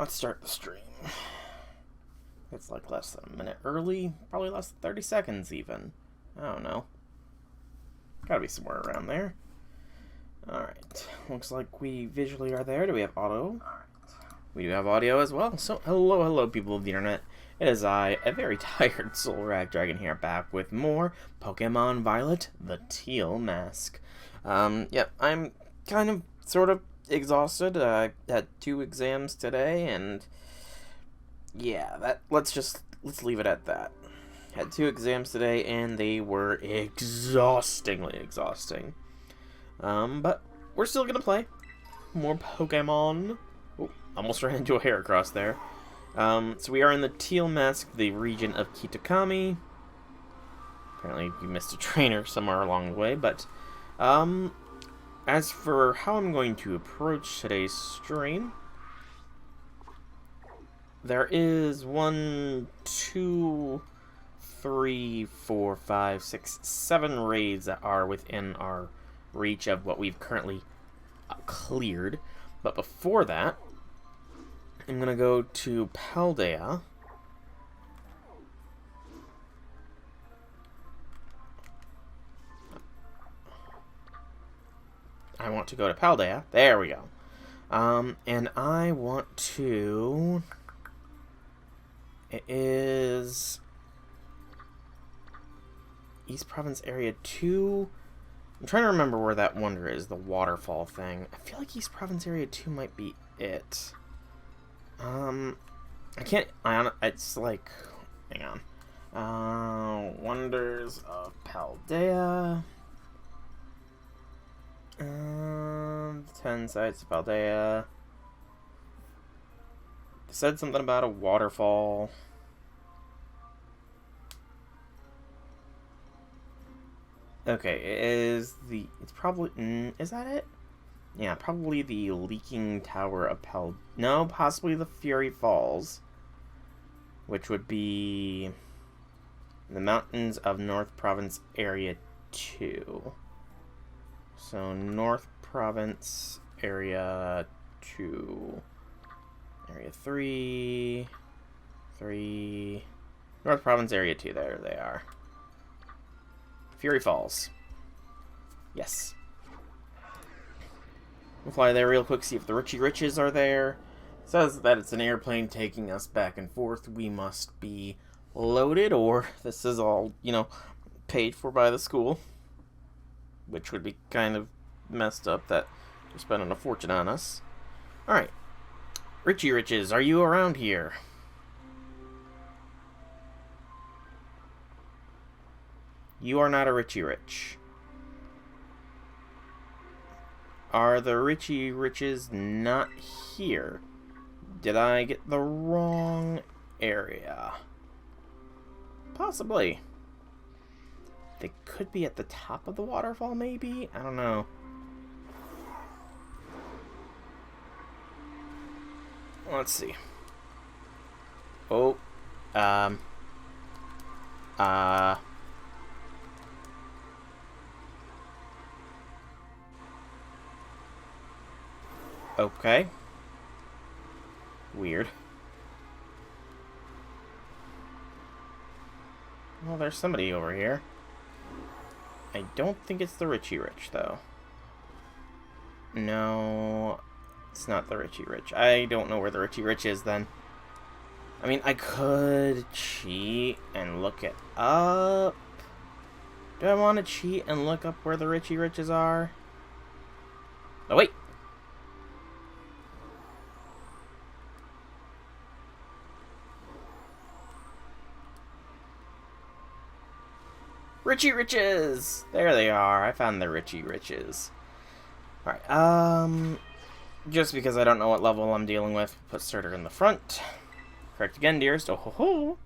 Let's start the stream. It's like less than a minute early, probably less than 30 seconds even. I don't know. Gotta be somewhere around there. Alright, looks like we visually are there. Do we have auto? We do have audio as well. So, hello people of the internet. It is I, a very tired Soul Rag Dragon here, back with more Pokemon Violet, the Teal Mask. Yep, I'm kind of, sort of exhausted. I had 2 exams today, and yeah, let's leave it at that. Had 2 exams today, and they were exhaustingly exhausting. But we're still gonna play more Pokemon. Oh, almost ran into a Heracross there. So we are in the Teal Mask, the region of Kitakami. Apparently we missed a trainer somewhere along the way, but as for how I'm going to approach today's stream, there is 1, 2, 3, 4, 5, 6, 7 raids that are within our reach of what we've currently cleared. But before that, I'm going to go to Paldea. I want to go to Paldea. There we go. And I want to... It is... East Province Area 2. I'm trying to remember where that wonder is, the waterfall thing. I feel like East Province Area 2 might be it. I can't... it's like... Hang on. Wonders of Paldea. 10 sites of Paldea. It said something about a waterfall. Okay, it's probably, is that it? Yeah, probably the Leaking Tower of no, possibly the Fury Falls, which would be the mountains of North Province Area 2. So, North Province Area 2, Area 3, North Province Area 2, there they are. Fury Falls. Yes. We'll fly there real quick, see if the Richie Riches are there. It says that it's an airplane taking us back and forth. We must be loaded, or this is all, paid for by the school. Which would be kind of messed up that they're spending a fortune on us. Alright. Richie Riches, are you around here? You are not a Richie Rich. Are the Richie Riches not here? Did I get the wrong area? Possibly. They could be at the top of the waterfall, maybe? I don't know. Let's see. Oh. Okay. Weird. Well, there's somebody over here. I don't think it's the Richie Rich, though. No, it's not the Richie Rich. I don't know where the Richie Rich is, then. I mean, I could cheat and look it up. Do I want to cheat and look up where the Richie Riches are? Oh, wait. Richie Riches! There they are. I found the Richie Riches. Alright, just because I don't know what level I'm dealing with, put Starter in the front. Correct again, dearest. Oh ho ho!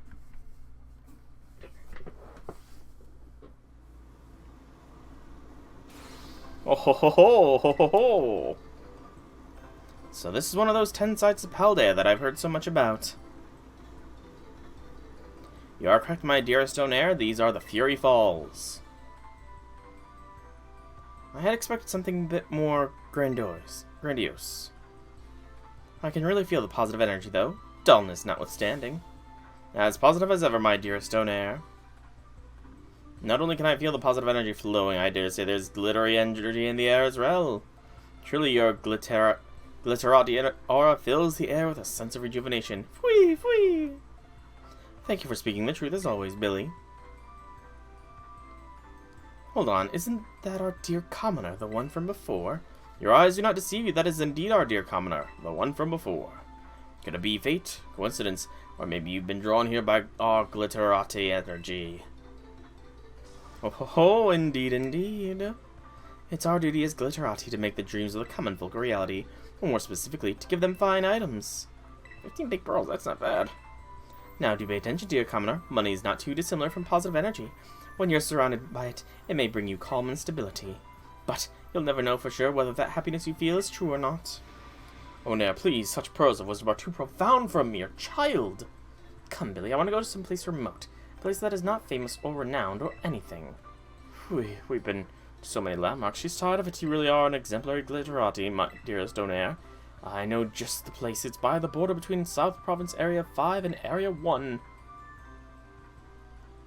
Oh ho ho ho ho ho ho! So this is one of those 10 sites of Paldea that I've heard so much about. You are correct, my dearest Donaire. These are the Fury Falls. I had expected something a bit more grandiose. I can really feel the positive energy, though, dullness notwithstanding. As positive as ever, my dearest Donaire. Not only can I feel the positive energy flowing, I dare say there's glittery energy in the air as well. Truly, your glitterati aura fills the air with a sense of rejuvenation. Fwee, fwee! Thank you for speaking the truth as always, Billy. Hold on, isn't that our dear commoner, the one from before? Your eyes do not deceive you, that is indeed our dear commoner, the one from before. Could it be fate, coincidence, or maybe you've been drawn here by our glitterati energy? Oh ho ho, indeed, indeed. It's our duty as glitterati to make the dreams of the common folk a reality, or more specifically, to give them fine items. 15 big pearls, that's not bad. Now do pay attention, dear commoner. Money is not too dissimilar from positive energy. When you're surrounded by it, it may bring you calm and stability. But you'll never know for sure whether that happiness you feel is true or not. Oh, now, please, such pearls of wisdom are too profound for a mere child. Come, Billy, I want to go to some place remote. A place that is not famous or renowned or anything. We've been to so many landmarks. She's tired of it. You really are an exemplary glitterati, my dearest Donaire. I know just the place. It's by the border between South Province Area 5 and Area 1.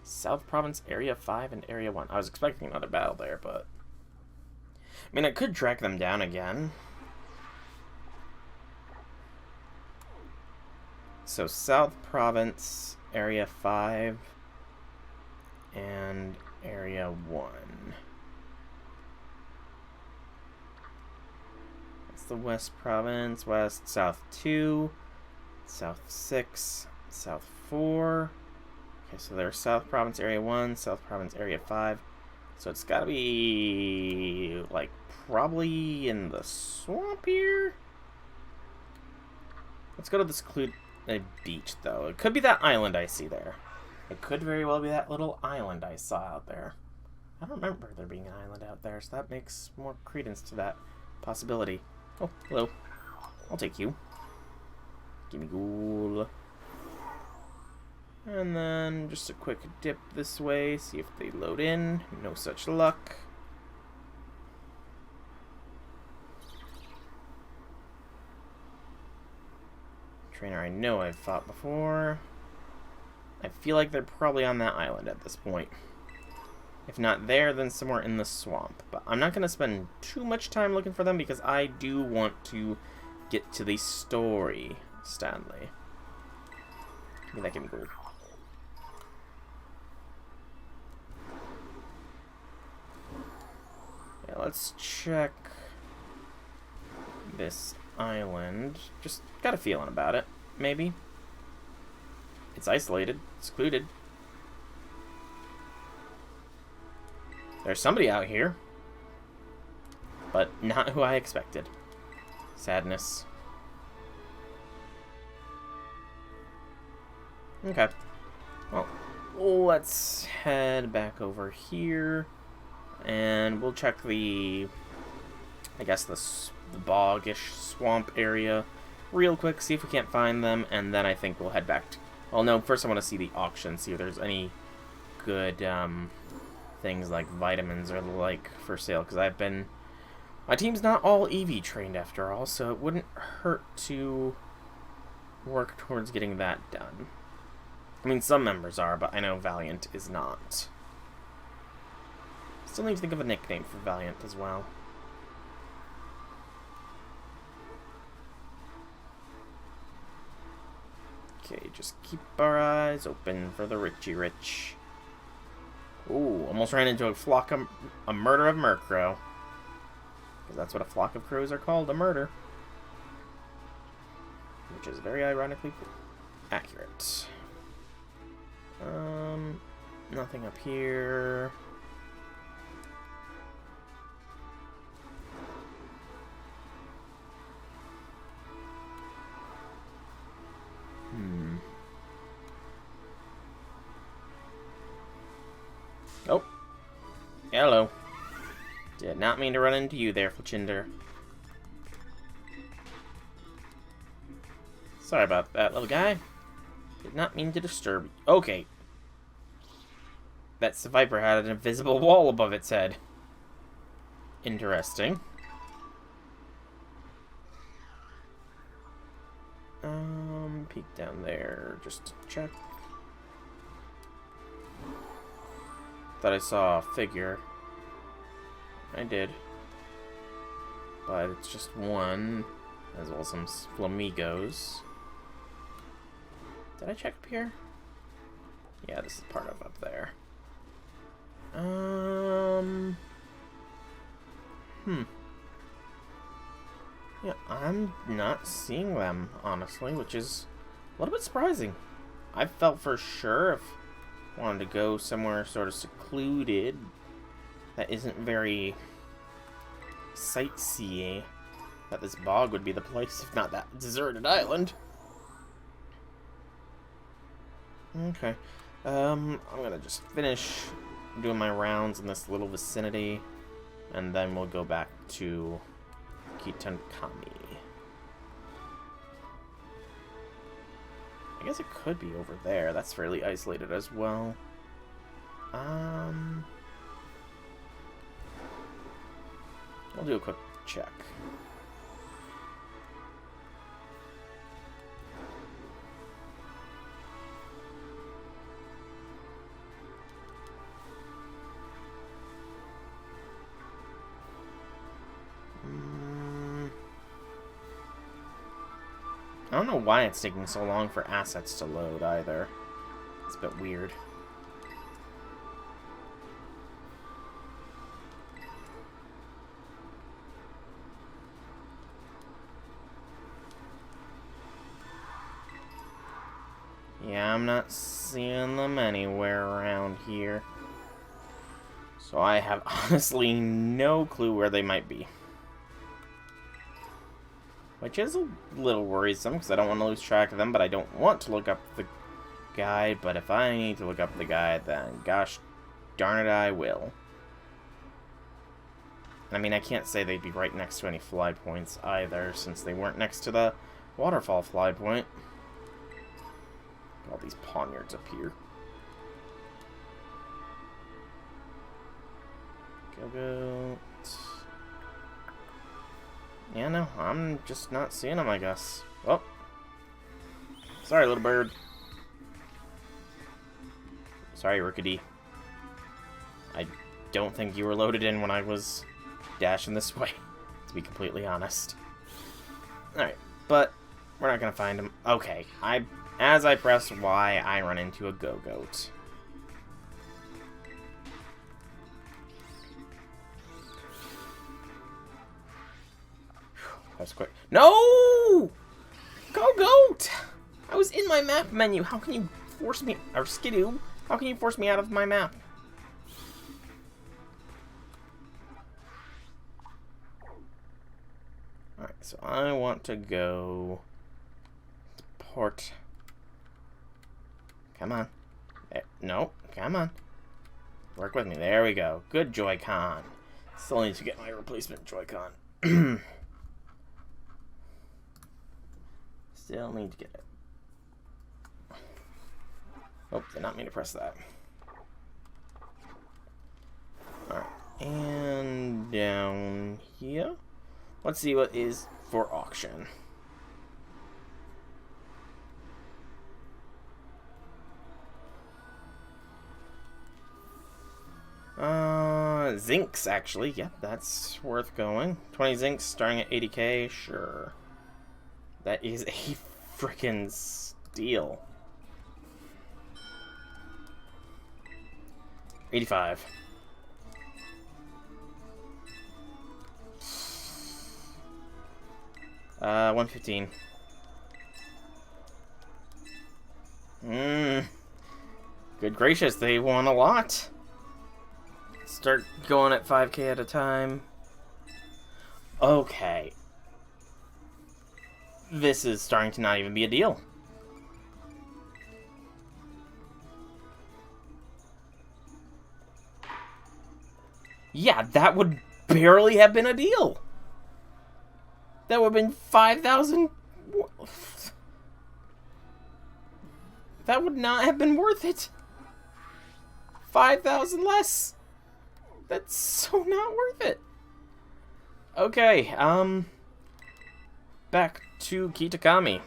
South Province Area 5 and Area 1. I was expecting another battle there, but... I mean, I could track them down again. So, South Province, Area 5, and Area 1. That's the West Province, West, South 2, South 6, South 4. Okay, so there's South Province Area 1, South Province Area 5. So it's gotta be, like, probably in the swamp here? Let's go to the secluded beach, though. It could be that island I see there. It could very well be that little island I saw out there. I don't remember there being an island out there, so that makes more credence to that possibility. Oh, hello. I'll take you. Gimme ghoul. And then just a quick dip this way, see if they load in. No such luck. Trainer I know I've fought before. I feel like they're probably on that island at this point. If not there, then somewhere in the swamp. But I'm not going to spend too much time looking for them because I do want to get to the story, Stanley. Give me that, give me gold. Yeah, let's check this island. Just got a feeling about it, maybe. It's isolated, secluded. There's somebody out here, but not who I expected. Sadness. Okay. Well, let's head back over here, and we'll check the, I guess, the boggish swamp area real quick, see if we can't find them, and then I think we'll head back to... Well, no, first I want to see the auction, see if there's any good things like vitamins or the like for sale, because I've been... My team's not all EV trained after all, so it wouldn't hurt to work towards getting that done. I mean, some members are, but I know Valiant is not. Still need to think of a nickname for Valiant as well. Okay, just keep our eyes open for the Richie Rich. Ooh, almost ran into a murder of Murkrow. Because that's what a flock of crows are called, a murder. Which is very ironically accurate. Nothing up here. Oh. Hello. Did not mean to run into you there, Fletchinder. Sorry about that, little guy. Did not mean to disturb you. Okay. That Viper had an invisible wall above its head. Interesting. peek down there just to check. Thought I saw a figure. I did. But it's just one, as well as some flamingos. Did I check up here? Yeah, this is part of up there. Yeah, I'm not seeing them, honestly, which is a little bit surprising. I felt for sure if I wanted to go somewhere sort of secluded that isn't very sightseeing, that this bog would be the place, if not that deserted island. Okay. I'm gonna just finish doing my rounds in this little vicinity, and then we'll go back to Kitakami. I guess it could be over there. That's fairly isolated as well. We'll do a quick check. I don't know why it's taking so long for assets to load either. It's a bit weird. Yeah, I'm not seeing them anywhere around here. So I have honestly no clue where they might be. Which is a little worrisome, because I don't want to lose track of them, but I don't want to look up the guide. But if I need to look up the guide, then gosh darn it, I will. I mean, I can't say they'd be right next to any fly points either, since they weren't next to the waterfall fly point. All these poniards up here. Go. Yeah, no, I'm just not seeing them, I guess. Oh. Sorry, little bird. Sorry, Rickety. I don't think you were loaded in when I was dashing this way, to be completely honest. Alright, but we're not gonna find him. Okay, as I press Y, I run into a go-goat. That's quick. No! Go-goat! I was in my map menu. How can you force me... Or Skidoo, how can you force me out of my map? Alright, so I want to go... to port... Come on. There. No, come on. Work with me. There we go. Good Joy-Con. Still need to get my replacement Joy-Con. Still need to get it. Oh, did not mean to press that. Alright. And down here. Let's see what is for auction. Zincs, actually. Yep, that's worth going. 20 zincs starting at 80k, sure. That is a frickin' steal. 85. Uh, 115. Good gracious, they won a lot. Start going at 5k at a time. Okay. This is starting to not even be a deal. Yeah, that would barely have been a deal. That would have been 5,000. That would not have been worth it. 5,000 less. That's so not worth it. Okay, back to Kitakami.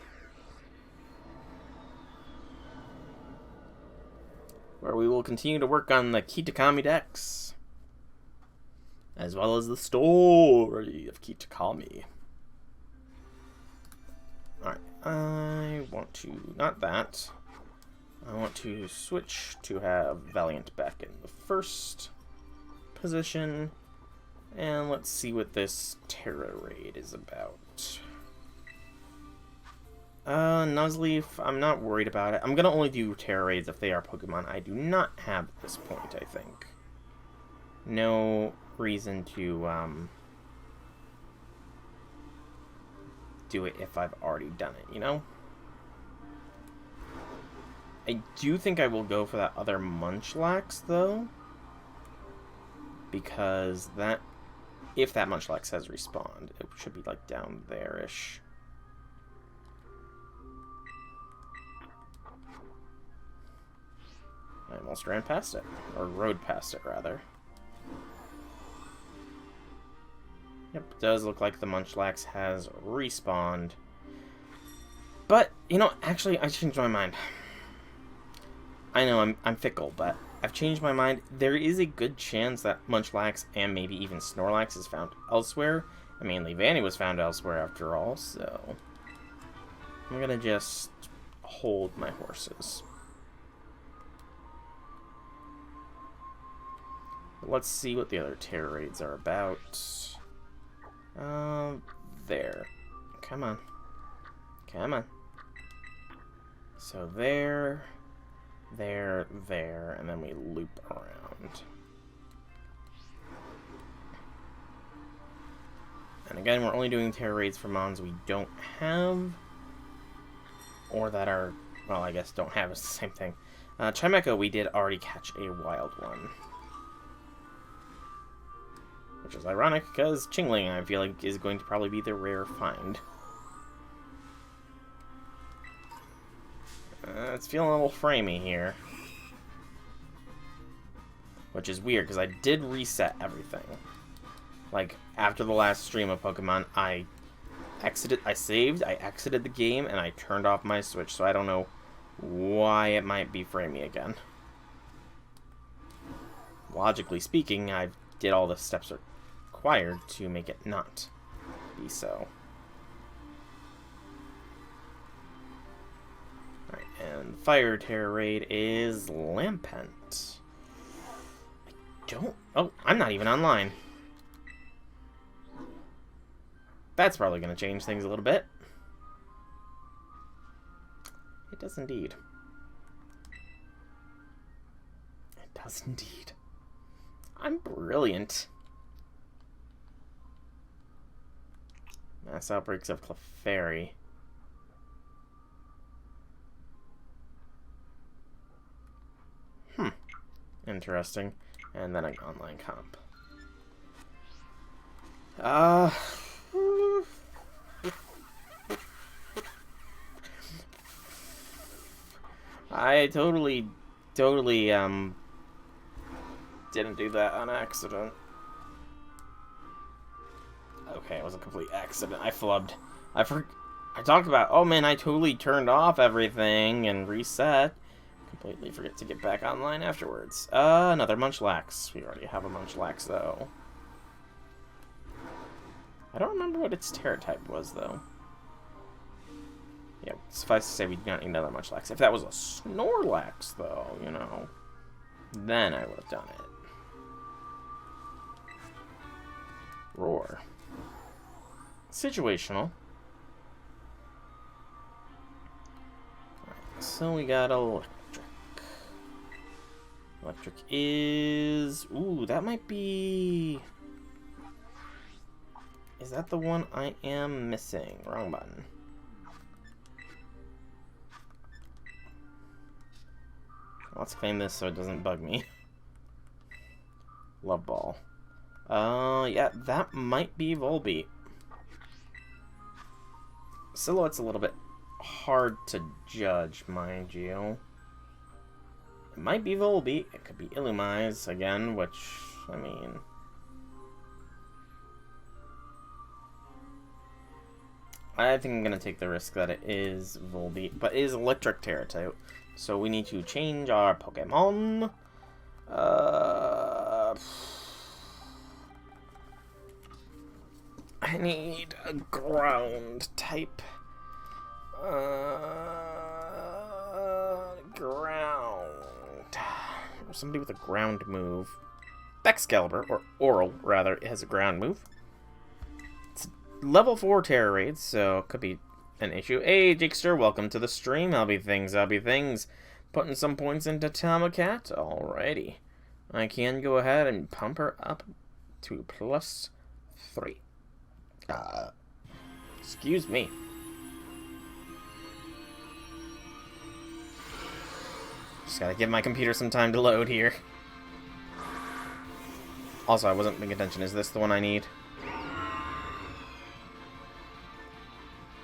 where we will continue to work on the Kitakami decks, as well as the story of Kitakami. Alright, I want to, not that, I want to switch to have Valiant back in the first position, and let's see what this Terra raid is about. Nuzleaf, I'm not worried about it. I'm gonna only do Terra raids if they are Pokemon I do not have at this point, I think. No reason to, do it if I've already done it, you know? I do think I will go for that other Munchlax, though. Because that... if that Munchlax has respawned, it should be, like, down there-ish. I almost ran past it. Or rode past it, rather. Yep, it does look like the Munchlax has respawned. But, you know, actually, I changed my mind. I know I'm fickle, but I've changed my mind. There is a good chance that Munchlax and maybe even Snorlax is found elsewhere. I mean, Leavanny was found elsewhere after all, so... I'm gonna just hold my horses. Let's see what the other Terra raids are about. There. Come on. Come on. So there, and then we loop around. And again, we're only doing Terra raids for mons we don't have, or that are, well, I guess don't have is the same thing. Chimecho, we did already catch a wild one. Which is ironic, because Chingling, I feel like, is going to probably be the rare find. It's feeling a little framey here. Which is weird, because I did reset everything. Like, after the last stream of Pokemon, I saved, I exited the game, and I turned off my Switch, so I don't know why it might be framey again. Logically speaking, I did all the steps required to make it not be so. Alright, and Fire Terra raid is Lampent. Oh, I'm not even online. That's probably going to change things a little bit. It does indeed. It does indeed. I'm brilliant. Mass outbreaks of Clefairy. Interesting. And then an online comp. I totally didn't do that on accident. Okay, it was a complete accident. I flubbed. I talked about, oh man, I totally turned off everything and reset. Completely forget to get back online afterwards. Another Munchlax. We already have a Munchlax, though. I don't remember what its Terra type was, though. Yeah, suffice to say, we do not need another Munchlax. If that was a Snorlax, though, you know, then I would have done it. Roar. Situational. Right, so we got Electric. Electric is... ooh, that might be... is that the one I am missing? Wrong button. Let's claim this so it doesn't bug me. Love Ball. Yeah, that might be Volbeat. Silhouette's a little bit hard to judge, mind you. It might be Volbeat. It could be Illumise again, which, I mean... I think I'm going to take the risk that it is Volbeat, but it is Electric Terra type. So we need to change our Pokemon. I need a ground type. Ground. Somebody with a ground move. Excalibur, or Oral, rather, it has a ground move. It's level 4 Terra Raids, so could be an issue. Hey, Jigster, welcome to the stream. I'll be things. Putting some points into Tomacat. Alrighty. I can go ahead and pump her up to +3. Excuse me. Just gotta give my computer some time to load here. Also, I wasn't paying attention. Is this the one I need?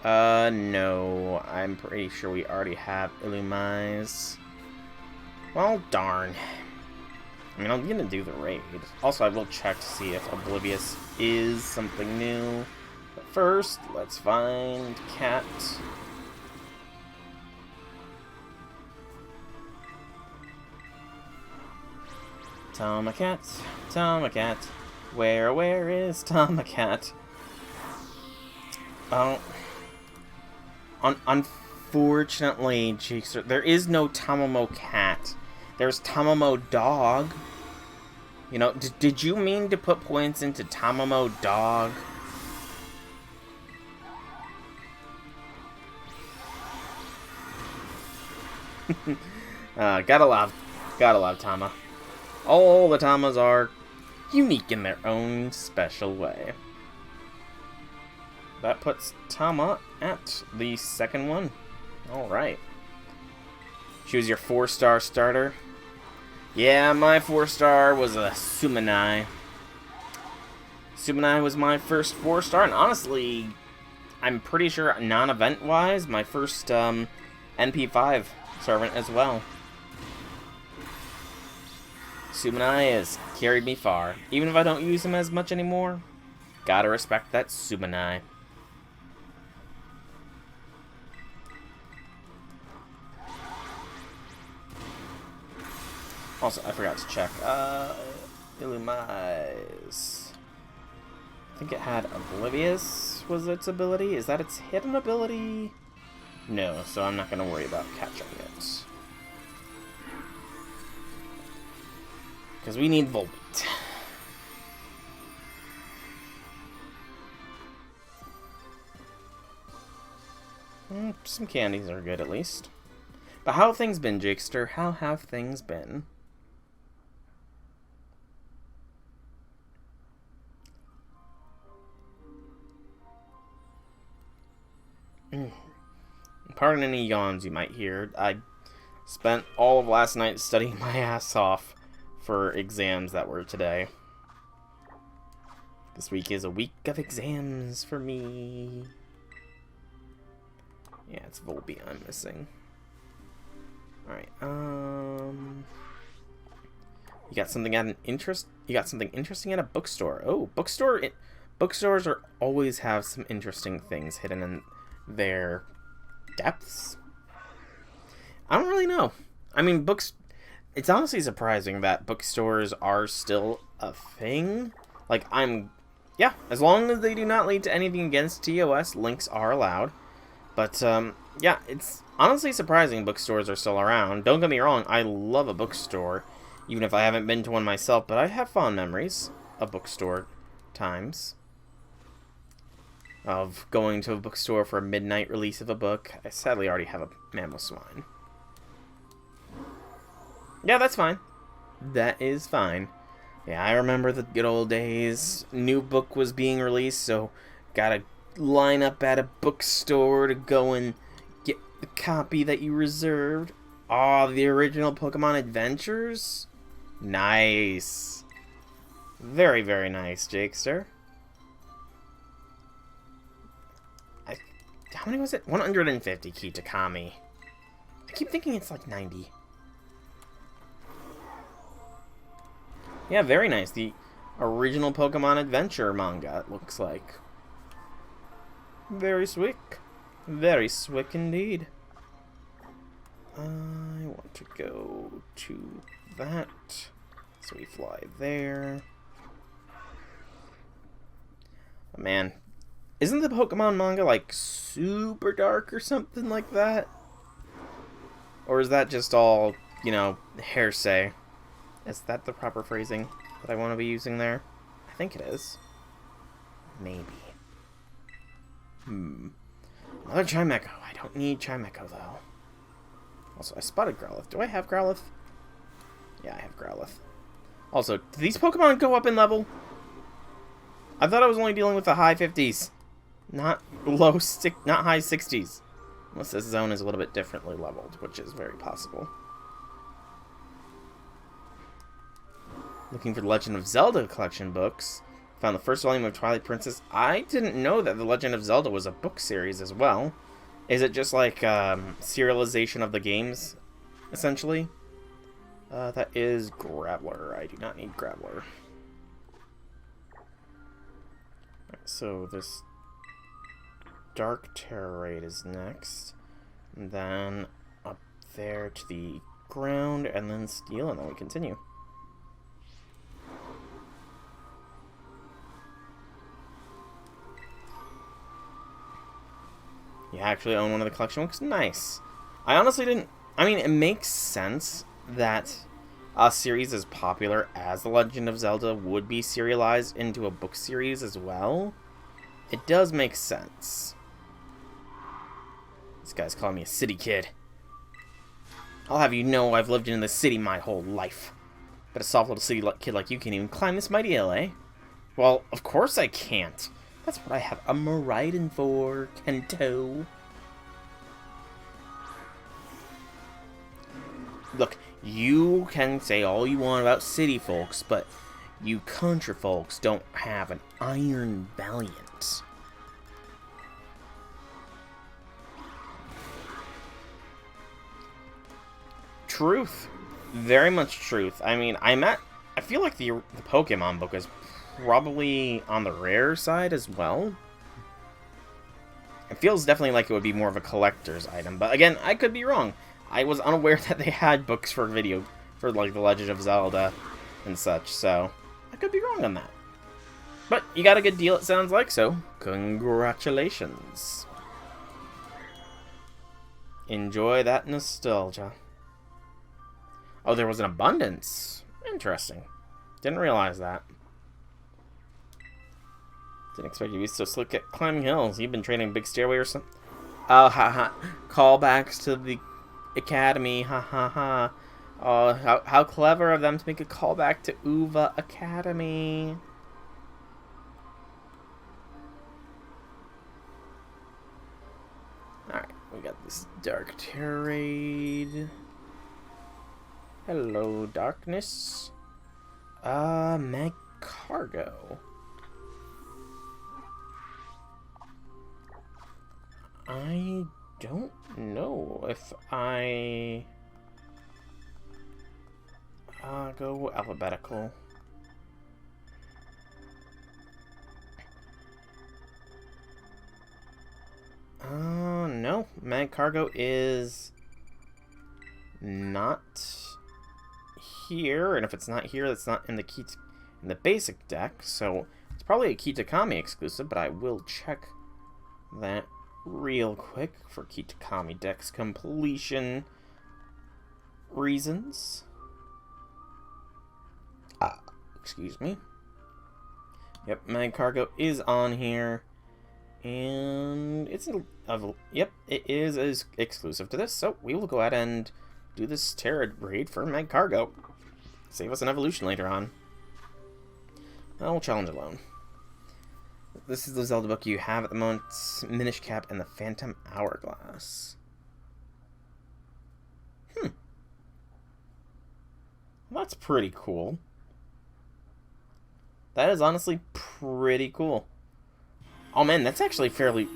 No. I'm pretty sure we already have Illumise. Well, darn. I mean, I'm gonna do the raid. Also, I will check to see if Oblivious is something new. But first, let's find Cat. Tomacat, where is Tomacat? Oh, unfortunately, Jigsaw, there is no Tamamo Cat. There's Tamamo Dog. You know, did you mean to put points into Tamamo Dog? Gotta love Tama. All the Tamas are unique in their own special way. That puts Tama at the second one. Alright. Choose your 4-star starter. Yeah, my 4-star was a Sumanai. Sumanai was my first 4-star, and honestly, I'm pretty sure non-event wise, my first NP5 servant as well. Sumanai has carried me far. Even if I don't use him as much anymore, gotta respect that Sumanai. Also, I forgot to check. Illumise. I think it had Oblivious was its ability. Is that its hidden ability? No, so I'm not gonna worry about catching it. Because we need Volbeat. Some candies are good, at least. But how have things been, Jigster? How have things been? Pardon any yawns you might hear. I spent all of last night studying my ass off for exams that were today. This week is a week of exams for me. Yeah, it's Volbeat I'm missing. Alright, you got something at an interest? You got something interesting at a bookstore. Oh, bookstores are always have some interesting things hidden in their depths. I don't really know. I mean, it's honestly surprising that bookstores are still a thing. Like, yeah, as long as they do not lead to anything against TOS, links are allowed. But, yeah, it's honestly surprising bookstores are still around. Don't get me wrong, I love a bookstore, even if I haven't been to one myself, but I have fond memories of bookstore times. Of going to a bookstore for a midnight release of a book. I sadly already have a Mammal Swine. Yeah, that's fine. That is fine. Yeah, I remember the good old days. New book was being released, so gotta line up at a bookstore to go and get the copy that you reserved. Oh, the original Pokemon Adventures? Nice. Very, very nice, Jakester. How many was it? 150 Kitakami. I keep thinking it's like 90. Yeah, very nice. The original Pokemon Adventure manga, it looks like. Very swick. Very swick indeed. I want to go to that. So we fly there. Oh, man. Isn't the Pokemon manga, like, super dark or something like that? Or is that just all, you know, hearsay? Is that the proper phrasing that I want to be using there? I think it is. Maybe. Another Chimecho. I don't need Chimecho, though. Also, I spotted Growlithe. Do I have Growlithe? Yeah, I have Growlithe. Also, do these Pokemon go up in level? I thought I was only dealing with the high 50s. Not high 60s. Unless this zone is a little bit differently leveled, which is very possible. Looking for the Legend of Zelda collection books. Found the first volume of Twilight Princess. I didn't know that the Legend of Zelda was a book series as well. Is it just like serialization of the games, essentially? That is Graveler. I do not need Graveler. Right, so this Dark Terrorade is next. And then up there to the ground, and then Steel, and then we continue. You actually own one of the collection books? Nice. I honestly didn't... I mean, it makes sense that a series as popular as The Legend of Zelda would be serialized into a book series as well. It does make sense. This guy's calling me a city kid. I'll have you know I've lived in the city my whole life. But a soft little city kid like you can't even climb this mighty hill, eh? Well, of course I can't. That's what I have a Miraidon for, Kento. Look, you can say all you want about city folks, but you country folks don't have an Iron Valiant. Truth. Very much truth. I mean, I feel like the Pokemon book is probably on the rare side as well. It feels definitely like it would be more of a collector's item, but again, I could be wrong. I was unaware that they had books for like The Legend of Zelda and such, so I could be wrong on that. But you got a good deal, it sounds like, so congratulations. Enjoy that nostalgia. Oh, there was an abundance. Interesting. Didn't realize that. Didn't expect you to be so slick at climbing hills. You've been training Big Stairway or something? Oh, haha. Callbacks to the Academy. Ha ha ha. Oh, how clever of them to make a callback to Uva Academy. Alright, we got this Dark Terrorade. Hello, darkness. Magcargo. I don't know if I go alphabetical. No. Magcargo is not here, and if it's not here, that's not in the basic deck, so it's probably a Kitakami exclusive, but I will check that real quick for Kitakami deck's completion reasons. Excuse me. Yep, Magcargo is on here, and it is exclusive to this, so we will go ahead and do this Terra raid for Magcargo. Save us an evolution later on. I'll challenge alone. This is the Zelda book you have at the moment. Minish Cap and the Phantom Hourglass. Well, that's pretty cool. That is honestly pretty cool. Oh man, that's actually fairly...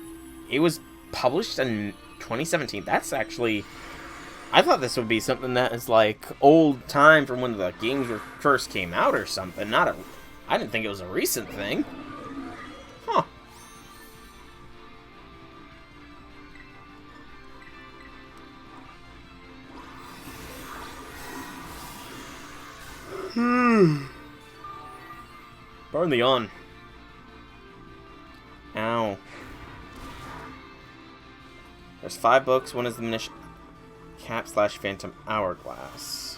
It was published in 2017. That's actually... I thought this would be something that is like old time from when the games first came out or something. I didn't think it was a recent thing. Huh. Burn the on. Ow. There's 5 books. One is the Minish Cap / Phantom Hourglass.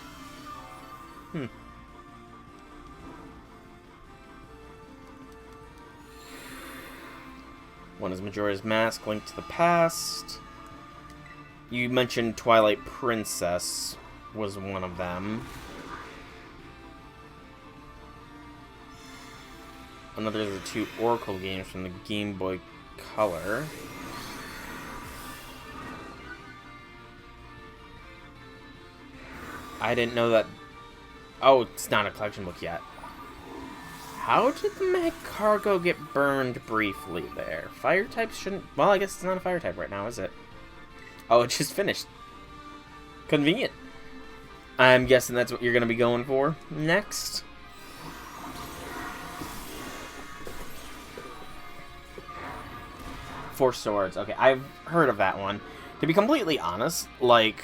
One is Majora's Mask, Link to the Past. You mentioned Twilight Princess was one of them. Another of the 2 Oracle games from the Game Boy Color. I didn't know that... Oh, it's not a collection book yet. How did the Mag Cargo get burned briefly there? Fire types shouldn't... Well, I guess it's not a fire type right now, is it? Oh, it just finished. Convenient. I'm guessing that's what you're going to be going for next. Four Swords. Okay, I've heard of that one. To be completely honest, like,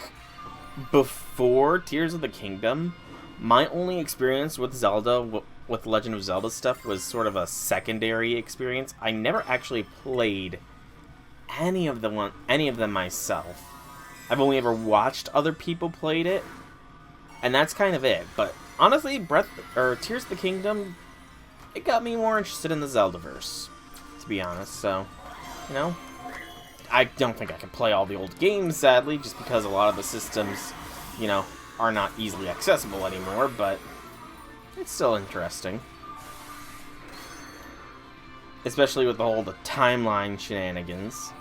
before Tears of the Kingdom, my only experience with Zelda, with Legend of Zelda stuff, was sort of a secondary experience. I never actually played any of them myself. I've only ever watched other people played it, and that's kind of it. But honestly, Tears of the Kingdom, it got me more interested in the Zeldaverse, to be honest. So, you know, I don't think I can play all the old games, sadly, just because a lot of the systems, you know, are not easily accessible anymore, but it's still interesting. Especially with the timeline shenanigans,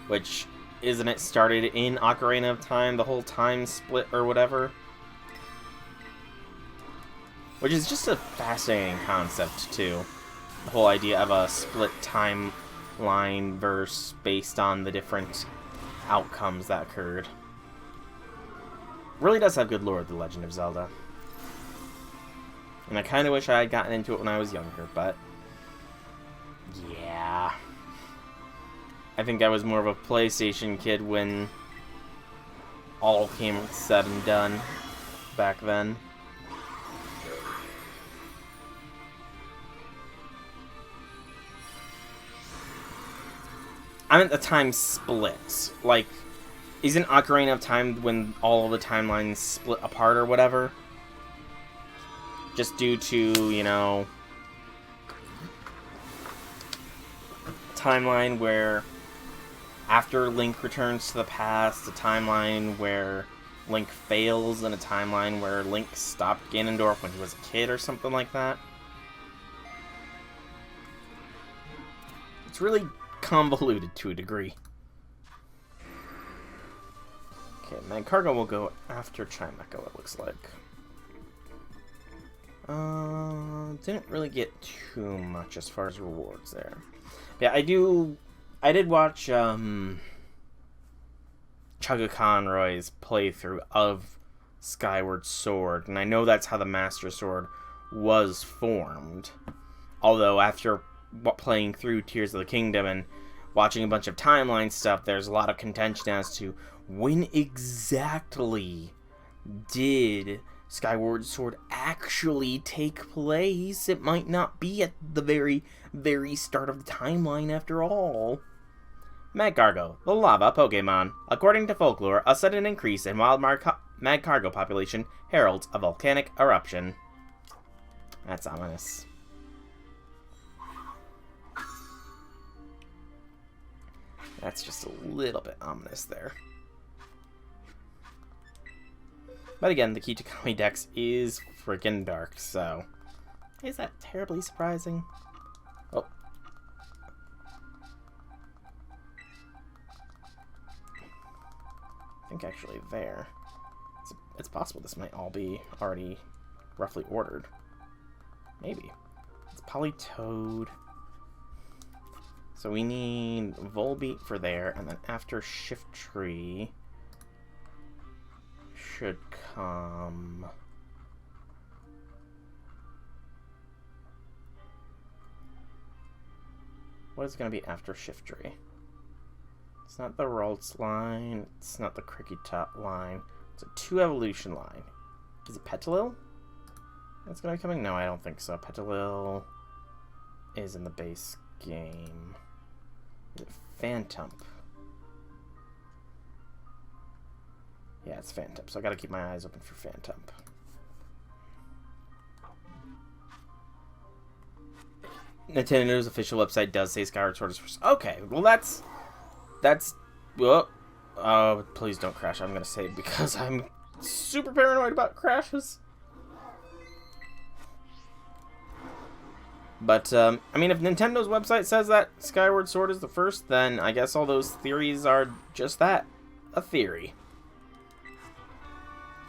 which, isn't it started in Ocarina of Time, the whole time split or whatever? Which is just a fascinating concept, too. The whole idea of a split timeline verse based on the different outcomes that occurred. Really does have good lore, The Legend of Zelda. And I kind of wish I had gotten into it when I was younger, but... yeah. I think I was more of a PlayStation kid when all came said and done back then. I meant the time split. Like, isn't Ocarina of Time when all the timelines split apart or whatever? Just due to, you know, timeline where after Link returns to the past, a timeline where Link fails, and a timeline where Link stopped Ganondorf when he was a kid or something like that. It's really convoluted to a degree. Okay, Mag Cargo will go after Chimecho, it looks like. Didn't really get too much as far as rewards there. Yeah, I did watch Chugga Conroy's playthrough of Skyward Sword, and I know that's how the Master Sword was formed. Although after playing through Tears of the Kingdom and watching a bunch of timeline stuff, there's a lot of contention as to when exactly did Skyward Sword actually take place. It might not be at the very, very start of the timeline after all. Magcargo, the lava Pokemon. According to folklore, a sudden increase in wild Magcargo population heralds a volcanic eruption. That's ominous. That's just a little bit ominous there. But again, the Kitakami Dex is freaking dark, so... is that terribly surprising? Oh. I think actually there. It's possible this might all be already roughly ordered. Maybe. It's Politoed. So we need Volbeat for there, and then after Shift Tree should come... what is going to be after Shift Tree? It's not the Ralts line, it's not the Krikitop line. It's a 2 evolution line. Is it Petilil? That's gonna be coming? No, I don't think so. Petalil is in the base game. Is it Phantom? Yeah, it's Phantom, so I gotta keep my eyes open for Phantom. Nintendo's official website does say Skyward Sword is first. Okay, well that's well, please don't crash. I'm gonna say it because I'm super paranoid about crashes. But I mean, if Nintendo's website says that Skyward Sword is the first, then I guess all those theories are just that, a theory.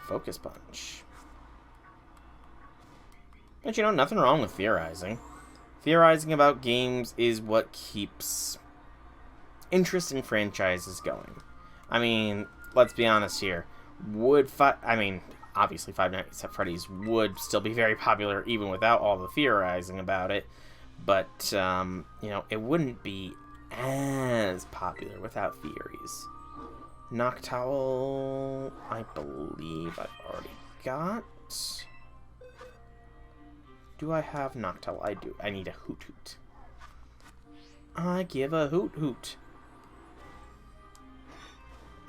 Focus Punch. But you know, nothing wrong with theorizing. Theorizing about games is what keeps interest in franchises going. I mean, let's be honest here. Obviously Five Nights at Freddy's would still be very popular even without all the theorizing about it. But, you know, it wouldn't be as popular without theories. Noctowl, I believe I've already got. Do I have Noctowl? I do. I need a Hoot Hoot. I give a Hoot Hoot.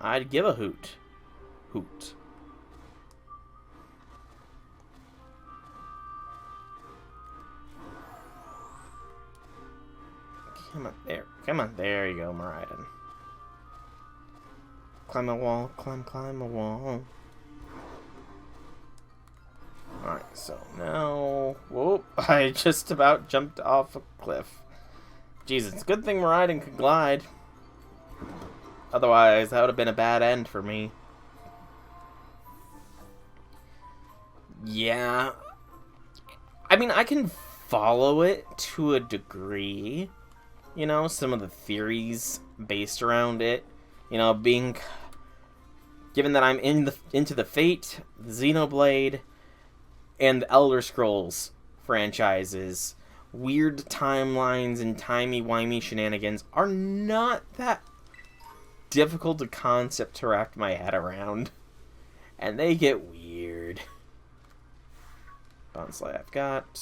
I'd give a Hoot Hoot. Come on, there. Come on, there you go, Miraidon. Climb a wall, climb a wall. Alright, so now... Whoop, I just about jumped off a cliff. Jesus, it's a good thing Miraidon could glide. Otherwise, that would have been a bad end for me. Yeah. I mean, I can follow it to a degree. You know, some of the theories based around it. You know, being... Given that I'm into the Fate, the Xenoblade, and the Elder Scrolls franchises, weird timelines and timey-wimey shenanigans are not that difficult a concept to wrap my head around. And they get weird. Bonsai I've got.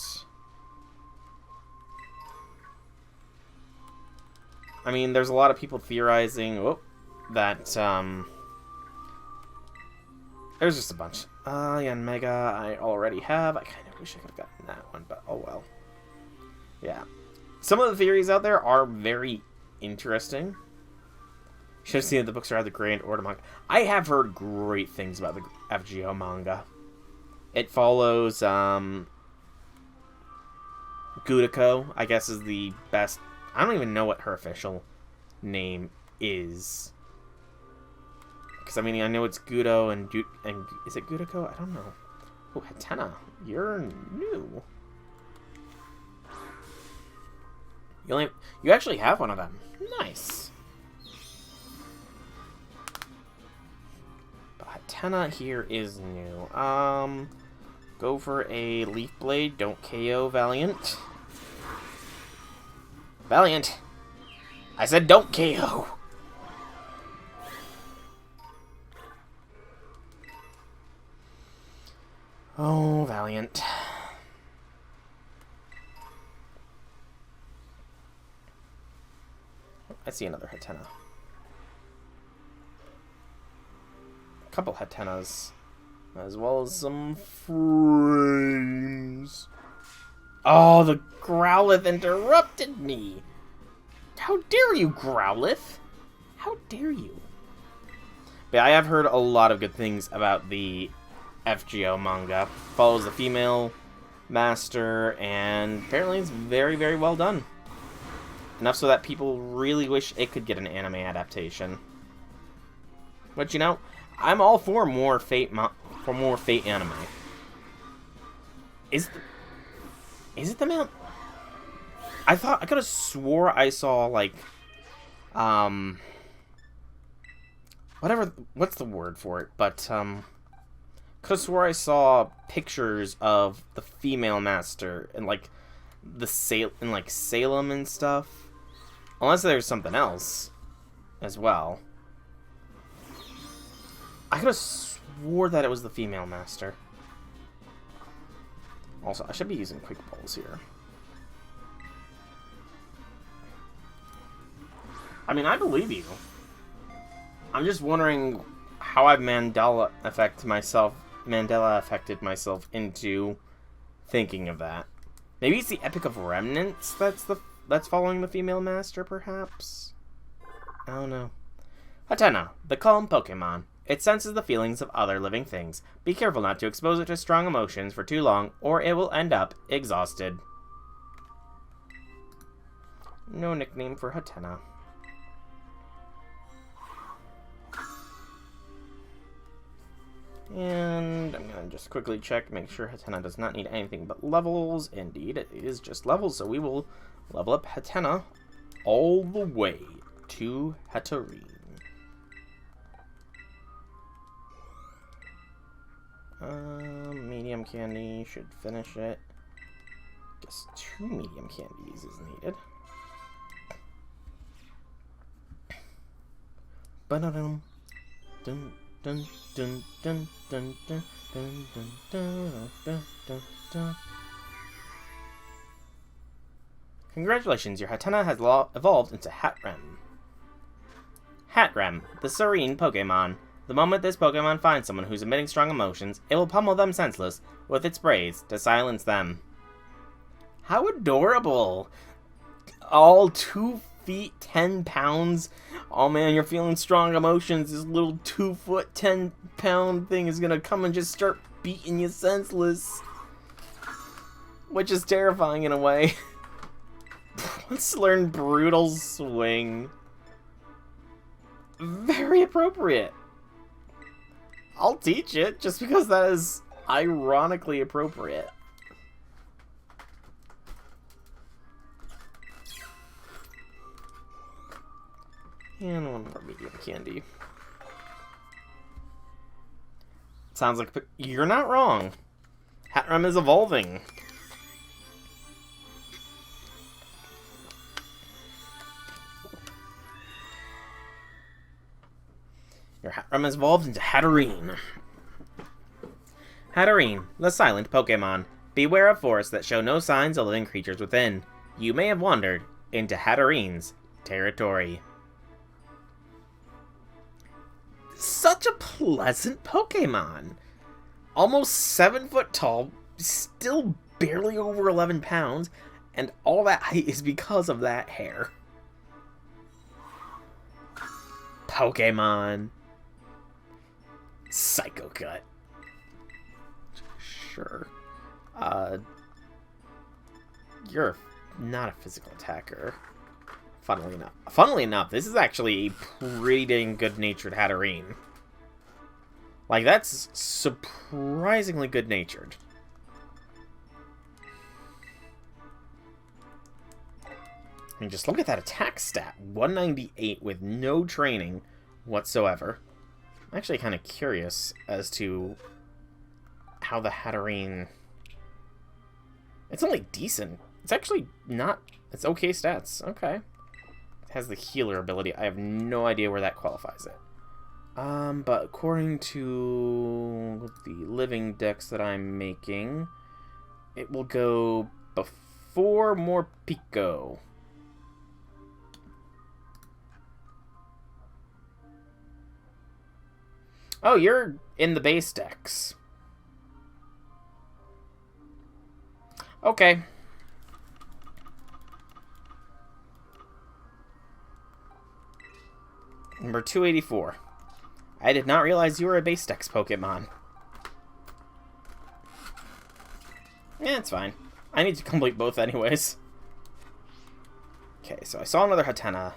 I mean, there's a lot of people theorizing that, there's just a bunch. Yeah, Mega I already have. I kind of wish I could have gotten that one, but oh well. Yeah. Some of the theories out there are very interesting. Should have seen that the books are either Grand or manga. I have heard great things about the FGO manga. It follows, Gudako, I guess is the best. I don't even know what her official name is. Because, I mean, I know it's Gudo and is it Gudako? I don't know. Oh, Hatena, you're new. You actually have one of them. Nice. But Hatena here is new. Go for a Leaf Blade. Don't KO Valiant. Valiant! I said don't KO! Oh, Valiant. I see another Hatena. A couple Hatenas. As well as some frames. Oh, the Growlithe interrupted me! How dare you, Growlithe? How dare you? But I have heard a lot of good things about the FGO manga. Follows the female master, and apparently it's very, very well done. Enough so that people really wish it could get an anime adaptation. But you know, I'm all for more Fate anime. Is it the mount? I could have swore I saw like what's the word for it? But could have swore I saw pictures of the female master and like Salem and stuff. Unless there's something else as well. I could have swore that it was the female master. Also, I should be using quick balls here. I mean, I believe you. I'm just wondering how I've Mandela affected myself into thinking of that. Maybe it's the Epic of Remnants that's following the female master, perhaps? I don't know. Hatena, the calm Pokemon. It senses the feelings of other living things. Be careful not to expose it to strong emotions for too long, or it will end up exhausted. No nickname for Hatena. And I'm going to just quickly check, make sure Hatena does not need anything but levels. Indeed, it is just levels, so we will level up Hatena all the way to Hatterene. Medium candy should finish it. Guess 2 medium candies is needed. Ba-da-dum. Dun dun dun dun dun dun dun dun dun dun dun dun. Congratulations, your Hatena has evolved into Hatrem. Hatrem, the serene Pokemon. The moment this Pokemon finds someone who's emitting strong emotions, it will pummel them senseless with its sprays to silence them. How adorable! All 2 feet, 10 pounds. Oh man, you're feeling strong emotions. This little 2 foot, 10 pound thing is gonna come and just start beating you senseless. Which is terrifying in a way. Let's learn Brutal Swing. Very appropriate. I'll teach it just because that is ironically appropriate. And one more medium candy. Sounds like you're not wrong. Hatrem is evolving. Your Hatrem has evolved into Hatterene. Hatterene, the silent Pokemon. Beware of forests that show no signs of living creatures within. You may have wandered into Hatterene's territory. Such a pleasant Pokemon. Almost 7 foot tall, still barely over 11 pounds, and all that height is because of that hair. Pokemon. Psycho Cut. Sure. You're not a physical attacker. Funnily enough, this is actually a pretty dang good-natured Hatterene. Like, that's surprisingly good-natured. I mean, just look at that attack stat. 198 with no training whatsoever. I'm actually kind of curious as to how the Hatterene... It's only decent. It's actually not... It's okay stats. Okay. It has the healer ability. I have no idea where that qualifies it. But according to the living decks that I'm making, it will go before Morpeko. Oh, you're in the base decks. Okay. Number 284. I did not realize you were a base decks Pokemon. Yeah, it's fine. I need to complete both anyways. Okay, so I saw another Hatena.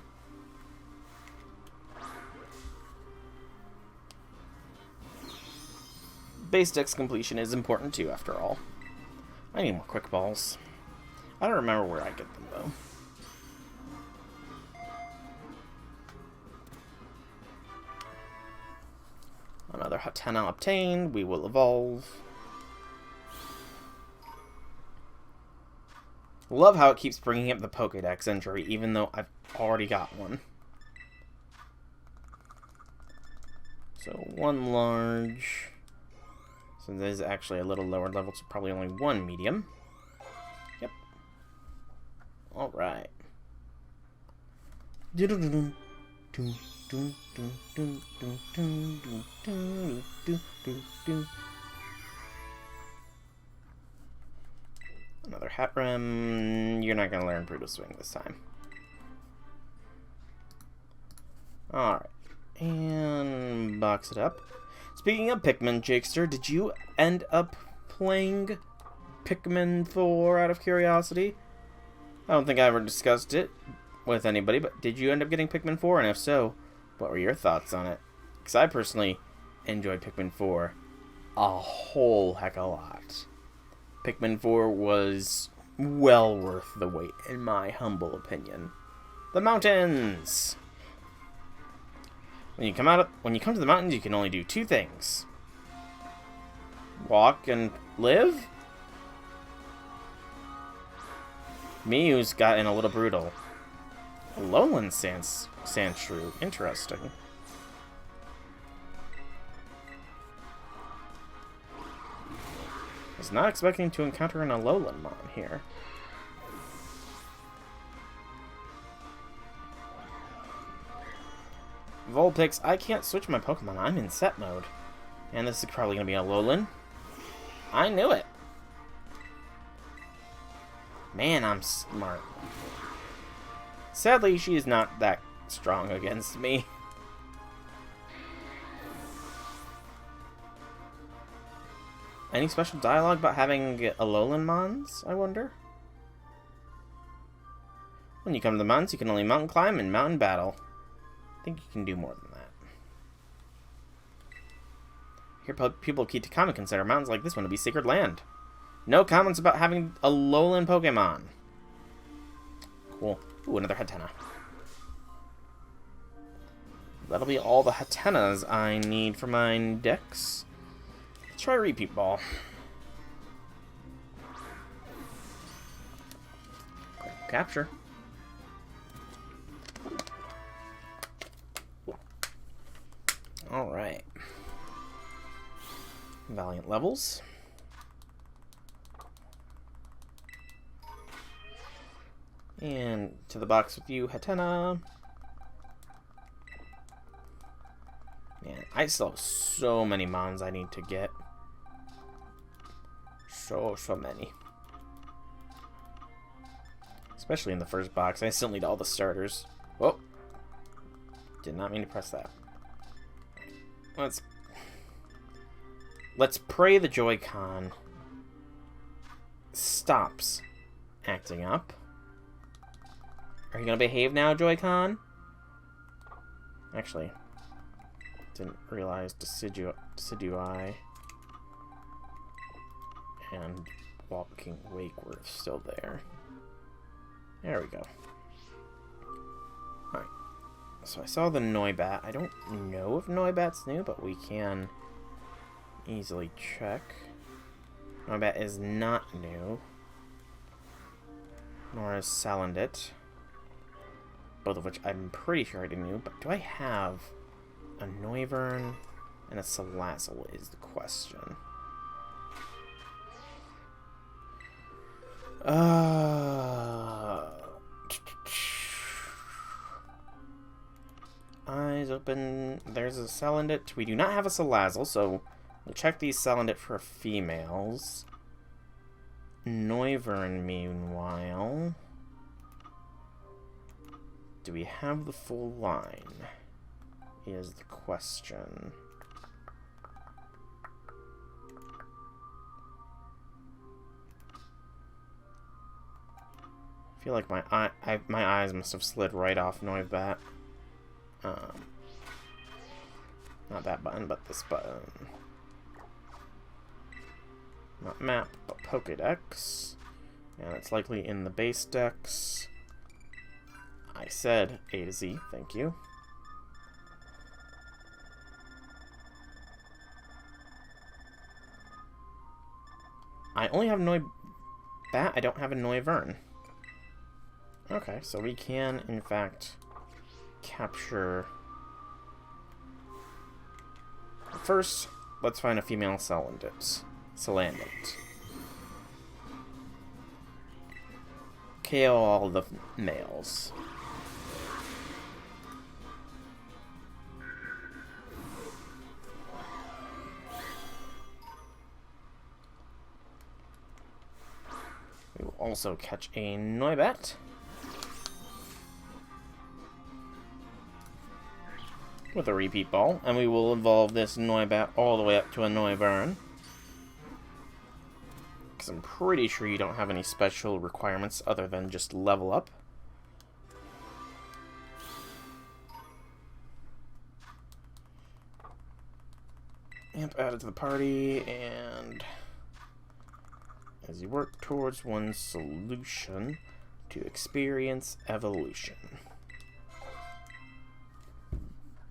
Base decks completion is important too, after all. I need more quick balls. I don't remember where I get them, though. Another Hatena obtained. We will evolve. Love how it keeps bringing up the Pokédex entry, even though I've already got one. So, one large. So this is actually a little lower level, so probably only one medium. Yep. Alright. Another hat rim. You're not going to learn Brutal Swing this time. Alright. And box it up. Speaking of Pikmin, Jakester, did you end up playing Pikmin 4 out of curiosity? I don't think I ever discussed it with anybody, but did you end up getting Pikmin 4? And if so, what were your thoughts on it? Because I personally enjoyed Pikmin 4 a whole heck of a lot. Pikmin 4 was well worth the wait, in my humble opinion. The mountains! When you come to the mountains, you can only do two things. Walk and live? Mew's gotten a little brutal. Lowland Sandshrew. Interesting. I was not expecting to encounter an Alolan here. Vulpix, I can't switch my Pokemon. I'm in set mode. And this is probably going to be a Alolan. I knew it. Man, I'm smart. Sadly, she is not that strong against me. Any special dialogue about having Alolan Mons, I wonder? When you come to the mountains, you can only mountain climb and mountain battle. I think you can do more than that. Here, people of Kitakami consider mountains like this one to be sacred land. No comments about having a Alolan Pokemon. Cool. Ooh, another Hatena. That'll be all the Hatenas I need for my decks. Let's try Repeat Ball. Capture. Alright. Valiant levels. And to the box with you, Hatena. Man, I still have so many Mons I need to get. So many. Especially in the first box. I still need all the starters. Whoa. Did not mean to press that. Let's pray the Joy-Con stops acting up. Are you gonna behave now, Joy-Con? Actually, didn't realize Decidui and Walking Wake were still there. There we go. Alright. So I saw the Noibat. I don't know if Noibat's new, but we can easily check. Noibat is not new. Nor is Salandit. Both of which I'm pretty sure I didn't know. But do I have a Noivern and a Salazzle is the question. Eyes open. There's a Salandit. We do not have a Salazzle, so we'll check these Salandit for females. Noivern, meanwhile. Do we have the full line? Is the question. I feel like my eyes must have slid right off Noibat. Not that button, but this button. Not map, but Pokédex. And it's likely in the base decks. I said A to Z, thank you. I only have Noibat, I don't have a Noivern. Okay, so we can, in fact, capture... First, let's find a female Salandit. KO all the males. We will also catch a Noibat. With a repeat ball, and we will evolve this Noibat all the way up to a Noivern. Because I'm pretty sure you don't have any special requirements other than just level up. Amp added to the party, and as you work towards one solution to experience evolution.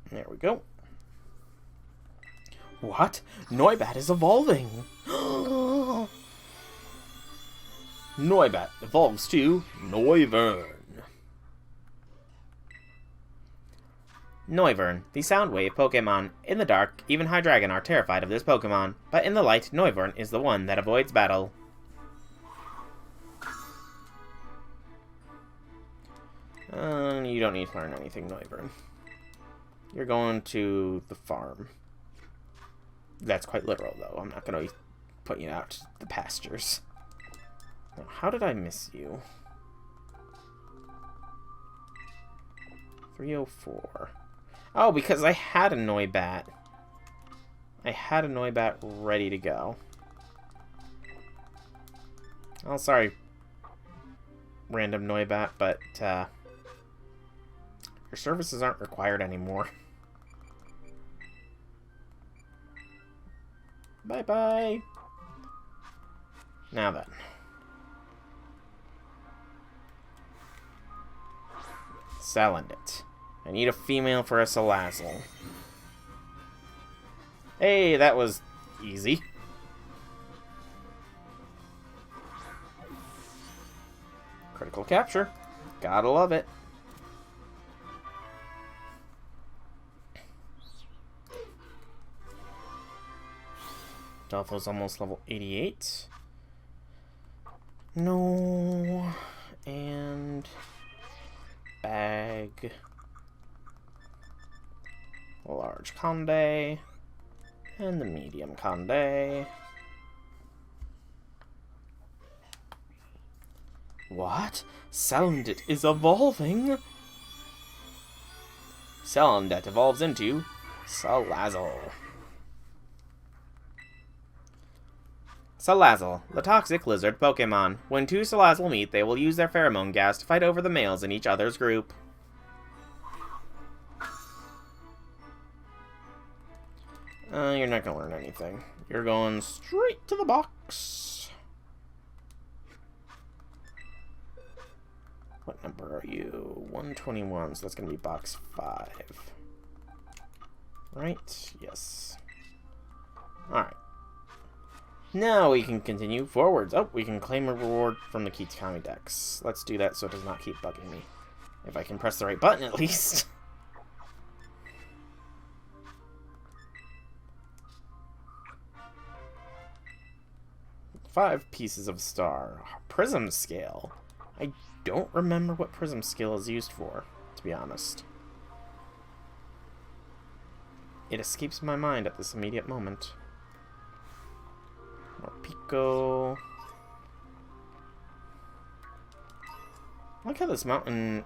There we go. What? Noibat is evolving! Noibat evolves to Noivern. Noivern, the Soundwave Pokemon. In the dark, even Hydreigon are terrified of this Pokemon, but in the light, Noivern is the one that avoids battle. You don't need to learn anything, Noivern. You're going to the farm. That's quite literal, though. I'm not going to put you out to the pastures. Now, how did I miss you? 304. Oh, because I had a Noibat. I had a Noibat ready to go. Oh, sorry. Random Noibat, but, your services aren't required anymore. Bye-bye. Now then. Salandit. I need a female for a Salazzle. Hey, that was easy. Critical capture. Gotta love it. Delpho's almost level 88. No. And bag. Large Conde. And the medium Conde. What? Salandit is evolving? Salandit evolves into Salazzle. Salazzle, the toxic lizard Pokemon. When two Salazzle meet, they will use their pheromone gas to fight over the males in each other's group. You're not gonna learn anything. You're going straight to the box. What number are you? 121, so that's gonna be box 5. Right? Yes. Alright. Now we can continue forwards. Oh, we can claim a reward from the Kitakami decks. Let's do that so it does not keep bugging me. If I can press the right button, at least. 5 pieces of star. Prism scale. I don't remember what prism scale is used for, to be honest. It escapes my mind at this immediate moment. More Pico. I like how this mountain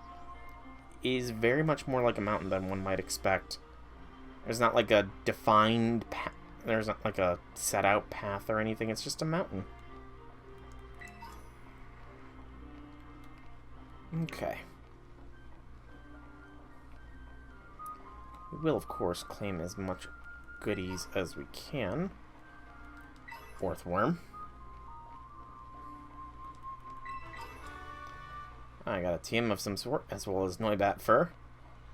is very much more like a mountain than one might expect. There's not like a defined path. There's not like a set out path or anything. It's just a mountain. Okay. We will, of course, claim as much goodies as we can. Earthworm. I got a TM of some sort, as well as Noibat Fur.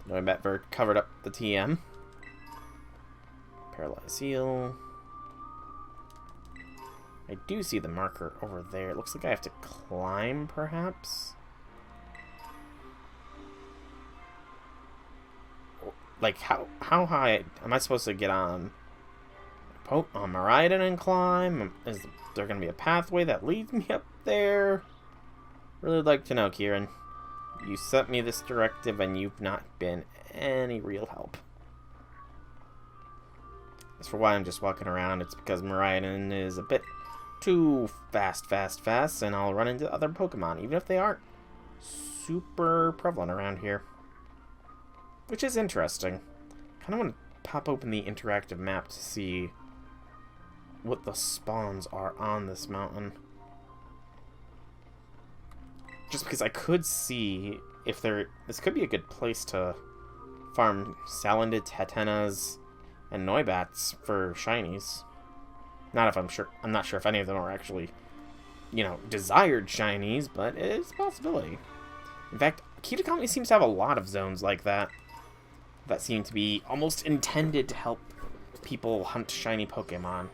Noibat Fur covered up the TM. Paralyzed Seal. I do see the marker over there. It looks like I have to climb, perhaps? Like, how high am I supposed to get on? Miraidon and climb? Is there going to be a pathway that leads me up there? Really like to know, Kieran. You sent me this directive and you've not been any real help. As for why I'm just walking around, it's because Miraidon is a bit too fast, and I'll run into other Pokemon, even if they aren't super prevalent around here. Which is interesting. Kind of want to pop open the interactive map to see what the spawns are on this mountain. Just because I could see if this could be a good place to farm Salandit, Tetenas, and Noibats for shinies. I'm not sure if any of them are actually, you know, desired shinies, but it is a possibility. In fact, Kitakami seems to have a lot of zones like that seem to be almost intended to help people hunt shiny Pokemon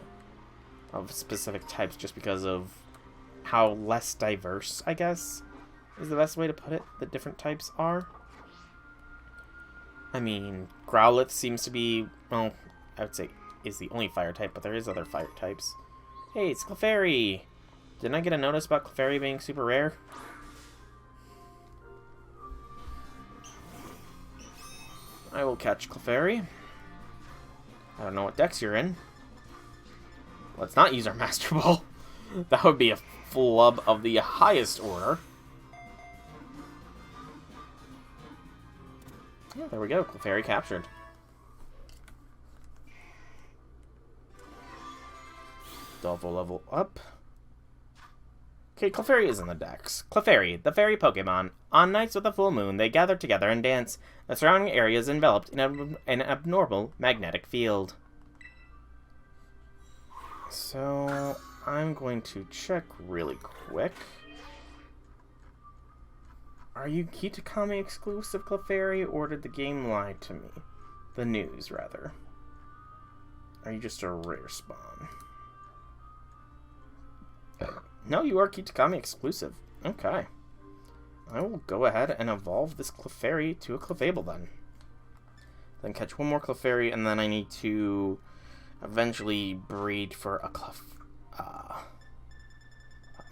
of specific types just because of how less diverse, I guess, is the best way to put it, the different types are. I mean, Growlithe seems to be, well, I would say is the only fire type, but there is other fire types. Hey, it's Clefairy! Didn't I get a notice about Clefairy being super rare? I will catch Clefairy. I don't know what dex you're in. Let's not use our Master Ball. That would be a flub of the highest order. Yeah, there we go. Clefairy captured. Double level up. Okay, Clefairy is in the dex. Clefairy, the fairy Pokemon. On nights with a full moon, they gather together and dance. The surrounding area is enveloped in an abnormal magnetic field. So, I'm going to check really quick. Are you Kitakami exclusive Clefairy, or did the game lie to me? The news, rather. Are you just a rare spawn? No, you are Kitakami exclusive. Okay. I will go ahead and evolve this Clefairy to a Clefable then. Then catch one more Clefairy, and then I need to eventually breed for a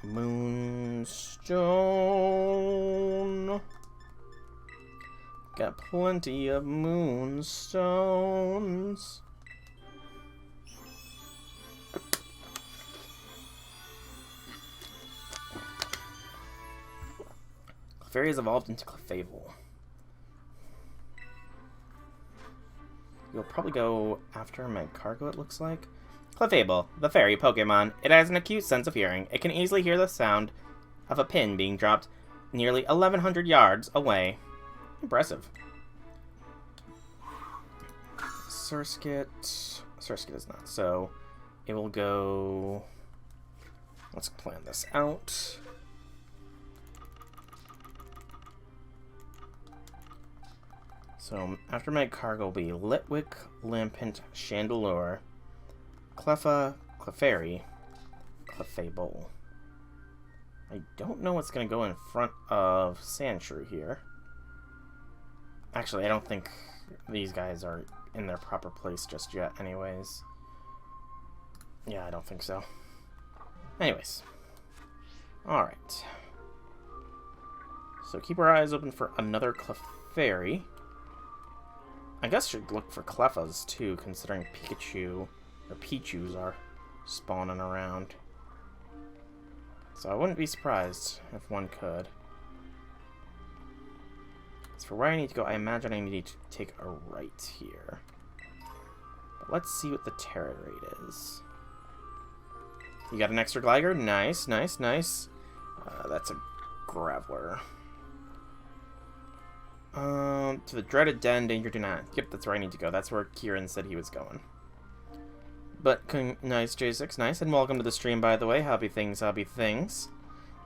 Moonstone. Got plenty of Moonstones. Clefairy has evolved into Clefable. You'll probably go after Magcargo, it looks like. Clefable, the fairy Pokemon. It has an acute sense of hearing. It can easily hear the sound of a pin being dropped nearly 1,100 yards away. Impressive. Surskit is not, so it will go... Let's plan this out. So, after Magcargo will be Litwick, Lampent, Chandelure, Cleffa, Clefairy, Clefable. I don't know what's going to go in front of Sandshrew here. Actually, I don't think these guys are in their proper place just yet anyways. Yeah, I don't think so. Anyways. Alright. So keep our eyes open for another Clefairy. I guess should look for Cleffas too, considering Pikachu or Pichus are spawning around. So I wouldn't be surprised if one could. As for where I need to go, I imagine I need to take a right here. But let's see what the Terra rate is. You got an extra Gligar? Nice, nice, nice. That's a Graveler. To the dreaded den, danger do not. Yep, that's where I need to go. That's where Kieran said he was going. But, nice, J6, nice. And welcome to the stream, by the way. Happy things, happy things.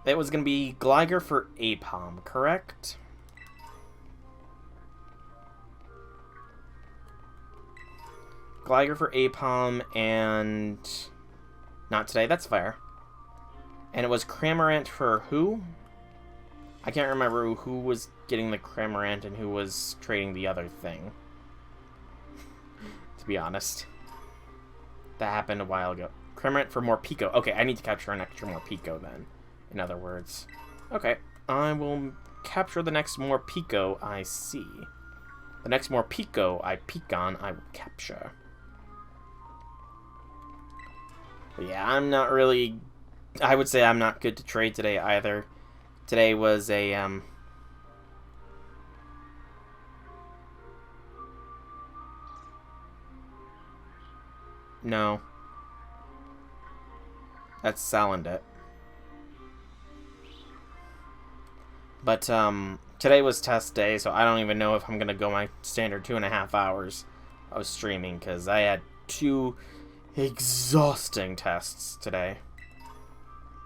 It was going to be Gligar for Apom, correct? Gligar for Apom, and... Not today, that's fair. And it was Cramorant for who? I can't remember who was getting the Cramorant and who was trading the other thing. To be honest. That happened a while ago. Cremate for more Pico. Okay, I need to capture an extra more Pico then. In other words. Okay, I will capture the next more Pico I see. The next more Pico I peek on, I will capture. But yeah, I'm not really... I would say I'm not good to trade today either. Today was a, No. That's Salandit. But, today was test day, so I don't even know if I'm gonna go my standard 2.5 hours of streaming, because I had 2 exhausting tests today.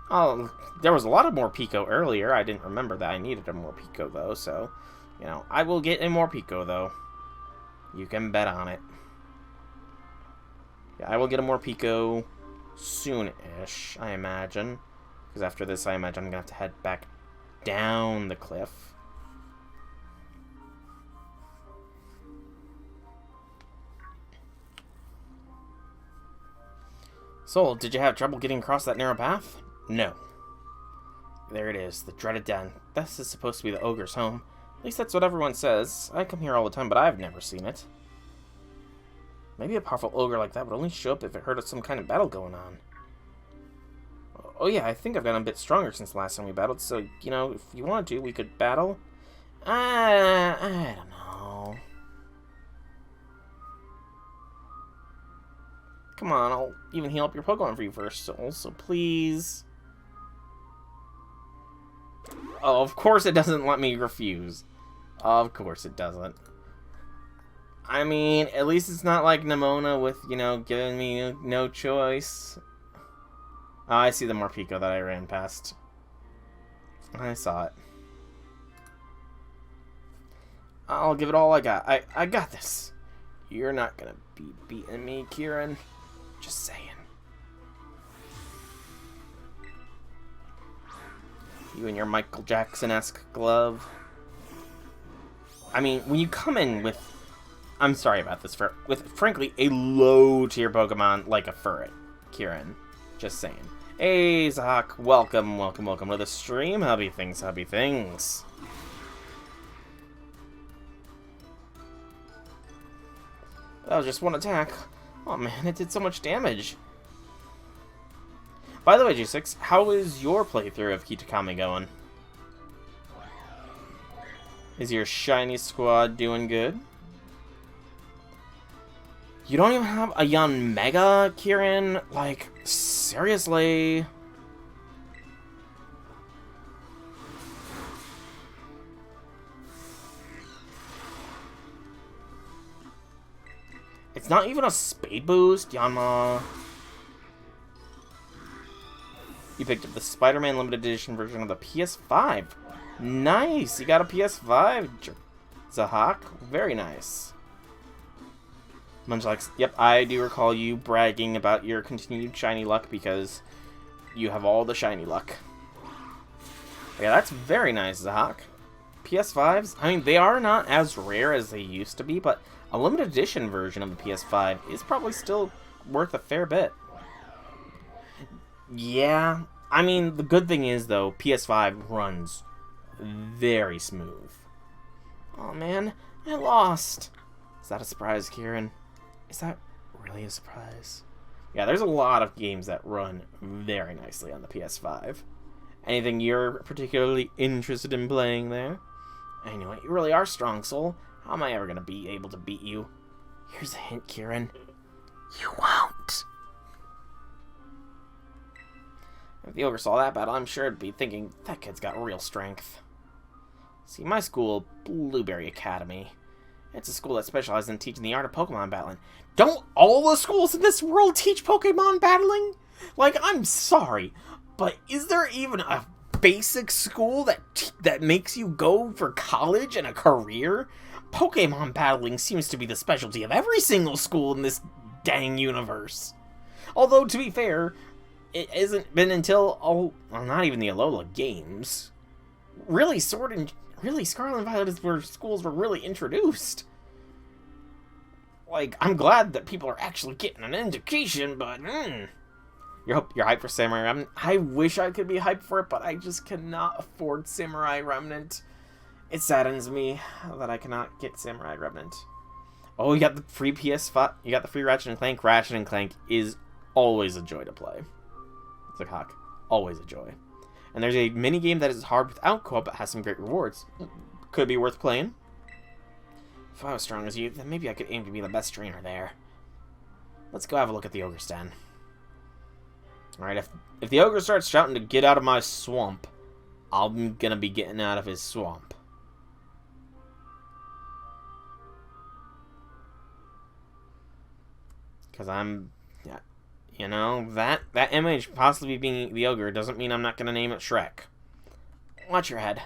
Oh, there was a lot of more Pico earlier. I didn't remember that I needed a more Pico, though, so, you know, I will get a more Pico, though. You can bet on it. Yeah, I will get a more Pico soon-ish, I imagine. Because after this, I imagine I'm going to have to head back down the cliff. Soul, did you have trouble getting across that narrow path? No. There it is, the dreaded den. This is supposed to be the ogre's home. At least that's what everyone says. I come here all the time, but I've never seen it. Maybe a powerful ogre like that would only show up if it heard of some kind of battle going on. Oh yeah, I think I've gotten a bit stronger since the last time we battled, so, you know, if you wanted to, we could battle. I don't know. Come on, I'll even heal up your Pokemon for you first, Soul, so please. Oh, of course it doesn't let me refuse. Of course it doesn't. I mean, at least it's not like Nimona with, you know, giving me no choice. Oh, I see the Morpeko that I ran past. I saw it. I'll give it all I got. I got this. You're not gonna be beating me, Kieran. Just saying. You and your Michael Jackson-esque glove. I mean, when you come in with... I'm sorry about this. With, frankly, a low-tier Pokemon like a Furret, Kieran. Just saying. Hey, Zach. Welcome to the stream. Hubby things. That was just one attack. Oh man, it did so much damage. By the way, G6, how is your playthrough of Kitakami going? Is your shiny squad doing good? You don't even have a Young Mega, Kieran? Like, seriously? It's not even a Spade Boost, Yanma. You picked up the Spider-Man Limited Edition version of the PS5. Nice! You got a PS5, Zahak. Very nice. Munchlax, yep, I do recall you bragging about your continued shiny luck because you have all the shiny luck. Yeah, that's very nice, Zahak. PS5s, I mean, they are not as rare as they used to be, but a limited edition version of the PS5 is probably still worth a fair bit. Yeah, I mean, the good thing is, though, PS5 runs very smooth. Oh, man, I lost. Is that a surprise, Kieran? Is that really a surprise? Yeah, there's a lot of games that run very nicely on the PS5. Anything you're particularly interested in playing there? I know it, you really are strong, Soul. How am I ever going to be able to beat you? Here's a hint, Kieran. You won't. If the ogre saw that battle, I'm sure it'd be thinking, that kid's got real strength. See, my school, Blueberry Academy. It's a school that specializes in teaching the art of Pokemon battling. Don't all the schools in this world teach Pokemon battling? Like, I'm sorry, but is there even a basic school that makes you go for college and a career? Pokemon battling seems to be the specialty of every single school in this dang universe. Although, to be fair, it hasn't been until, well, not even the Alola games. Really, Scarlet and Violet is where schools were really introduced. Like, I'm glad that people are actually getting an education, but You're hyped for Samurai Remnant? I wish I could be hyped for it, but I just cannot afford Samurai Remnant. It saddens me that I cannot get Samurai Remnant. Oh, you got the free PS5. You got the free Ratchet and Clank. Ratchet and Clank is always a joy to play. It's like Hawk. Always a joy. And there's a mini game that is hard without co-op, but has some great rewards. Could be worth playing. If I was strong as you, then maybe I could aim to be the best trainer there. Let's go have a look at the Ogre's Den. Alright, if the Ogre starts shouting to get out of my swamp, I'm gonna be getting out of his swamp. Because I'm... Yeah, you know, that image possibly being the Ogre doesn't mean I'm not gonna name it Shrek. Watch your head.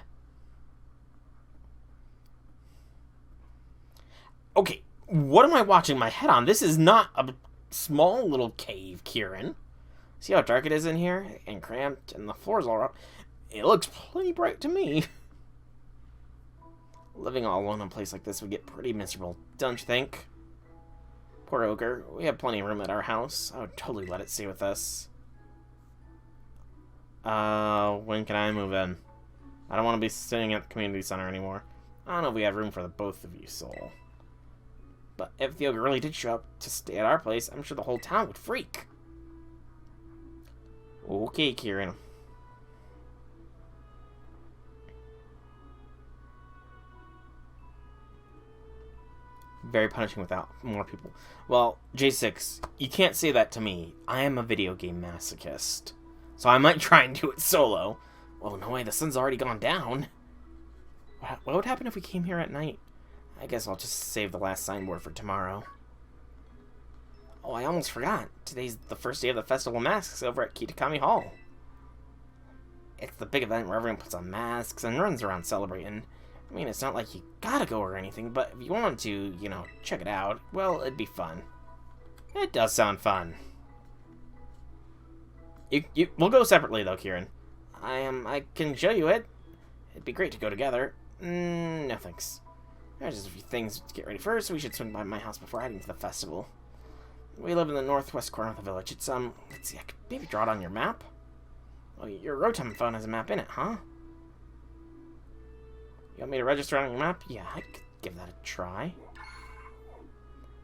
Okay, what am I watching my head on? This is not a small little cave, Kieran. See how dark it is in here? And cramped, and the floor's all rough. It looks plenty bright to me. Living all alone in a place like this would get pretty miserable, don't you think? Poor Ogre. We have plenty of room at our house. I would totally let it stay with us. When can I move in? I don't want to be sitting at the community center anymore. I don't know if we have room for the both of you, Soul. But if the Ogre really did show up to stay at our place, I'm sure the whole town would freak. Okay, Kieran. Very punishing without more people. Well, J6, you can't say that to me. I am a video game masochist. So I might try and do it solo. Well, no way, the sun's already gone down. What would happen if we came here at night? I guess I'll just save the last signboard for tomorrow. Oh, I almost forgot. Today's the first day of the Festival of Masks over at Kitakami Hall. It's the big event where everyone puts on masks and runs around celebrating. I mean, it's not like you gotta go or anything, but if you wanted to, you know, check it out, well, it'd be fun. It does sound fun. We'll go separately, though, Kieran. I can show you it. It'd be great to go together. No thanks. There's just a few things to get ready first. We should swing by my house before heading to the festival. We live in the northwest corner of the village. It's, let's see, I could maybe draw it on your map. Oh, your Rotom phone has a map in it, huh? You want me to register on your map? Yeah, I could give that a try.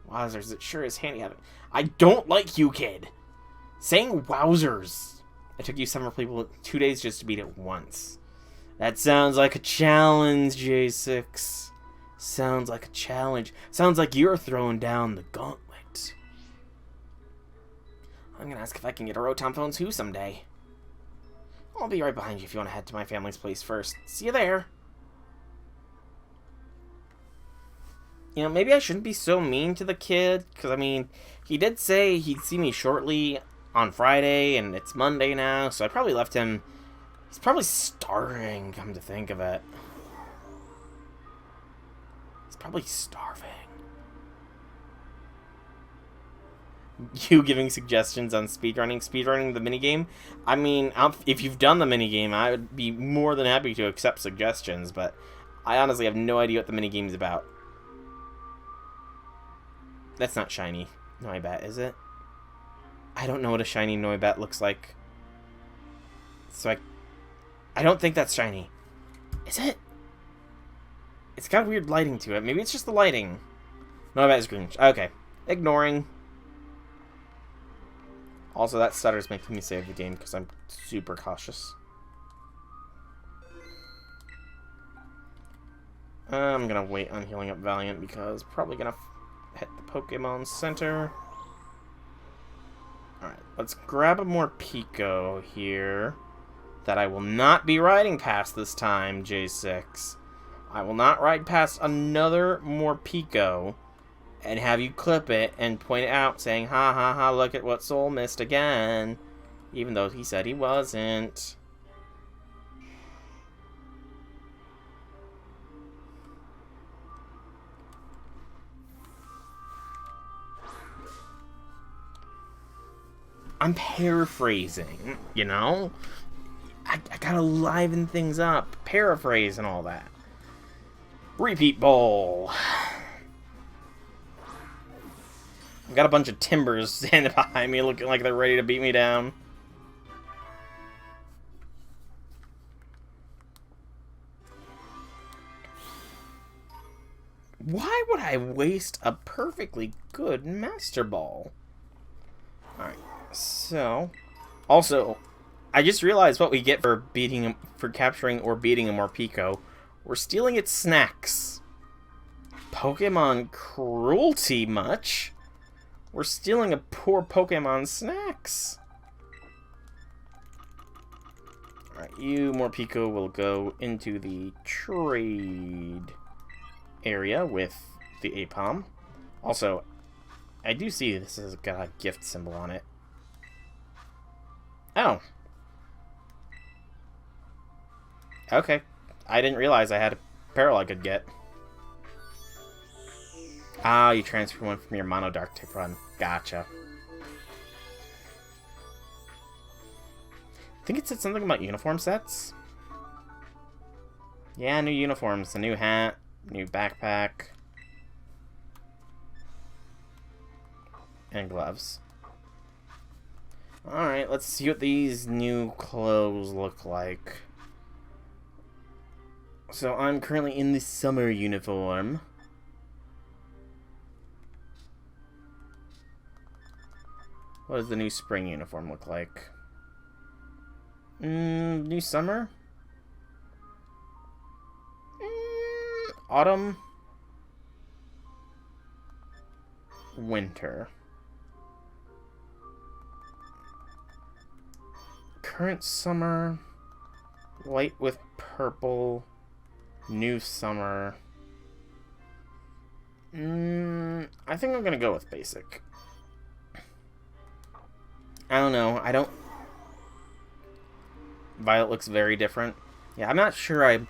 Wowzers, it sure is handy having... I don't like you, kid! Saying wowzers! It took you several people 2 days just to beat it once. That sounds like a challenge, J6. Sounds like a challenge. Sounds like you're throwing down the gauntlet. I'm gonna ask if I can get a Rotom phone too someday. I'll be right behind you if you want to head to my family's place first. See you there. You know, maybe I shouldn't be so mean to the kid, because, I mean, he did say he'd see me shortly on Friday, and it's Monday now, so I probably left him... He's probably starving, come to think of it. He's probably starving. You giving suggestions on speedrunning the minigame? I mean, if you've done the minigame, I would be more than happy to accept suggestions, but I honestly have no idea what the minigame is about. That's not shiny Noibat, is it? I don't know what a shiny Noibat looks like. So I don't think that's shiny. Is it? It's got weird lighting to it. Maybe it's just the lighting. Noibat is green. Okay. Ignoring. Also, that stutter's making me save the game because I'm super cautious. I'm gonna wait on healing up Valiant because probably gonna hit the Pokemon Center. Alright, let's grab a more Pico here that I will not be riding past this time, J6. I will not ride past another more Pico and have you clip it and point it out saying, ha ha ha, look at what Soul missed again. Even though he said he wasn't. I'm paraphrasing, you know? I gotta liven things up. Paraphrase and all that. Repeat Bowl. I've got a bunch of timbers standing behind me looking like they're ready to beat me down. Why would I waste a perfectly good Master Ball? Alright, so... Also, I just realized what we get for capturing or beating a Morpeko. We're stealing its snacks. Pokemon cruelty much? We're stealing a poor Pokemon's snacks. Alright, you, Morpeko, will go into the trade area with the Apom. Also, I do see this has got a gift symbol on it. Oh. Okay. I didn't realize I had a peril I could get. Ah, you transfer one from your Mono Dark type run. Gotcha. I think it said something about uniform sets. Yeah, new uniforms. A new hat, new backpack, and gloves. Alright, let's see what these new clothes look like. So I'm currently in the summer uniform. What does the new spring uniform look like? New summer? Autumn? Winter. Current summer. Light with purple. New summer. I think I'm gonna go with basic. I don't know. I don't... Violet looks very different. Yeah, I'm not sure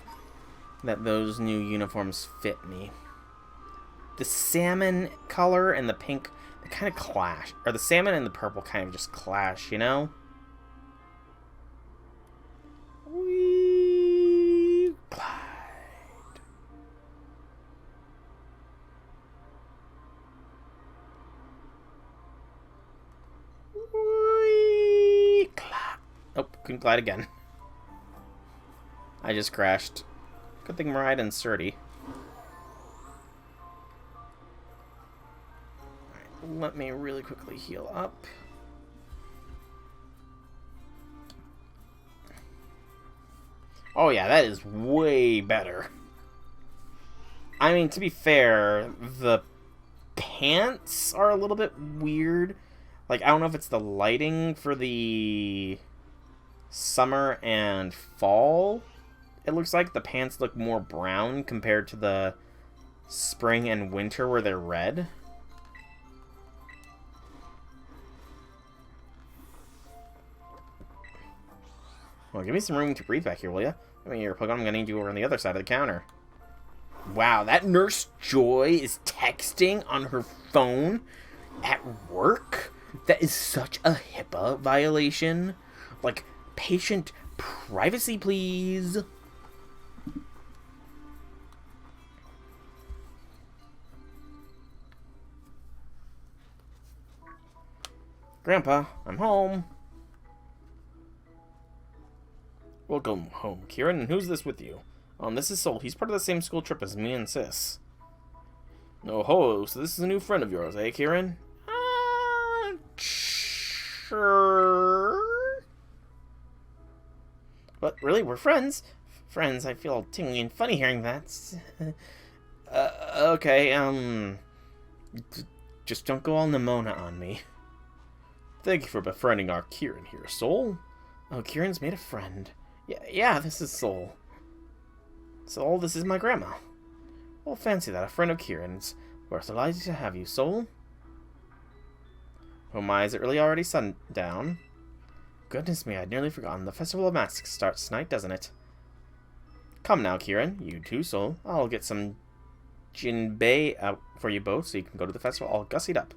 that those new uniforms fit me. The salmon color and the pink, they kind of clash. Or the salmon and the purple kind of just clash, you know? We glide. We glide. Oh, couldn't glide again. I just crashed. Good thing we're riding sturdy. Alright, let me really quickly heal up. Oh yeah, that is way better. I mean, to be fair, the pants are a little bit weird. Like, I don't know if it's the lighting for the summer and fall. It looks like the pants look more brown compared to the spring and winter where they're red. Well, give me some room to breathe back here, will ya? I mean, you're Pokemon, I'm gonna need you over on the other side of the counter. Wow, that Nurse Joy is texting on her phone at work? That is such a HIPAA violation. Like, patient privacy, please. Grandpa, I'm home. Welcome home, Kieran. And who's this with you? This is Sol. He's part of the same school trip as me and Sis. Oh ho, so this is a new friend of yours, eh, Kieran? Sure. But really, we're friends. Friends, I feel tingly and funny hearing that. Okay, just don't go all Nimona on me. Thank you for befriending our Kieran here, Sol. Oh, Kieran's made a friend. Yeah, this is Sol. Sol, this is my grandma. Well, fancy that, a friend of Kieran's. We're so delighted to have you, Sol. Oh my, is it really already sundown? Goodness me, I'd nearly forgotten. The Festival of Masks starts tonight, doesn't it? Come now, Kieran. You too, Sol. I'll get some Jinbei out for you both so you can go to the festival all gussied up.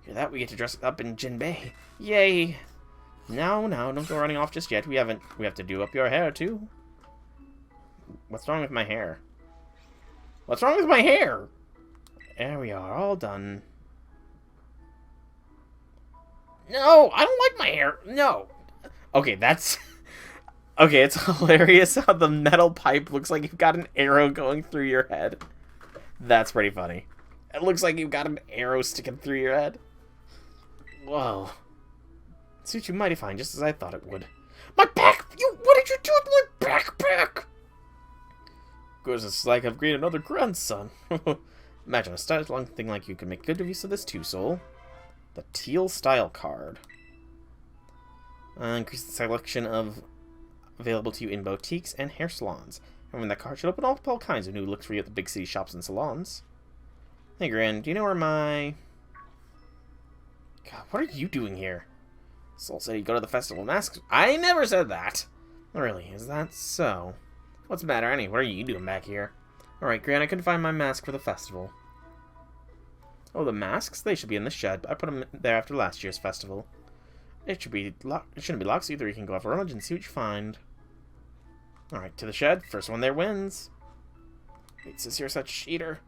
Hear that? We get to dress up in Jinbei. Yay! No, don't go running off just yet. We have to do up your hair, too. What's wrong with my hair? What's wrong with my hair? There we are, all done. No, I don't like my hair. No. Okay, that's... Okay, it's hilarious how the metal pipe looks like you've got an arrow going through your head. That's pretty funny. It looks like you've got an arrow sticking through your head. Whoa. It suits you mighty fine, just as I thought it would. My back! What did you do with my backpack? Goes, it's like I've gained another grandson. Imagine a stylish thing like you could make good use of this too, Soul. The teal style card. Increase the selection of available to you in boutiques and hair salons. Having that card should open up all kinds of new looks for you at the big city shops and salons. Hey, Gran, do you know where my... God, what are you doing here? Soul said he'd go to the Festival of Masks. I never said that! Really, is that so? What's the matter, Annie? What are you doing back here? Alright, Gran, I couldn't find my mask for the festival. Oh, the masks? They should be in the shed. I put them there after last year's festival. It shouldn't be locked, so either you can go off a rummage and see what you find. Alright, to the shed. First one there wins. Wait, since you're such a cheater.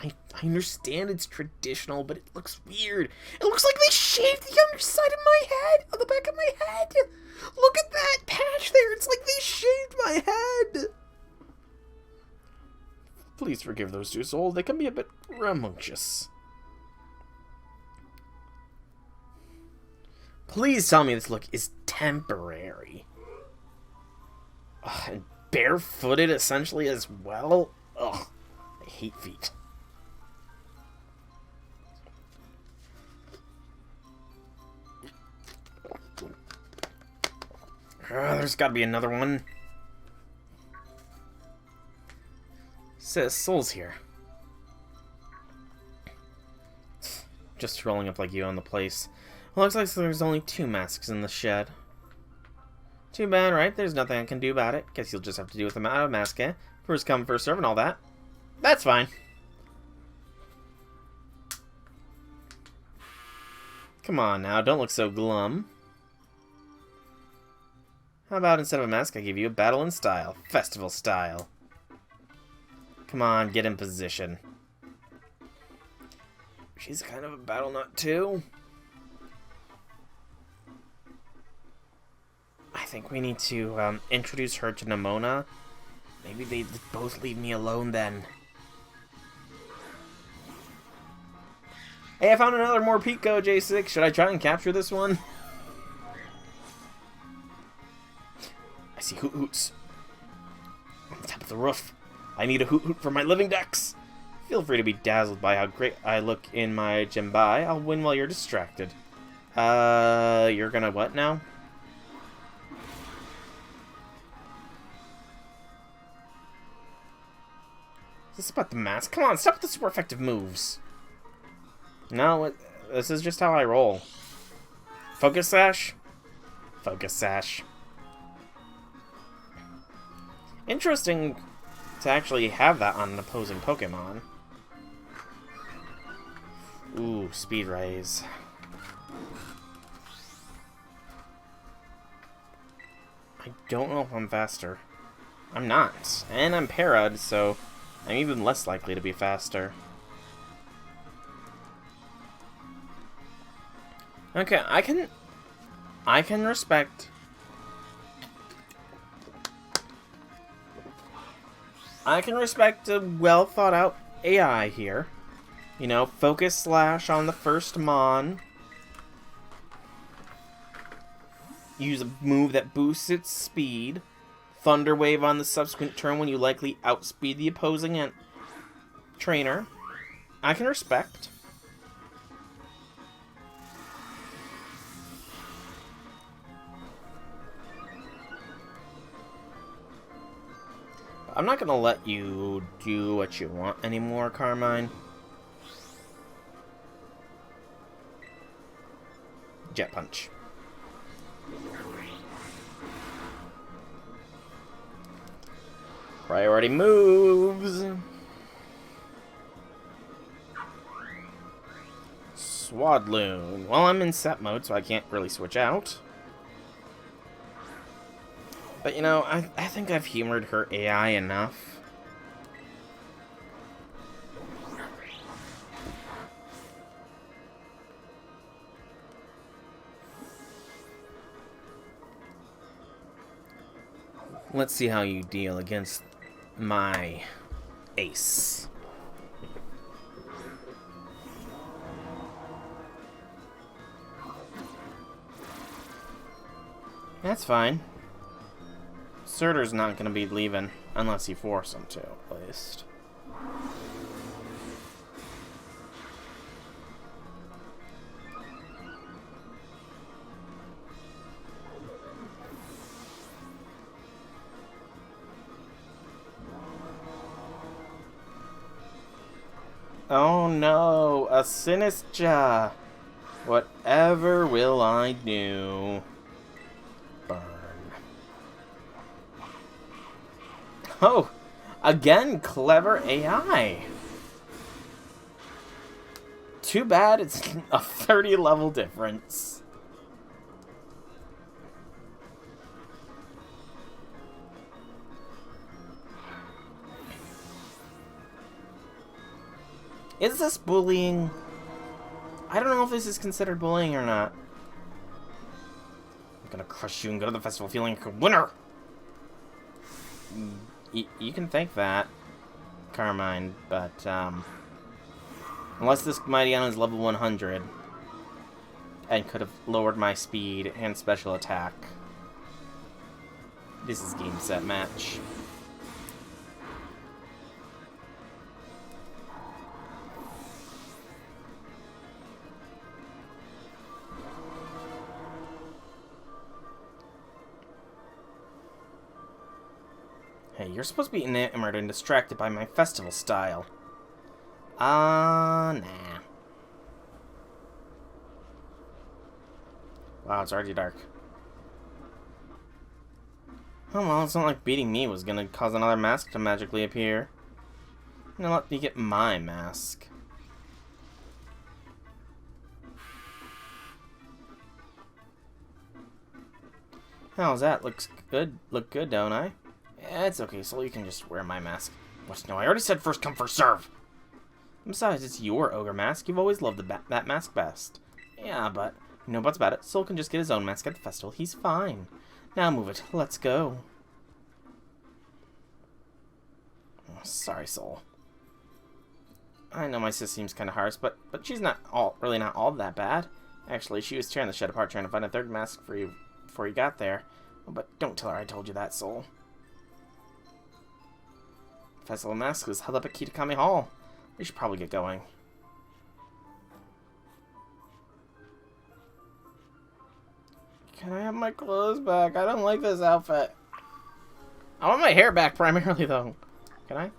I understand it's traditional, but it looks weird. It looks like they shaved the underside of my head, on the back of my head. Look at that patch there. It's like they shaved my head. Please forgive those two souls. They can be a bit rambunctious. Please tell me this look is temporary. Ugh, and barefooted essentially as well. Ugh, I hate feet. There's gotta be another one. Says Soul's here. Just rolling up like you on the place. Well, looks like there's only 2 masks in the shed. Too bad, right? There's nothing I can do about it. Guess you'll just have to do with them out of mask, eh? First come, first serve and all that. That's fine. Come on now, don't look so glum. How about instead of a mask, I give you a battle in style. Festival style. Come on, get in position. She's kind of a battle nut too. I think we need to introduce her to Nimona. Maybe they both leave me alone then. Hey, I found another Morpeko J6. Should I try and capture this one? I see Hoot Hoots on the top of the roof. I need a Hoot Hoot for my living ducks. Feel free to be dazzled by how great I look in my Jembai. I'll win while you're distracted. You're gonna what now? Is this about the mask? Come on, stop with the super effective moves. No, this is just how I roll. Focus Sash? Focus Sash. Interesting to actually have that on an opposing Pokemon. Ooh, Speed Raise. I don't know if I'm faster. I'm not. And I'm para'd, so I'm even less likely to be faster. Okay, I can respect... I can respect a well thought out AI here. You know, Focus Slash on the first Mon. Use a move that boosts its speed. Thunder Wave on the subsequent turn when you likely outspeed the opposing trainer. I can respect. I'm not gonna let you do what you want anymore, Carmine. Jet Punch. Priority moves. Swadloon. Well, I'm in set mode, so I can't really switch out. But, you know, I think I've humored her AI enough. Let's see how you deal against my ace. That's fine. Surtur's not going to be leaving unless you force him to, at least. Oh no, a Sinistra! Whatever will I do? Burn. Oh! Again, clever AI! Too bad it's a 30 level difference. Is this bullying? I don't know if this is considered bullying or not. I'm gonna crush you and go to the festival feeling like a winner! You can think that, Carmine, but, unless this Mightyana is level 100, and could have lowered my speed and special attack. This is game, set, match. Hey, you're supposed to be enamored and distracted by my festival style. Nah. Wow, it's already dark. Oh well, it's not like beating me was gonna cause another mask to magically appear. Now let me get my mask. How's that? Looks good. Look good, don't I? Yeah, it's okay, so you can just wear my mask. What? No, I already said first come, first serve! Besides, it's your ogre mask. You've always loved that mask best. Yeah, but no buts about it. Soul can just get his own mask at the festival. He's fine. Now move it. Let's go. Oh, sorry, Soul. I know my sis seems kind of harsh, but she's really not all that bad. Actually, she was tearing the shed apart trying to find a third mask for you before you got there. But don't tell her I told you that, Soul. Festival mask is held up at Kitakami Hall. We should probably get going. Can I have my clothes back? I don't like this outfit. I want my hair back primarily, though. Can I?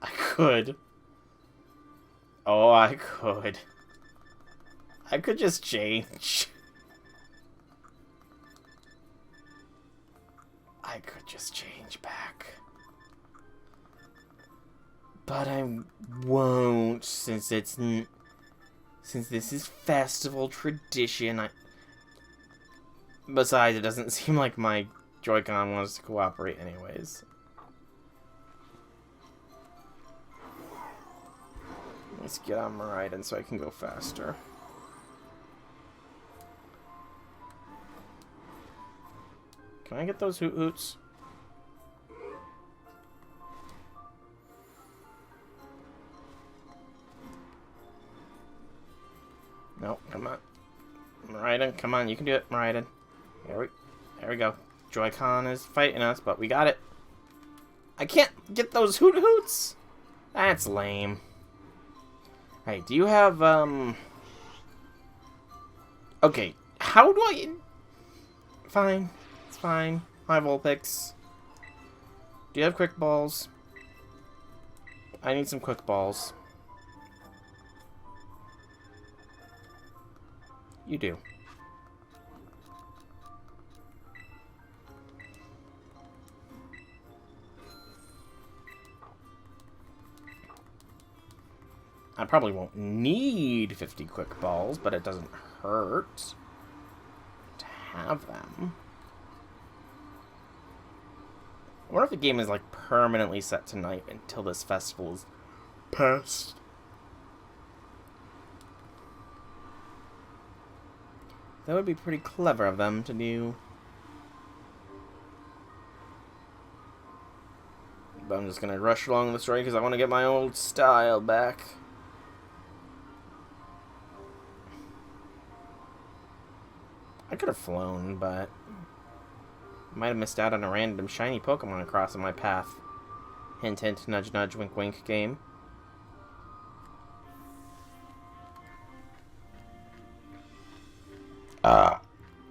I could. Oh, I could. I could just change. I could just change back. But I won't, since this is festival tradition. Besides, it doesn't seem like my Joy-Con wants to cooperate anyways. Let's get on Miraiden so I can go faster. Can I get those hoot hoots? No, come on. Miraiden, come on, you can do it, Miraiden. There we go. Joy-Con is fighting us, but we got it. I can't get those hoot hoots? That's lame. Hey, do you have, okay, how do I... Fine. It's fine. Hi, Vulpix. Do you have quick balls? I need some quick balls. You do. I probably won't need 50 quick balls, but it doesn't hurt to have them. I wonder if the game is like permanently set to night until this festival is past. That would be pretty clever of them to do. But I'm just gonna rush along the story because I want to get my old style back. I could have flown, but might have missed out on a random shiny Pokemon crossing my path. Hint, hint, nudge, nudge, wink, wink game.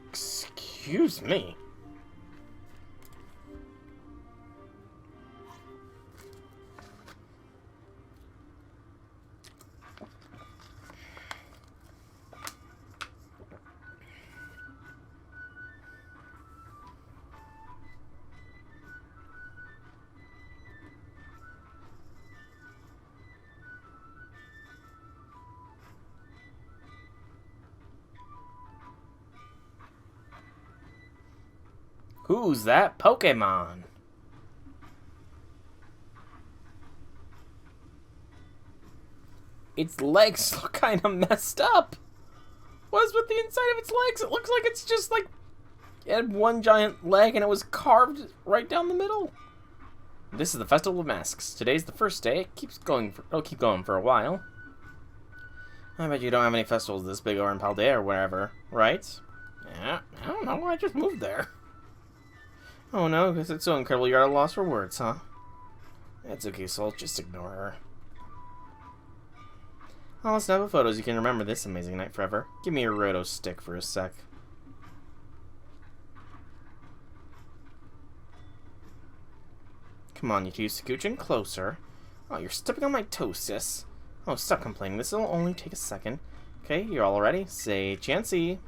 Excuse me. Who's that Pokemon? Its legs look kind of messed up. What's with the inside of its legs? It looks like it's just like it had one giant leg and it was carved right down the middle. This is the Festival of Masks. Today's the first day. It'll keep going for a while. I bet you don't have any festivals this big over in Paldea or wherever, right? Yeah, I don't know. I just moved there. Oh no, because it's so incredible you're at a loss for words, huh? It's okay, Soul. Just ignore her. I'll snap of photos. You can remember this amazing night forever. Give me your roto stick for a sec. Come on, you two, scooching closer. Oh, you're stepping on my toes, sis. Oh, stop complaining. This will only take a second. Okay, you're all ready? Say Chansey.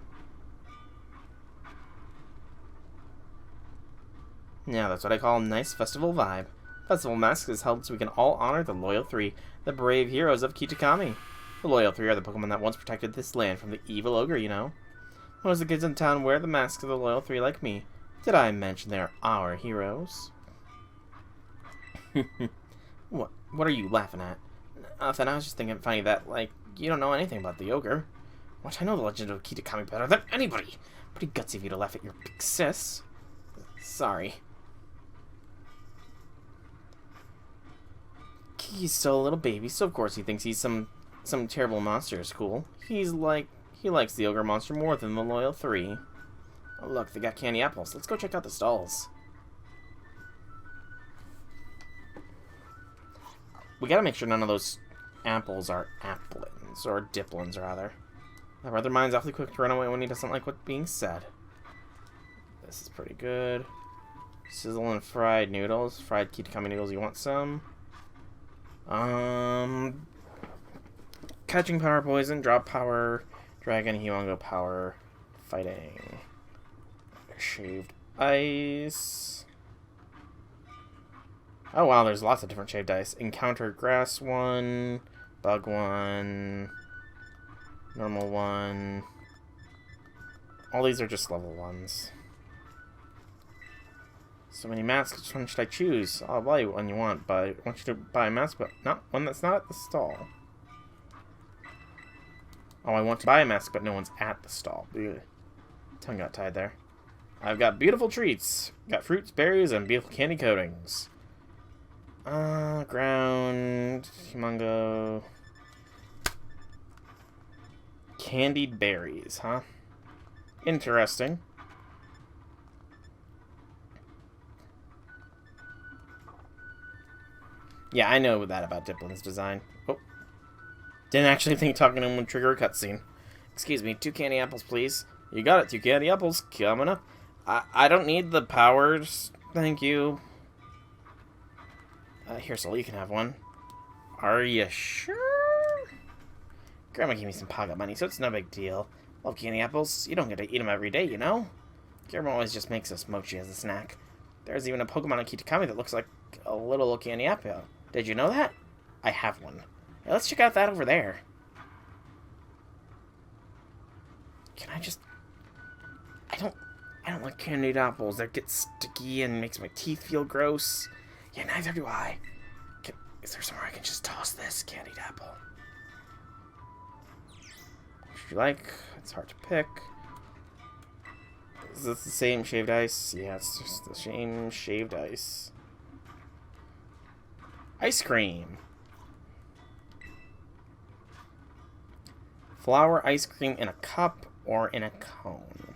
Yeah, that's what I call a nice festival vibe. Festival Masks is held so we can all honor the Loyal Three, the brave heroes of Kitakami. The Loyal Three are the Pokemon that once protected this land from the evil ogre, you know. Most of the kids in town wear the masks of the Loyal Three like me. Did I mention they're our heroes? What are you laughing at? Nothing, I was just thinking funny that, like, you don't know anything about the ogre. What, I know the legend of Kitakami better than anybody. Pretty gutsy of you to laugh at your big sis. Sorry. He's still a little baby, so of course he thinks he's some terrible monster at school. He likes the ogre monster more than the Loyal Three. Oh look, they got candy apples. Let's go check out the stalls. We gotta make sure none of those apples are applins, or diplins rather. My brother mind's awfully quick to run away when he doesn't like what's being said. This is pretty good. Sizzle and fried noodles. Fried Kitakami noodles, you want some? Catching power poison, drop power, dragon, Humongo power, fighting. Shaved ice. Oh wow, there's lots of different shaved ice. Encounter grass one, bug one, normal one. All these are just level ones. So many masks, which one should I choose? I'll buy you one you want, but I want you to buy a mask, but not one that's not at the stall. Oh, I want to buy a mask, but no one's at the stall. Ugh. Tongue got tied there. I've got beautiful treats. Got fruits, berries, and beautiful candy coatings. Ground, Humongo. Candied berries, huh? Interesting. Yeah, I know that about Diplin's design. Oh. Didn't actually think talking to him would trigger a cutscene. Excuse me, 2 candy apples, please. You got it, 2 candy apples. Coming up. I don't need the powers. Thank you. Here, Soul, you can have one. Are you sure? Grandma gave me some pocket money, so it's no big deal. Love candy apples. You don't get to eat them every day, you know? Grandma always just makes us mochi as a snack. There's even a Pokemon on Kitakami that looks like a little candy apple. Did you know that? I have one. Hey, let's check out that over there. Can I just... I don't like candied apples. They get sticky and makes my teeth feel gross. Yeah, neither do I. Is there somewhere I can just toss this candied apple? What should you like? It's hard to pick. Is this the same shaved ice? Yeah, it's just the same shaved ice. Ice cream. Flour ice cream in a cup or in a cone.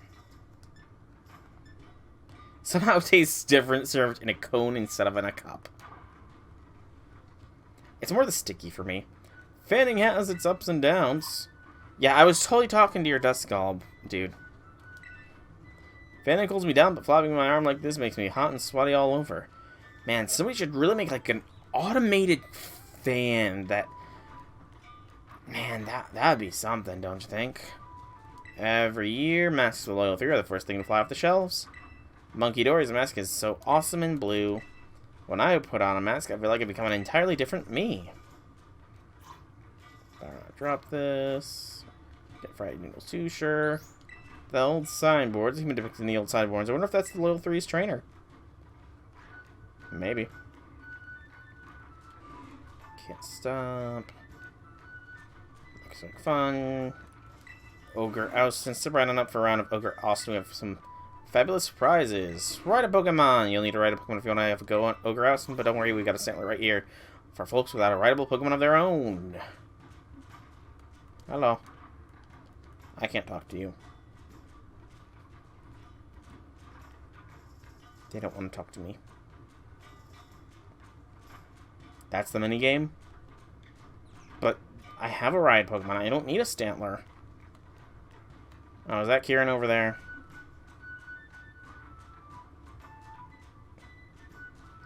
Somehow it tastes different served in a cone instead of in a cup. It's more the sticky for me. Fanning has its ups and downs. Yeah, I was totally talking to your dust scald, dude. Fanning cools me down, but flapping my arm like this makes me hot and sweaty all over. Man, somebody should really make like an automated fan that... Man, that'd be something, don't you think? Every year, masks with Loyal 3 are the first thing to fly off the shelves. Monkey Dory's mask is so awesome and blue. When I put on a mask, I feel like I become an entirely different me. Drop this. Get fried noodles too, sure. The old signboards, even depicting the old signboards. I wonder if that's the Loyal 3's trainer. Maybe. Can't stop. Looks like fun. Ogre Austin. Still rounding up for a round of Ogre Austin. We have some fabulous surprises. Ride a Pokemon. You'll need to ride a Pokemon if you want to have a go on Ogre Austin, but don't worry, we got a sampler right here for folks without a rideable Pokemon of their own. Hello. I can't talk to you. They don't want to talk to me. That's the minigame? But I have a ride Pokemon. I don't need a Stantler. Oh, is that Kieran over there?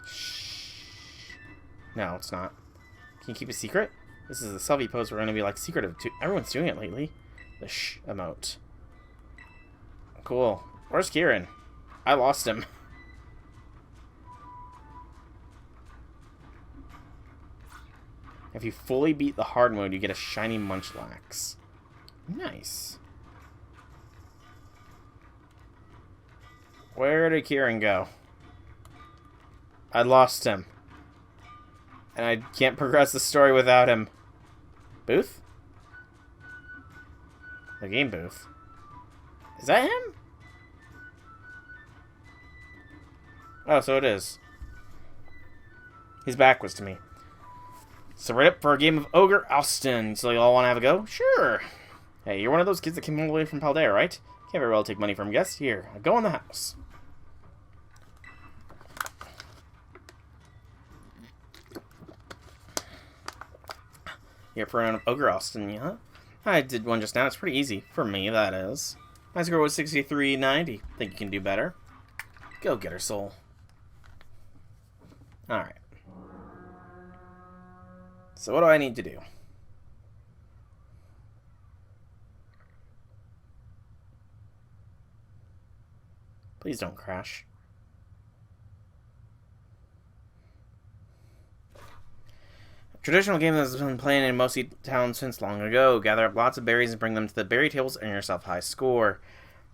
Shh. No, it's not. Can you keep a secret? This is the selfie pose we're going to be like secretive to. Everyone's doing it lately. The shh emote. Cool. Where's Kieran? I lost him. If you fully beat the hard mode, you get a shiny Munchlax. Nice. Where did Kieran go? I lost him. And I can't progress the story without him. Booth? The game booth. Is that him? Oh, so it is. His back was to me. So right up for a game of Ogre Austin. So you all want to have a go? Sure. Hey, you're one of those kids that came all the way from Paldea, right? Can't very well take money from guests. Here, go in the house. Here for a round of Ogre Austin, yeah? I did one just now. It's pretty easy. For me, that is. My score was 63.90. Think you can do better? Go get her, soul. Alright. So what do I need to do? Please don't crash. A traditional game that has been playing in most towns since long ago. Gather up lots of berries and bring them to the berry tables and earn yourself a high score.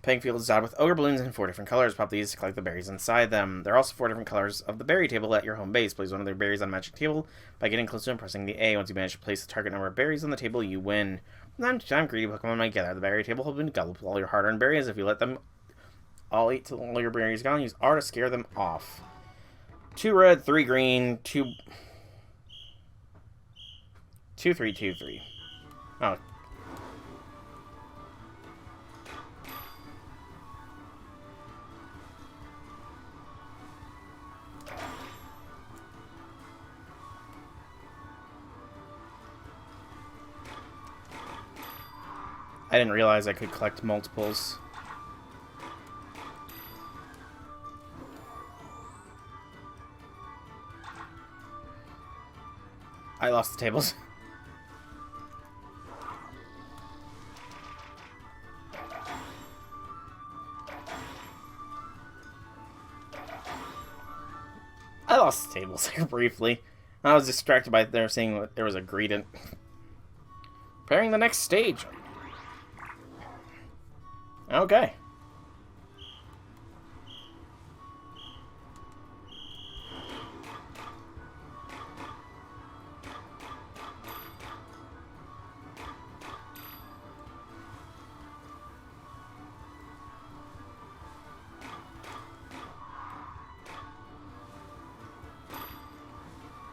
Playing field is dotted with ogre balloons in 4 different colors. Pop these to collect the berries inside them. There are also 4 different colors of the berry table at your home base. Place one of their berries on a magic table by getting close to and pressing the A. Once you manage to place the target number of berries on the table, you win. From time to time, greedy Pokemon might gather the berry table, hoping to gobble up all your hard-earned berries. If you let them all eat till all your berries gone, use R to scare them off. 2 red, 3 green, 2... 2, 3, 2, 3. Oh. I didn't realize I could collect multiples. I lost the tables. I lost the tables here briefly. I was distracted by there saying that there was a greetant. Preparing the next stage. Okay.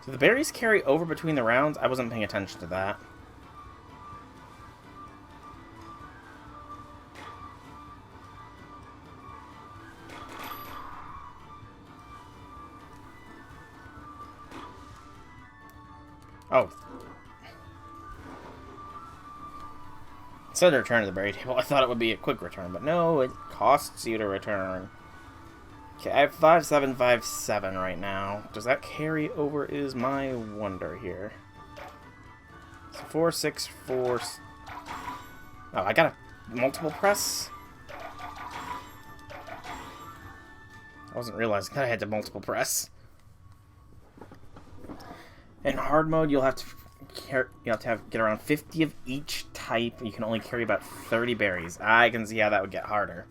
Do the berries carry over between the rounds? I wasn't paying attention to that. Oh. Instead of return to the berry table, I thought it would be a quick return, but no, it costs you to return. Okay, I have 5757 right now. Does that carry over is my wonder here. So 464... Oh, I got a multiple press? I wasn't realizing that I had to multiple press. In hard mode, you'll have to get around 50 of each type. You can only carry about 30 berries. I can see how that would get harder.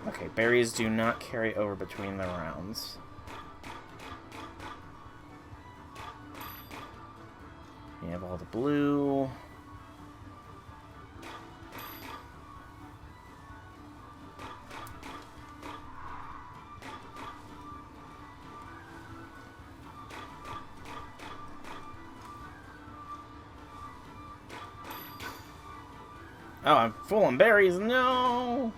Okay, berries do not carry over between the rounds. We have all the blue. Oh, I'm full on berries. No!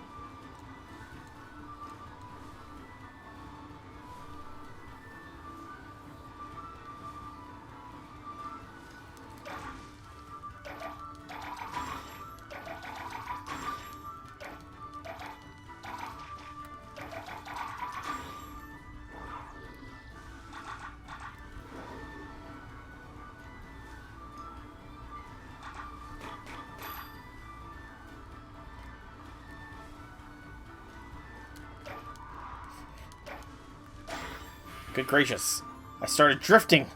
Good gracious. I started drifting.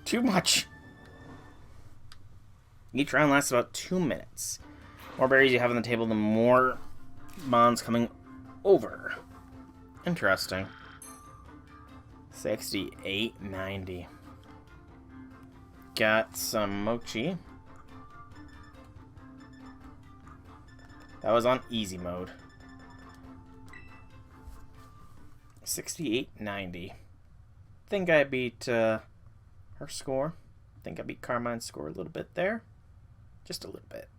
Too much. Each round lasts about 2 minutes. The more berries you have on the table, the more mons coming over. Interesting. 68.90. Got some mochi. That was on easy mode. 68.90. Think I beat her score. Think I beat Carmine's score a little bit there. Just a little bit.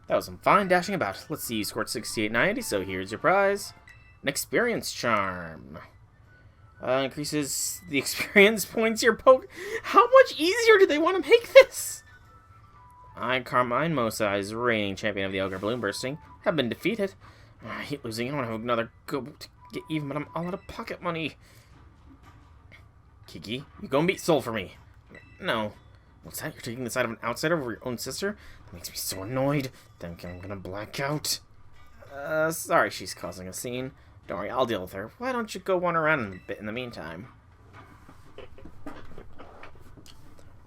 That was some fine dashing about. Let's see, you scored 68.90, so here's your prize. An experience charm. Increases the experience points your poke. How much easier do they want to make this? I, Carmine Mosai's reigning champion of the Ogre Balloon Bursting, have been defeated. I hate losing. I want to have another go to get even, but I'm all out of pocket money. Kiki, you go and beat Soul for me. No. What's that? You're taking the side of an outsider over your own sister? That makes me so annoyed. Think I'm gonna black out. Sorry she's causing a scene. Don't worry, I'll deal with her. Why don't you go wander around a bit in the meantime?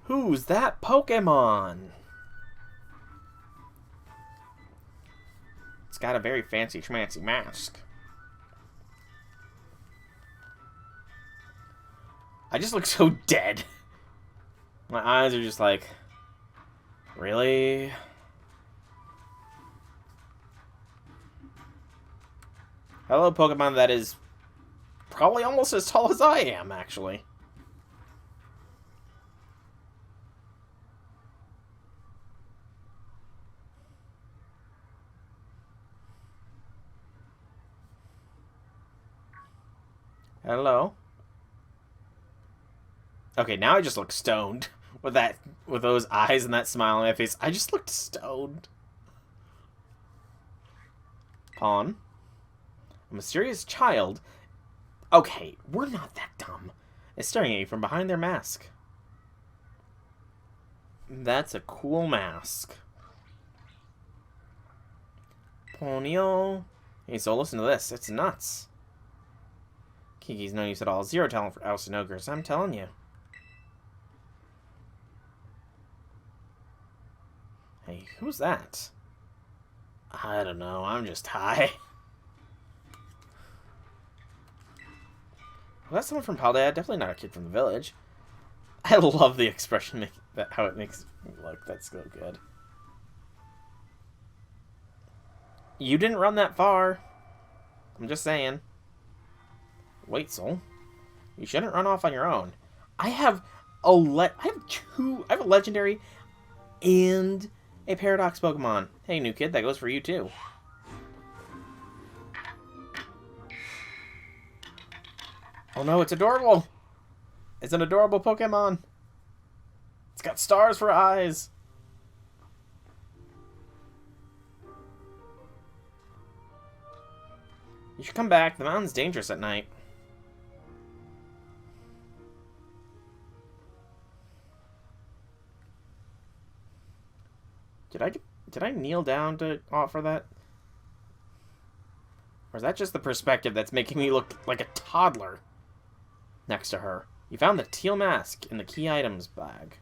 Who's that Pokemon? It's got a very fancy schmancy mask. I just look so dead. My eyes are just like, really? Hello, Pokemon that is probably almost as tall as I am, actually. Hello? Okay, now I just look stoned. With those eyes and that smile on my face, I just looked stoned. Pawn. A mysterious child. Okay, we're not that dumb. Is staring at you from behind their mask. That's a cool mask. Ponyo. Hey, so listen to this. It's nuts. Kiki's no use at all. Zero talent for ousting ogres, I'm telling you. Hey, who's that? I don't know, I'm just high. Well, that's someone from Paldea, definitely not a kid from the village. I love the expression, how it makes me look, that's so good. You didn't run that far. I'm just saying. Wait, Soul. You shouldn't run off on your own. I have a legendary and a paradox Pokemon. Hey, new kid, that goes for you too. Oh no, it's adorable. It's an adorable Pokemon. It's got stars for eyes. You should come back. The mountain's dangerous at night. Did I kneel down to offer that? Or is that just the perspective that's making me look like a toddler next to her? You found the teal mask in the key items bag.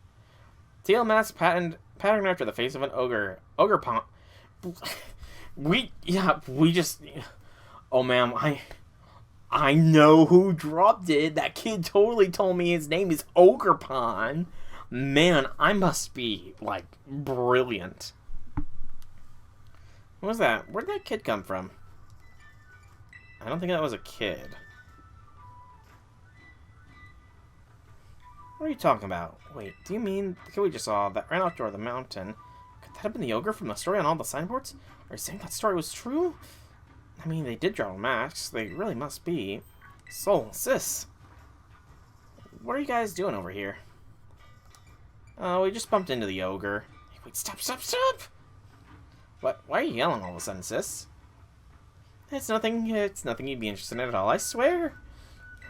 Teal mask patterned after the face of an ogre. Ogre pond. We just... Oh, ma'am, I know who dropped it. That kid totally told me his name is Ogerpon. Man, I must be, like, brilliant. What was that? Where'd that kid come from? I don't think that was a kid. What are you talking about? Wait, do you mean the kid we just saw that ran out toward the mountain? Could that have been the ogre from the story on all the signboards? Are you saying that story was true? I mean, they did draw masks. They really must be. Soul, sis. What are you guys doing over here? Oh, we just bumped into the ogre. Hey, wait, stop! What? Why are you yelling all of a sudden, sis? It's nothing you'd be interested in at all, I swear.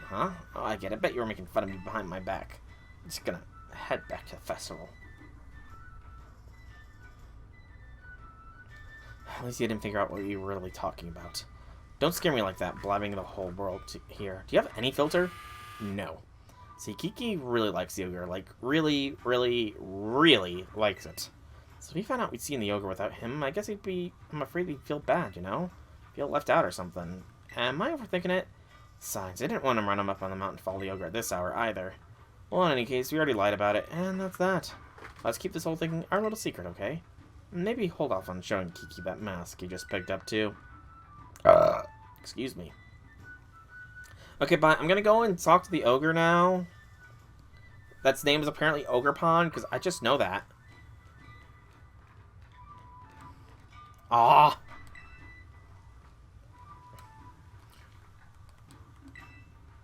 Huh? Oh, I get it. Bet you were making fun of me behind my back. I'm just gonna head back to the festival. At least you didn't figure out what you were really talking about. Don't scare me like that, blabbing the whole world to hear. Do you have any filter? No. See, Kiki really likes the ogre. Like, really, really, really likes it. So if we found out we'd seen the ogre without him, I guess I'm afraid he'd feel bad, you know? Feel left out or something. Am I overthinking it? Besides, I didn't want to run him up on the mountain and follow the ogre at this hour either. Well, in any case, we already lied about it, and that's that. Let's keep this whole thing our little secret, okay? Maybe hold off on showing Kiki that mask he just picked up, too. Excuse me. Okay, bye. I'm gonna go and talk to the ogre now. That's name is apparently Ogerpon, because I just know that. Ah!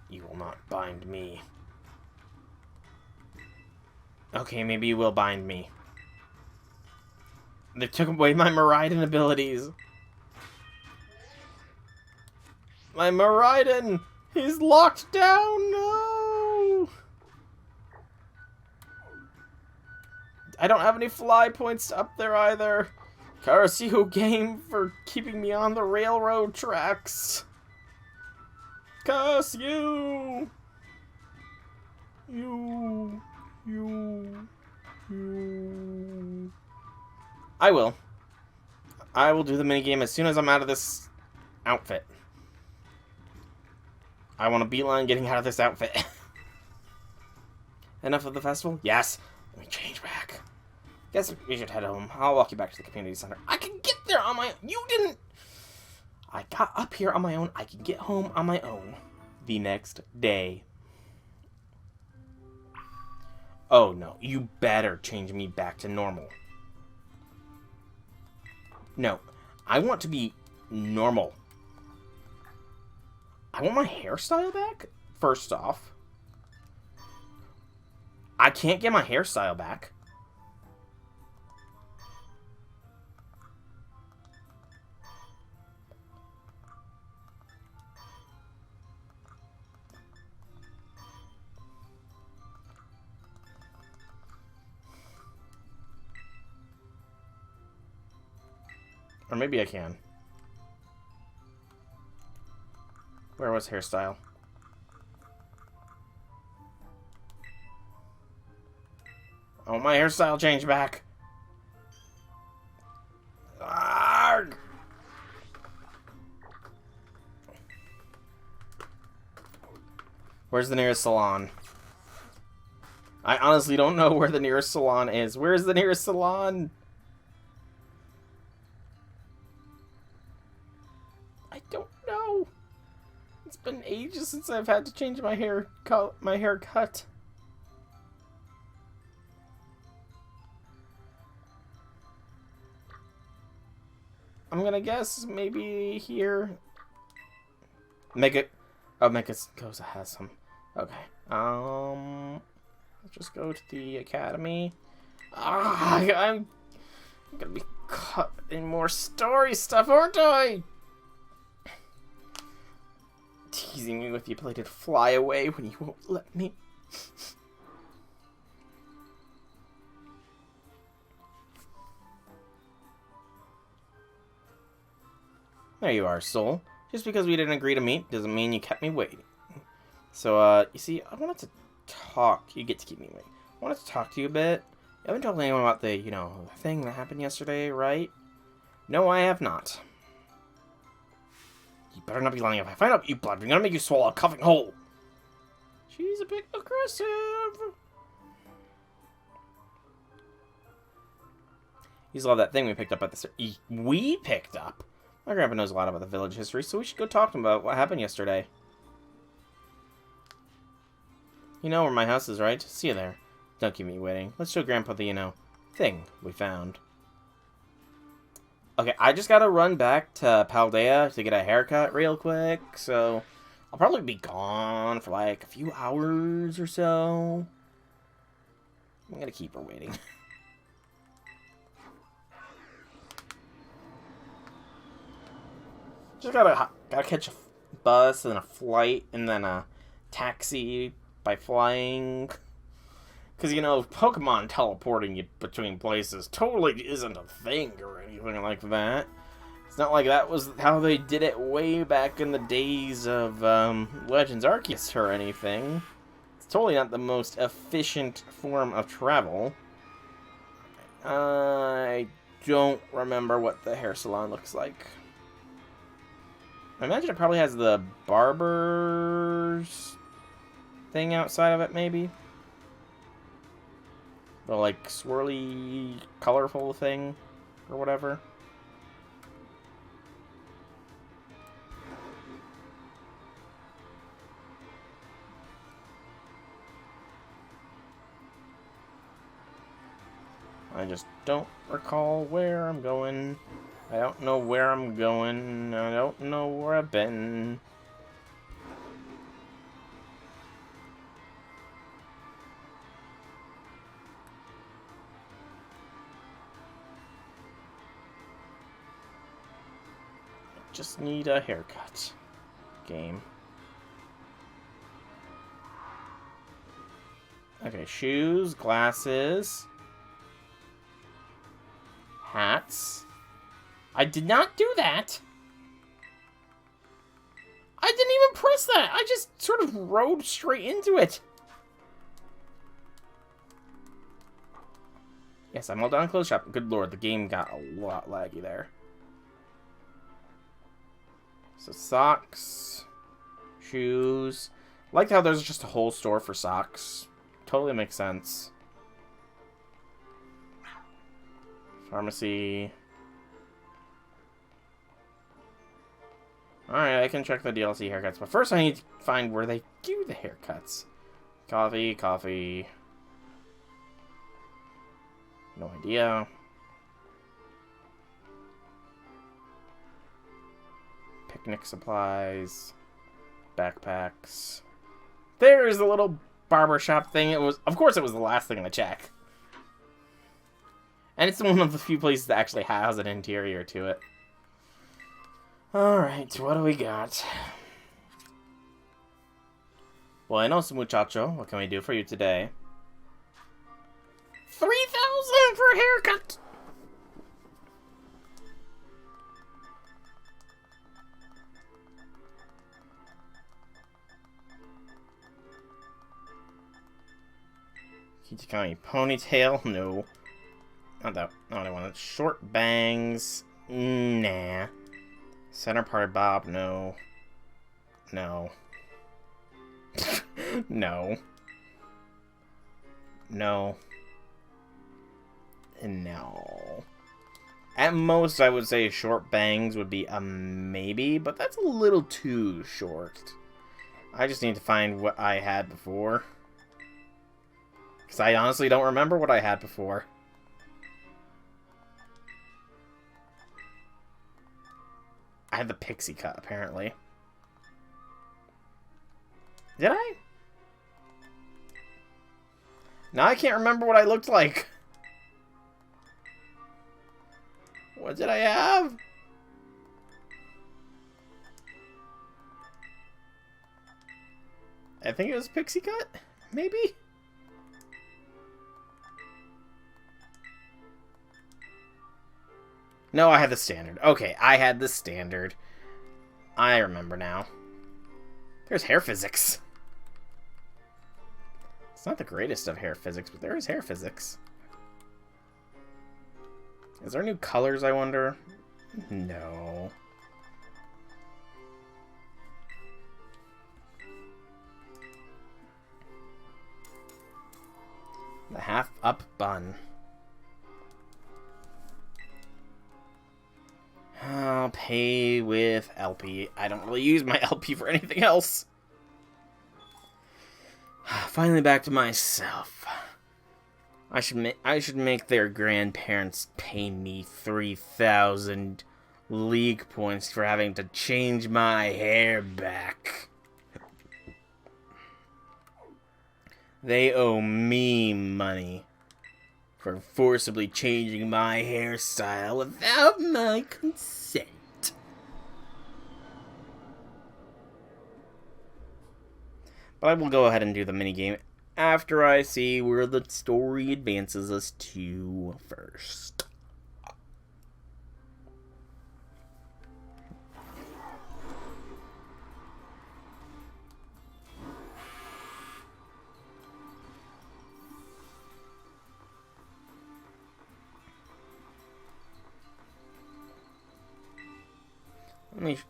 You will not bind me. Okay, maybe you will bind me. They took away my Miraidon abilities. My Miraidon! He's locked down! No! I don't have any fly points up there either. Curse you, game, for keeping me on the railroad tracks. Curse you! You. I will. I will do the minigame as soon as I'm out of this outfit. I want to beeline getting out of this outfit. Enough of the festival? Yes. Let me change back. Guess we should head home. I'll walk you back to the community center. I can get there on my own. You didn't. I got up here on my own. I can get home on my own. The next day. Oh no, you better change me back to normal. No, I want to be normal. I want my hairstyle back, first off. I can't get my hairstyle back. Or maybe I can. Where was hairstyle? Oh, my hairstyle changed back. Arrgh! Where's the nearest salon? I honestly don't know where the nearest salon is. Where's the nearest salon? I don't know. since I've had to change my haircut. I'm gonna guess maybe here. Mechagoza has some. Okay. Let's just go to the academy. I'm gonna be caught in more story stuff, aren't I? Teasing me with the ability to fly away when you won't let me. There you are, Soul. Just because we didn't agree to meet doesn't mean you kept me waiting. So, you see, I wanted to talk. You get to keep me waiting. I wanted to talk to you a bit. You haven't talked to anyone about the, the thing that happened yesterday, right? No, I have not. You better not be lying. If I find out you blood, I'm gonna make you swallow a coughing hole. She's a bit aggressive. You saw that thing we picked up at the... We picked up? My grandpa knows a lot about the village history, so we should go talk to him about what happened yesterday. You know where my house is, right? See you there. Don't keep me waiting. Let's show Grandpa the, thing we found. Okay, I just gotta run back to Paldea to get a haircut real quick, so I'll probably be gone for like a few hours or so. I'm gonna keep her waiting. Just gotta catch a bus and a flight and then a taxi by flying. Because, Pokemon teleporting you between places totally isn't a thing or anything like that. It's not like that was how they did it way back in the days of Legends Arceus or anything. It's totally not the most efficient form of travel. I don't remember what the hair salon looks like. I imagine it probably has the barber's thing outside of it, maybe? The, like, swirly, colorful thing, or whatever. I just don't recall where I'm going. I don't know where I'm going. I don't know where I've been. Just need a haircut. Game. Okay, shoes, glasses, hats. I did not do that. I didn't even press that. I just sort of rode straight into it. Yes, I'm all done clothes shopping. Good lord, the game got a lot laggy there. So socks, shoes. I like how there's just a whole store for socks. Totally makes sense. Pharmacy. Alright, I can check the DLC haircuts, but first I need to find where they do the haircuts. Coffee, coffee. No idea. Picnic supplies. Backpacks. There's the little barbershop thing. Of course it was the last thing to check. And it's one of the few places that actually has an interior to it. Alright, what do we got? Buenos, muchacho. What can we do for you today? 3,000 for a haircut! Kitakami ponytail? No. Not that. Not what I wanted. Short bangs? Nah. Center part bob? No. No. No. No. And no. At most, I would say short bangs would be a maybe, but that's a little too short. I just need to find what I had before. Because I honestly don't remember what I had before. I had the pixie cut, apparently. Did I? Now I can't remember what I looked like. What did I have? I think it was pixie cut? Maybe? No, I had the standard. Okay, I had the standard. I remember now. There's hair physics. It's not the greatest of hair physics, but there is hair physics. Is there new colors, I wonder? No. The half-up bun. I'll pay with LP. I don't really use my LP for anything else. Finally back to myself. I should make their grandparents pay me 3,000 league points for having to change my hair back. They owe me money for forcibly changing my hairstyle without my consent. But I will go ahead and do the minigame after I see where the story advances us to first.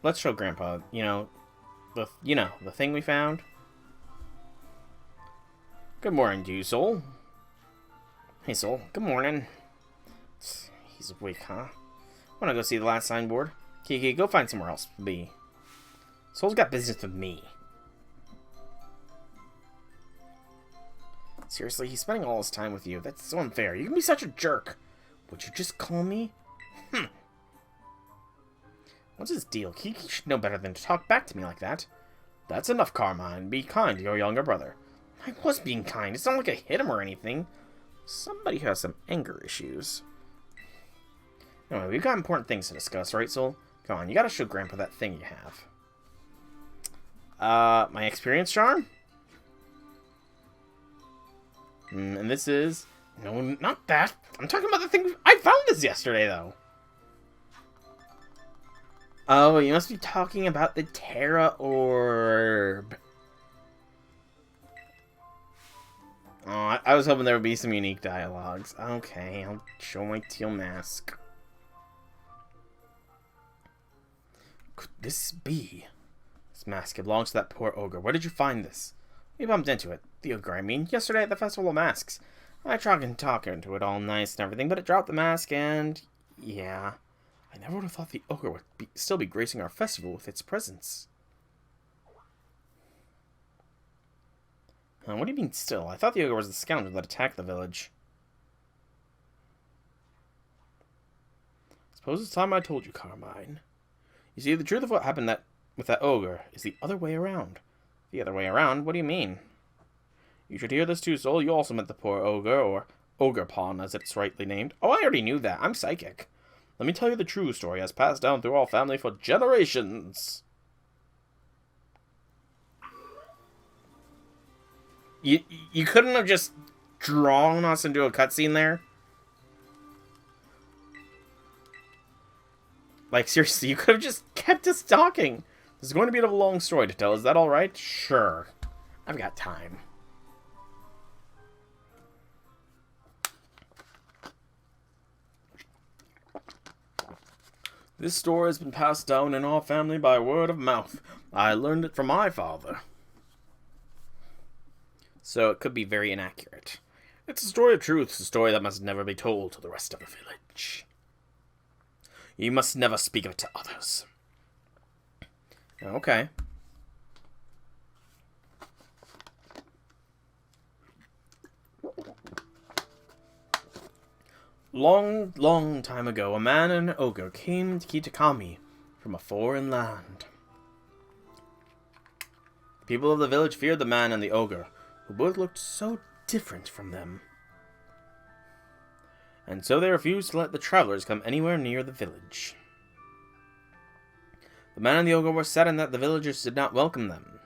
Let's show Grandpa, the thing we found. Good morning to you, Soul. Hey, Soul. Good morning. He's awake, huh? Wanna go see the last signboard? Kiki, go find somewhere else to be. Soul's got business with me. Seriously, he's spending all his time with you. That's so unfair. You can be such a jerk. Would you just call me? What's his deal? Kiki should know better than to talk back to me like that. That's enough, Carmine. Be kind to your younger brother. I was being kind. It's not like I hit him or anything. Somebody who has some anger issues. Anyway, we've got important things to discuss, right, Soul? Come on, you gotta show Grandpa that thing you have. My experience charm? And this is... No, not that. I'm talking about the thing... I found this yesterday, though. Oh, you must be talking about the Terra Orb. Oh, I was hoping there would be some unique dialogues. Okay, I'll show my teal mask. Could this be? This mask, it belongs to that poor ogre. Where did you find this? We bumped into it. The ogre, I mean. Yesterday at the Festival of Masks. I tried to talk into it all nice and everything, but it dropped the mask and... yeah. I never would have thought the ogre would still be gracing our festival with its presence. What do you mean still? I thought the ogre was the scoundrel that attacked the village. Suppose it's time I told you, Carmine. You see, the truth of what happened with that ogre is the other way around. The other way around? What do you mean? You should hear this too, Soul. You also met the poor ogre, or Ogre Pawn, as it's rightly named. Oh, I already knew that. I'm psychic. Let me tell you the true story, as passed down through our family for generations. You couldn't have just drawn us into a cutscene there? Like, seriously, you could have just kept us talking. This is going to be a long story to tell. Is that alright? Sure. I've got time. This story has been passed down in our family by word of mouth. I learned it from my father. So it could be very inaccurate. It's a story of truth, a story that must never be told to the rest of the village. You must never speak of it to others. Okay. Long, long time ago, a man and an ogre came to Kitakami from a foreign land. The people of the village feared the man and the ogre, who both looked so different from them. And so they refused to let the travelers come anywhere near the village. The man and the ogre were saddened that the villagers did not welcome them.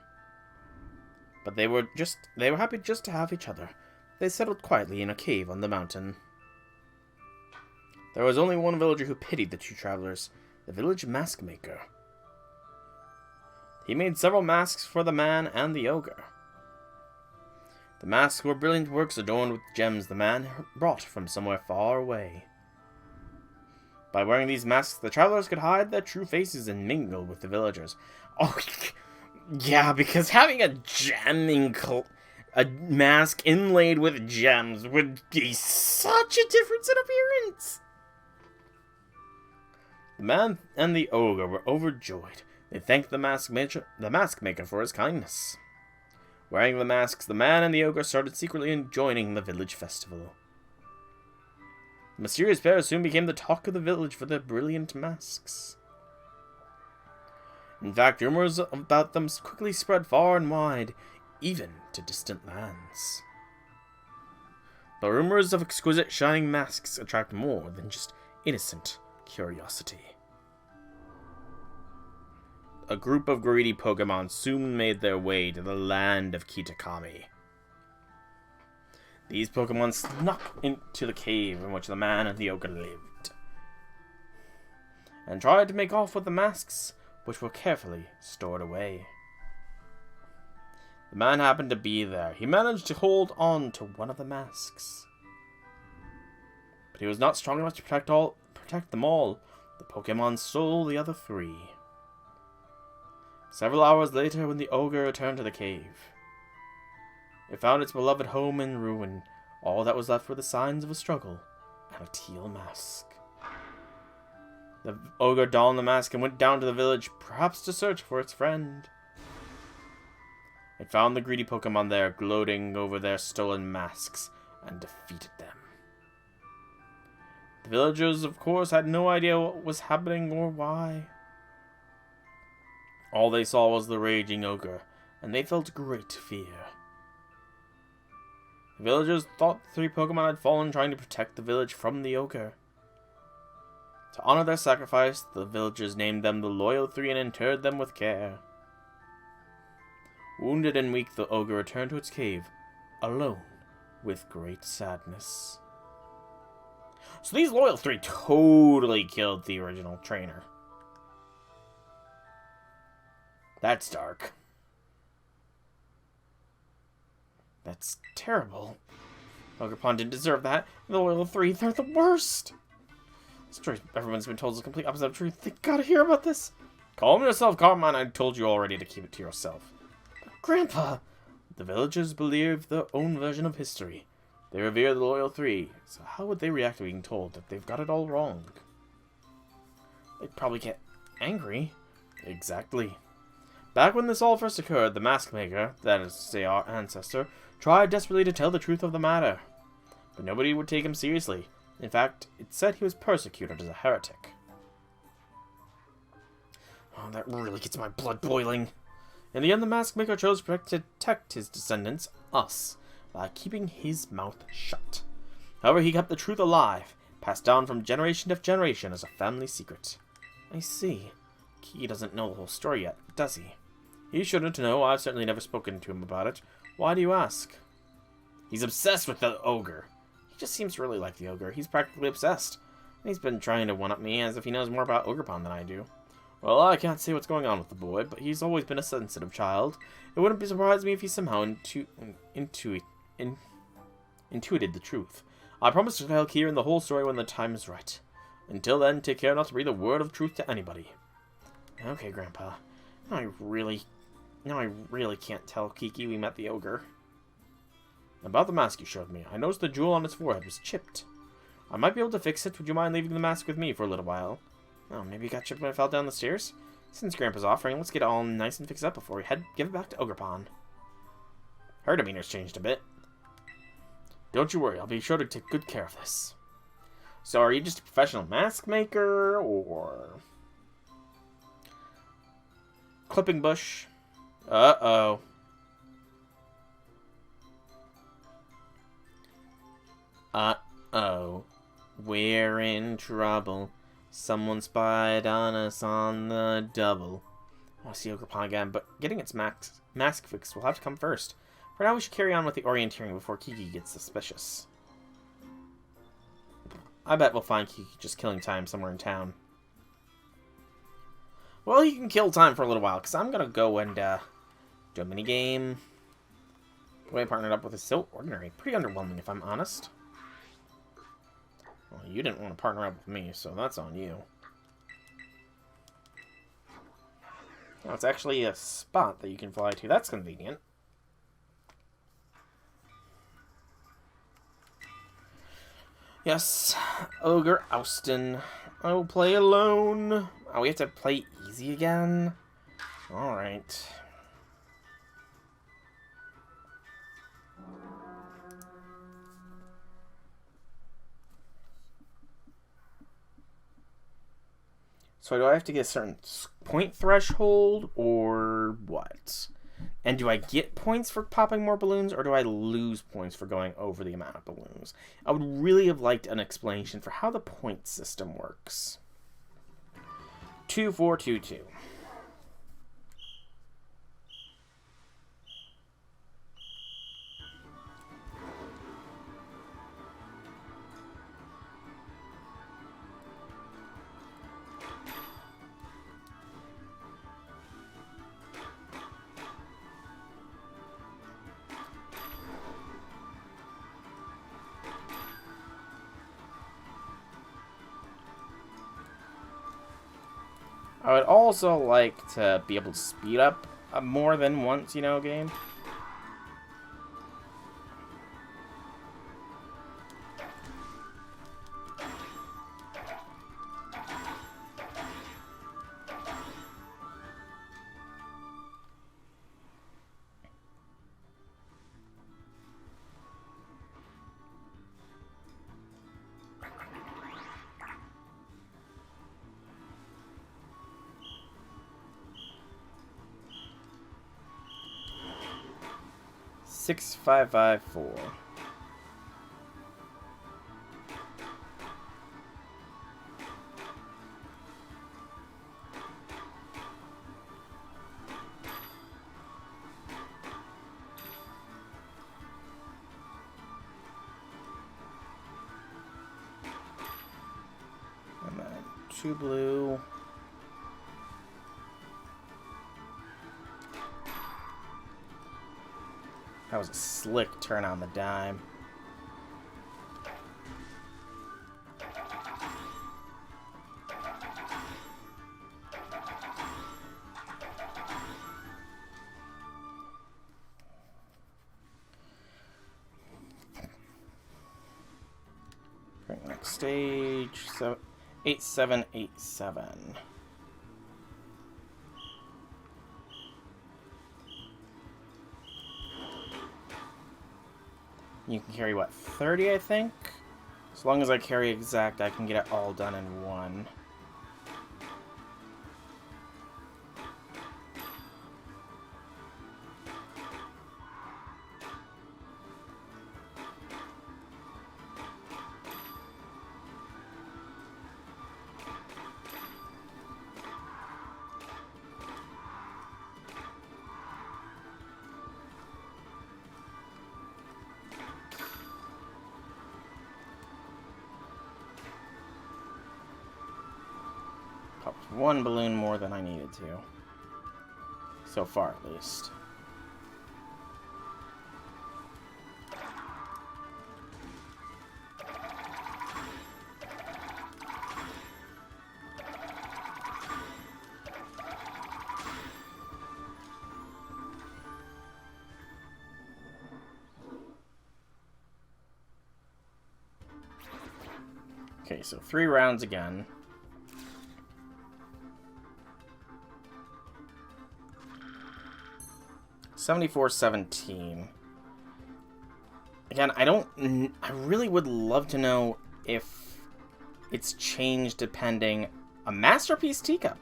But they were happy just to have each other. They settled quietly in a cave on the mountain. There was only one villager who pitied the two travelers, the village mask maker. He made several masks for the man and the ogre. The masks were brilliant works adorned with gems the man brought from somewhere far away. By wearing these masks, the travelers could hide their true faces and mingle with the villagers. Oh, yeah, because having a a mask inlaid with gems would be such a difference in appearance. The man and the ogre were overjoyed. They thanked the mask maker for his kindness. Wearing the masks, the man and the ogre started secretly enjoying the village festival. The mysterious pair soon became the talk of the village for their brilliant masks. In fact, rumors about them quickly spread far and wide, even to distant lands. The rumors of exquisite shining masks attract more than just innocent curiosity. A group of greedy Pokemon soon made their way to the land of Kitakami. These Pokemon snuck into the cave in which the man and the ogre lived, and tried to make off with the masks, which were carefully stored away. The man happened to be there. He managed to hold on to one of the masks, but he was not strong enough to protect them all. The Pokemon stole the other three. Several hours later, when the ogre returned to the cave, it found its beloved home in ruin. All that was left were the signs of a struggle and a teal mask. The ogre donned the mask and went down to the village, perhaps to search for its friend. It found the greedy Pokemon there, gloating over their stolen masks, and defeated them. The villagers, of course, had no idea what was happening or why. All they saw was the raging ogre, and they felt great fear. The villagers thought the three Pokemon had fallen trying to protect the village from the ogre. To honor their sacrifice, the villagers named them the Loyal Three and interred them with care. Wounded and weak, the ogre returned to its cave, alone, with great sadness. So these Loyal Three totally killed the original trainer. That's dark. That's terrible. Ogerpon didn't deserve that. The Loyal Three, they're the worst. The story everyone's been told is the complete opposite of truth. They gotta hear about this. Calm yourself, Carmine. I told you already to keep it to yourself. But Grandpa! The villagers believe their own version of history. They revere the Loyal Three, so how would they react to being told that they've got it all wrong? They'd probably get angry. Exactly. Back when this all first occurred, the mask maker, that is to say our ancestor, tried desperately to tell the truth of the matter. But nobody would take him seriously. In fact, it said he was persecuted as a heretic. Oh, that really gets my blood boiling. In the end, the mask maker chose to protect his descendants, us, by keeping his mouth shut. However, he kept the truth alive, passed down from generation to generation as a family secret. I see. He doesn't know the whole story yet, does he? He shouldn't know. I've certainly never spoken to him about it. Why do you ask? He's obsessed with the ogre. He just seems to really like the ogre. He's practically obsessed. And he's been trying to one-up me as if he knows more about Ogerpon than I do. Well, I can't say what's going on with the boy, but he's always been a sensitive child. It wouldn't be surprised me if he somehow intuited the truth. I promise to tell Kieran the whole story when the time is right. Until then, take care not to breathe a word of truth to anybody. Okay, Grandpa. Now I really can't tell Kiki we met the ogre. About the mask you showed me, I noticed the jewel on its forehead was chipped. I might be able to fix it. Would you mind leaving the mask with me for a little while? Oh, maybe it got chipped when I fell down the stairs? Since Grandpa's offering, let's get it all nice and fixed up before we give it back to Ogerpon. Her demeanor's changed a bit. Don't you worry, I'll be sure to take good care of this. So are you just a professional mask maker, or... Clipping bush? Uh-oh. Uh-oh. We're in trouble. Someone spied on us on the double. I want to see Ogre Pawn again, but getting its mask fixed will have to come first. For now, we should carry on with the orienteering before Kiki gets suspicious. I bet we'll find Kiki just killing time somewhere in town. Well, he can kill time for a little while, because I'm going to go and do a minigame. The way I partnered up with is so ordinary. Pretty underwhelming, if I'm honest. Well, you didn't want to partner up with me, so that's on you. Now, it's actually a spot that you can fly to. That's convenient. Yes, Ogre Austin. I will play alone. Oh, we have to play easy again? Alright. So do I have to get a certain point threshold, or what? And do I get points for popping more balloons, or do I lose points for going over the amount of balloons? I would really have liked an explanation for how the point system works. 2422. I would also like to be able to speed up more than once, you know, game. Six, 5, 5, 4. And then 2 blue. That was a slick turn on the dime. Next stage, 8787. You can carry, what, 30, I think? As long as I carry exact, I can get it all done in one. Popped 1 balloon more than I needed to. So far, at least. Okay, so 3 rounds again. $74.17. Again, I really would love to know if it's changed depending... A masterpiece teacup.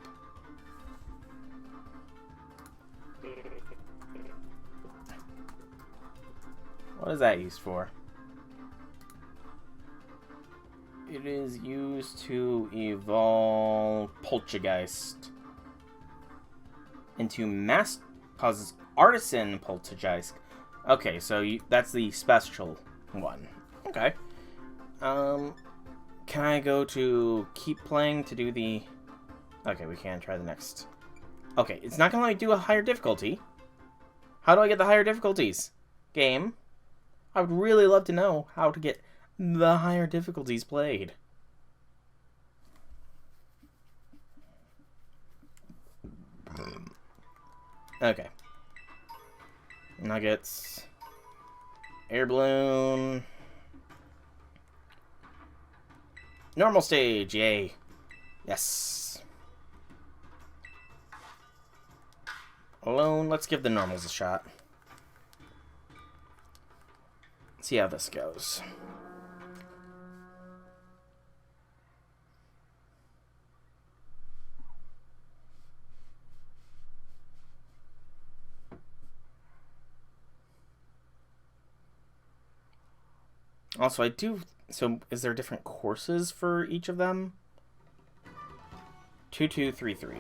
What is that used for? It is used to evolve Poltergeist into causes Artisan Poltergeist. Okay, so that's the special one. Okay. Can I go to keep playing to do the... Okay, we can try the next. Okay, it's not gonna let me do a higher difficulty. How do I get the higher difficulties? Game. I would really love to know how to get the higher difficulties played. Okay. Nuggets. Air balloon. Normal stage, yay. Yes. Alone, let's give the normals a shot. See how this goes. Also, I do... So, is there different courses for each of them? 2, 2, 3, 3.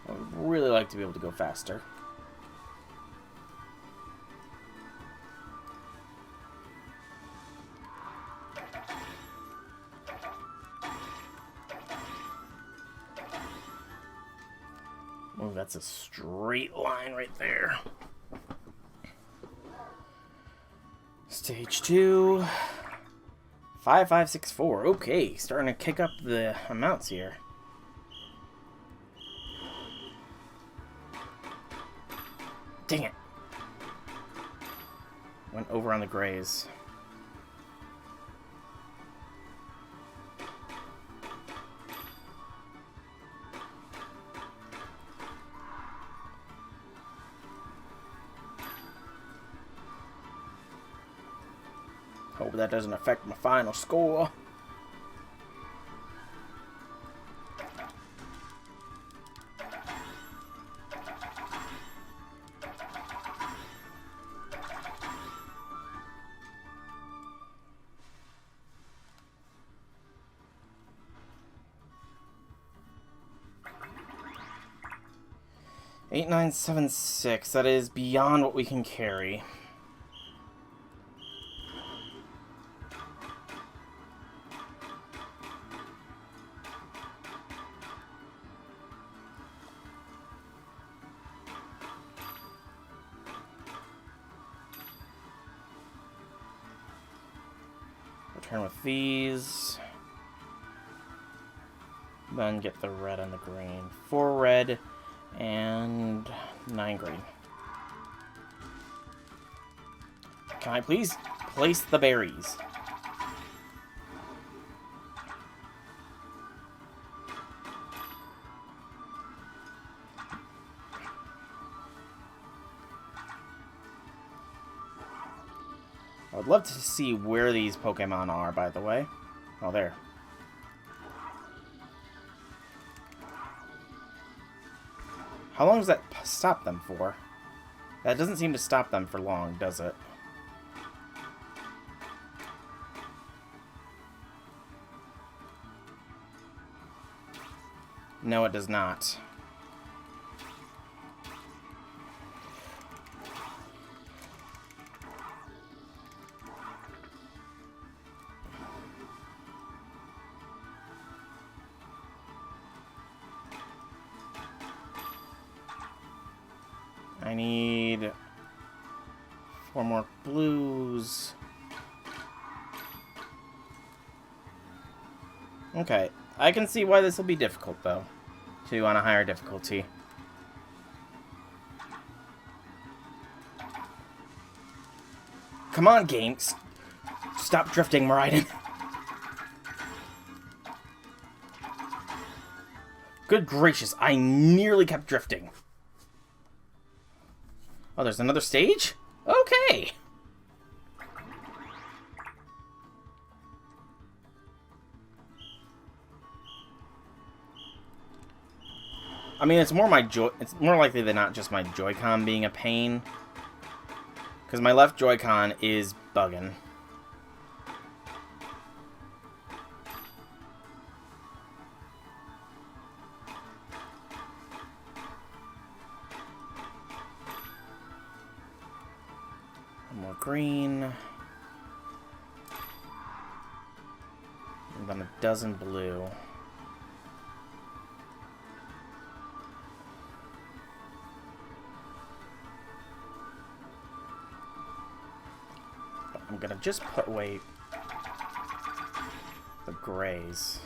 I would really like to be able to go faster. Oh, that's a straight line right there. Stage 2. 5, 5, 6, 4. Okay, starting to kick up the amounts here. Dang it. Went over on the grays. Hope that doesn't affect my final score. Eight, 9, 7, 6. That is beyond what we can carry. Return with these. Then get the red and the green. 4 red and 9 green. Can I please place the berries? I would love to see where these Pokemon are, by the way. Oh, there. How long does that stop them for? That doesn't seem to stop them for long, does it? No, it does not. I need 4 more blues. Okay, I can see why this will be difficult, though. To on a higher difficulty. Come on, game. Stop drifting, Miraiden. Good gracious, I nearly kept drifting. Oh, there's another stage? Okay. I mean, it's more likely than not just my Joy-Con being a pain. Because my left Joy-Con is bugging. More green. And then a dozen blue. I'm gonna just put away the grays.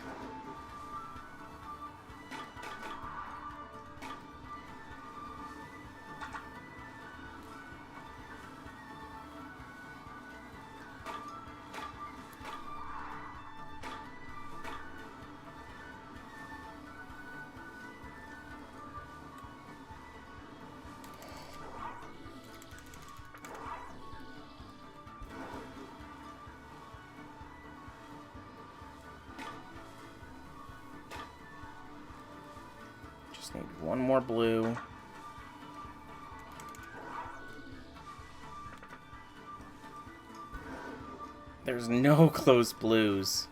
Need one more blue. There's no close blues.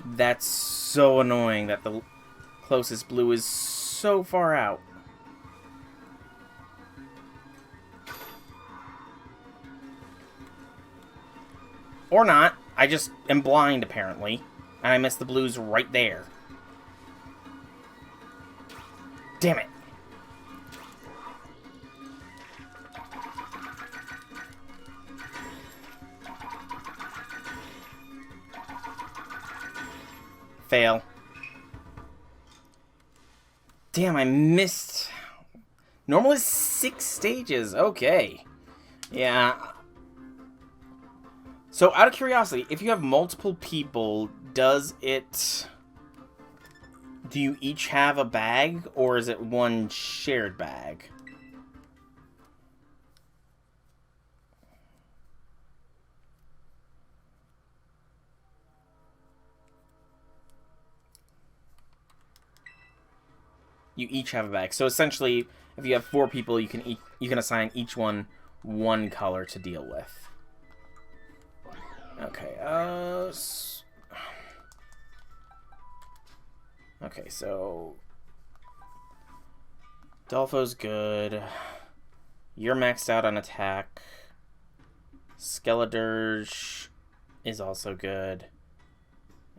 That's so annoying that the closest blue is so far out. Or not. I just am blind, apparently. And I missed the blues right there. Damn it. Fail. Damn, I missed. Normally 6 stages. Okay. Yeah. So, out of curiosity, if you have multiple people, does it... Do you each have a bag, or is it one shared bag? You each have a bag. So essentially, if you have 4 people, you can assign each one color to deal with. Okay. Okay, so Dolfo's good. You're maxed out on attack. Skeledirge is also good.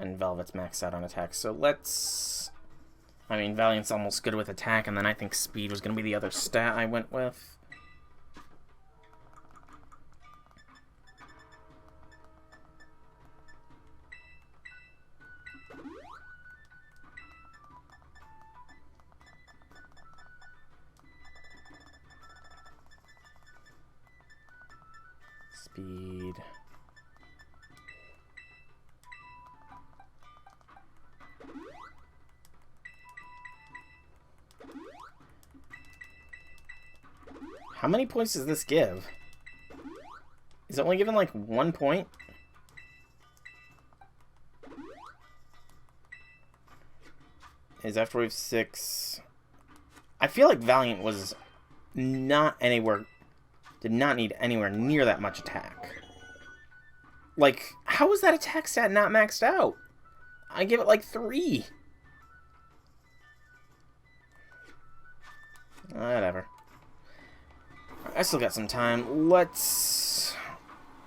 And Velvet's maxed out on attack. So let's... I mean, Valiant's almost good with attack, and then I think speed was going to be the other stat I went with. Speed. How many points does this give? Is it only given like 1 point? Is after wave 6... I feel like Valiant was not anywhere... Did not need anywhere near that much attack. Like, how is that attack stat not maxed out? I give it like 3. Whatever. I still got some time. Let's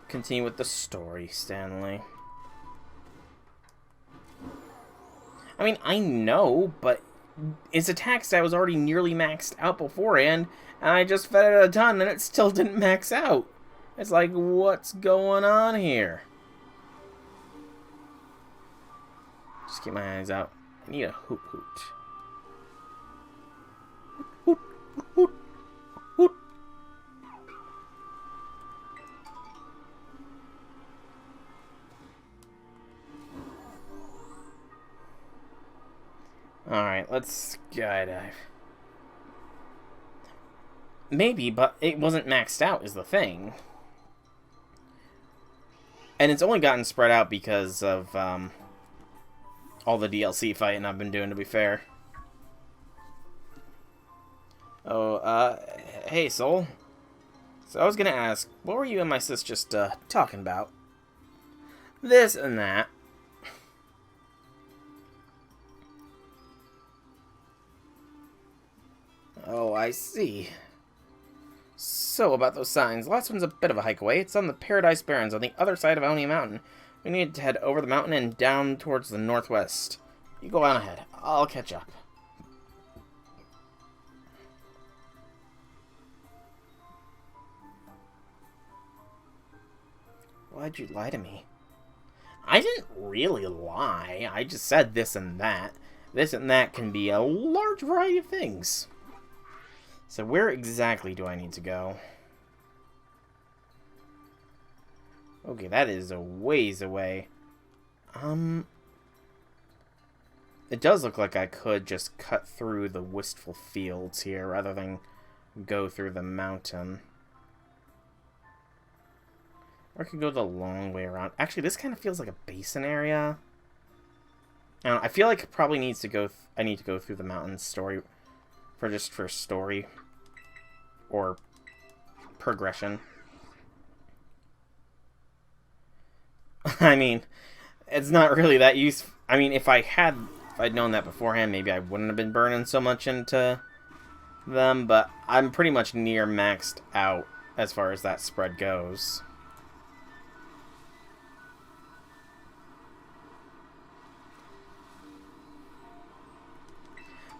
continue with the story, Stanley. I mean, I know, but its attack stat was already nearly maxed out beforehand, and I just fed it a ton, and it still didn't max out. It's like, what's going on here? Just keep my eyes out. I need a hoot hoot. Hoot, hoot, hoot. Alright, let's skydive. Maybe, but it wasn't maxed out is the thing. And it's only gotten spread out because of all the DLC fighting I've been doing, to be fair. Oh, hey, Soul. So I was gonna ask, what were you and my sis just, talking about? This and that. Oh, I see. So, about those signs. The last one's a bit of a hike away. It's on the Paradise Barrens on the other side of Oni Mountain. We need to head over the mountain and down towards the northwest. You go on ahead. I'll catch up. Why'd you lie to me? I didn't really lie. I just said this and that. This and that can be a large variety of things. So where exactly do I need to go? Okay, that is a ways away. It does look like I could just cut through the wistful fields here rather than go through the mountain. Or I could go the long way around. Actually, this kind of feels like a basin area. I don't know, I feel like it probably needs to go... I need to go through the mountain story... for story. Or progression. I mean, it's not really that useful. I mean, if I'd known that beforehand, maybe I wouldn't have been burning so much into them, but I'm pretty much near maxed out as far as that spread goes.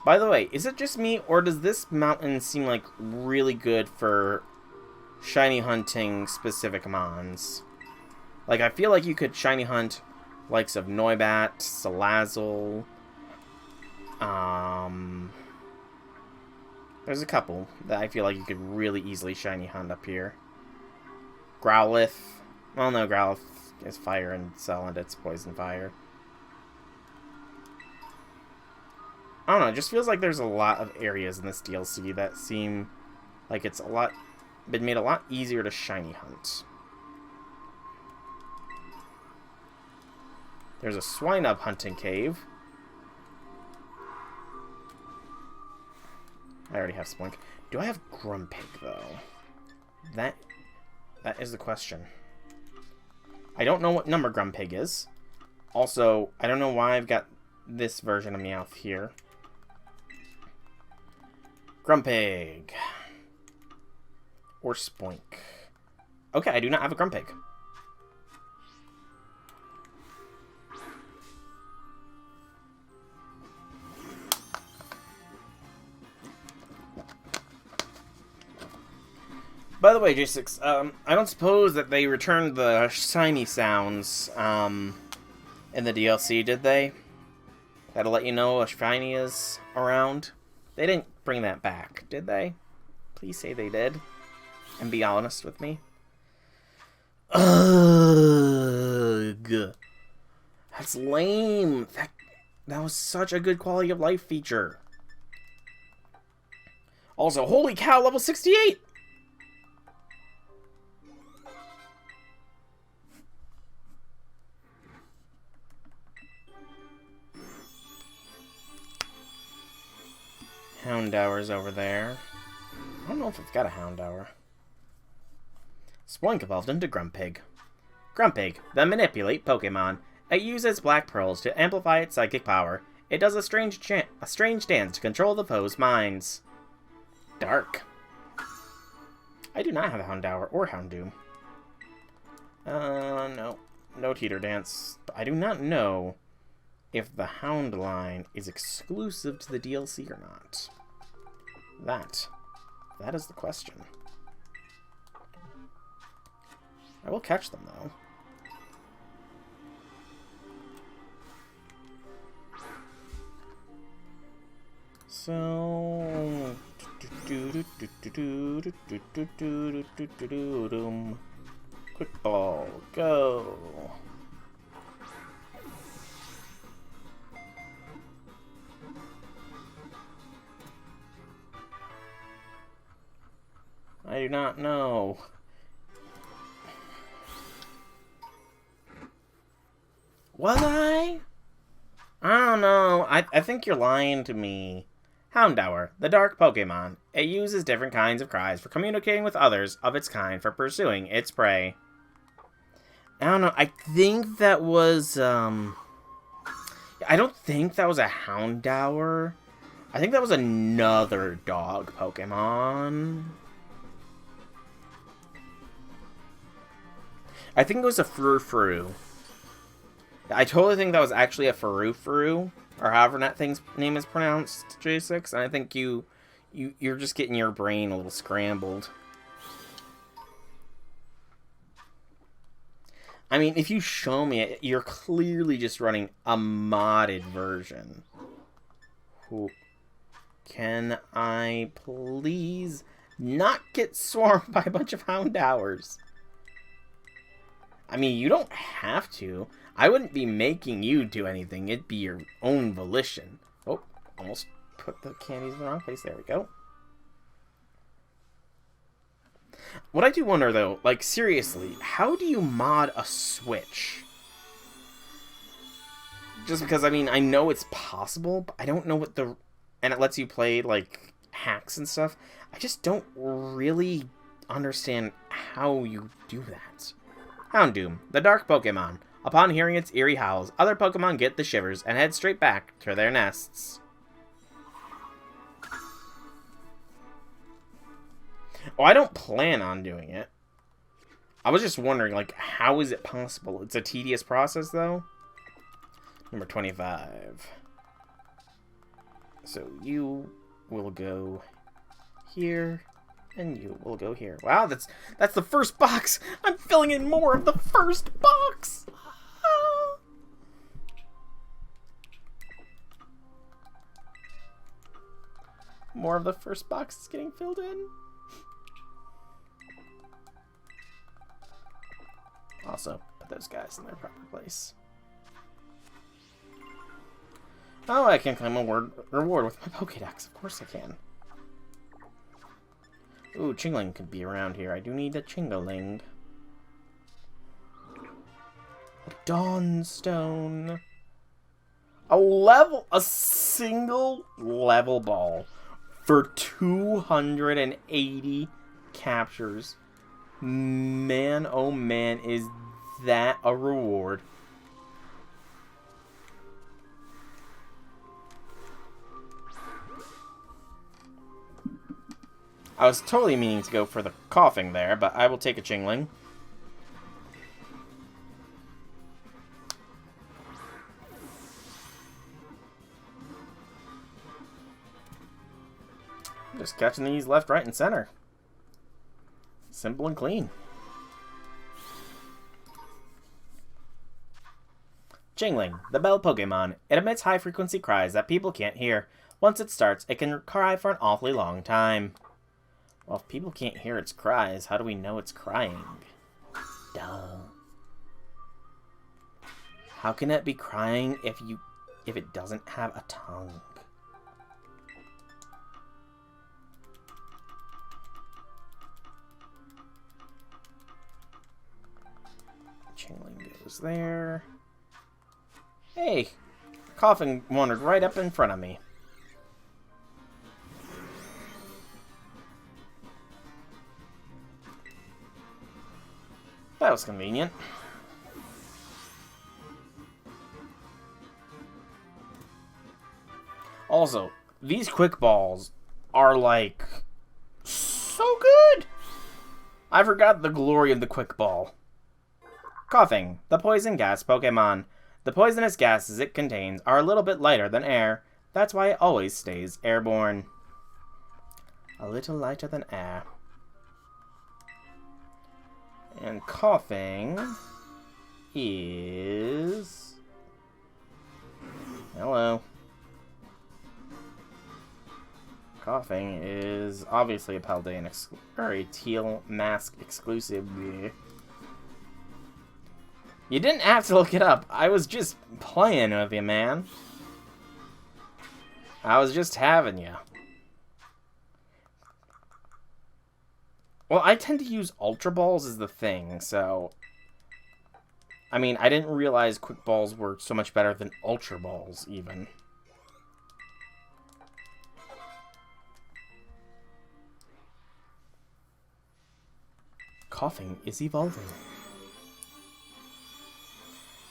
By the way, is it just me, or does this mountain seem like really good for shiny hunting specific mons? Like, I feel like you could shiny hunt likes of Noibat, Salazzle. There's a couple that I feel like you could really easily shiny hunt up here. Growlithe. Well, no, Growlithe is fire and Cell, and it's poison fire. I don't know, it just feels like there's a lot of areas in this DLC that seem like it's been made a lot easier to shiny hunt. There's a Swinub hunting cave. I already have Splunk. Do I have Grumpig, though? That is the question. I don't know what number Grumpig is. Also, I don't know why I've got this version of Meowth here. Grumpig. Or Spoink. Okay, I do not have a Grumpig. By the way, J6, I don't suppose that they returned the shiny sounds, in the DLC, did they? That'll let you know a shiny is around. They didn't bring that back, did they? Please say they did. And be honest with me. Ugh. That's lame. That was such a good quality of life feature. Also, holy cow, level 68! Houndour's over there. I don't know if it's got a Houndour. Spoink evolved into Grumpig. Grumpig, the Manipulate Pokemon. It uses black pearls to amplify its psychic power. It does a strange dance to control the foe's minds. Dark. I do not have a Houndour or Houndoom. No. No Teeter Dance. But I do not know if the Hound line is exclusive to the DLC or not. That is the question. I will catch them, though. So... Quick ball, go! I do not know. Was I? I don't know. I think you're lying to me. Houndour, the dark Pokemon. It uses different kinds of cries for communicating with others of its kind for pursuing its prey. I don't know. I think that was, I don't think that was a Houndour. I think that was another dog Pokemon. I think it was a Furfuru. I totally think that was actually a Furfuru, or however that thing's name is pronounced, J6. And I think you're just getting your brain a little scrambled. I mean, if you show me it, you're clearly just running a modded version. Can I please not get swarmed by a bunch of Houndours? I mean, you don't have to. I wouldn't be making you do anything. It'd be your own volition. Oh, almost put the candies in the wrong place. There we go. What I do wonder, though, like, seriously, how do you mod a Switch? Just because, I mean, I know it's possible, but I don't know what the... And it lets you play, like, hacks and stuff. I just don't really understand how you do that. Houndoom, the dark Pokemon. Upon hearing its eerie howls, other Pokemon get the shivers and head straight back to their nests. Oh, I don't plan on doing it. I was just wondering, like, how is it possible? It's a tedious process, though. Number 25. So you will go here. And you will go here. Wow, that's the first box. I'm filling in more of the first box. Ah. More of the first box is getting filled in. Also, put those guys in their proper place. Oh, I can claim a reward with my Pokédex. Of course I can. Ooh, Chingling could be around here. I do need a Chingaling. A Dawnstone. A single level ball for 280 captures. Man, oh man, is that a reward. I was totally meaning to go for the coughing there, but I will take a Chingling. Just catching these left, right, and center. Simple and clean. Chingling, the bell Pokemon. It emits high-frequency cries that people can't hear. Once it starts, it can cry for an awfully long time. Well, if people can't hear its cries, how do we know it's crying? Duh. How can it be crying if it doesn't have a tongue? Chingling goes there. Hey! Coughing wandered right up in front of me. That was convenient. Also, these quick balls are like so good. I forgot the glory of the quick ball. Coughing, the poison gas Pokemon. The poisonous gases it contains are a little bit lighter than air. That's why it always stays airborne. A little lighter than air. And coughing is... Hello. coughing is obviously a Paldean or a Teal Mask exclusive. You didn't have to look it up. I was just playing with you, man. I was just having you. Well, I tend to use Ultra Balls as the thing, so... I mean, I didn't realize Quick Balls were so much better than Ultra Balls, even. Coughing is evolving.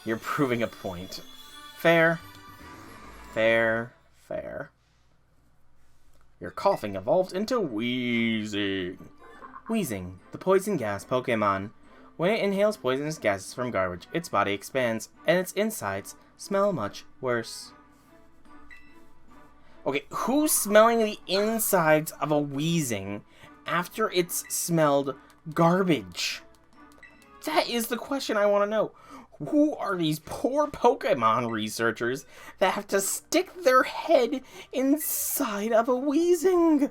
You're proving a point. Fair. Fair. Fair. Your coughing evolved into wheezing. Wheezing, the poison gas Pokemon. When it inhales poisonous gases from garbage, its body expands, and its insides smell much worse. Okay, who's smelling the insides of a wheezing after it's smelled garbage? That is the question I want to know. Who are these poor Pokemon researchers that have to stick their head inside of a wheezing?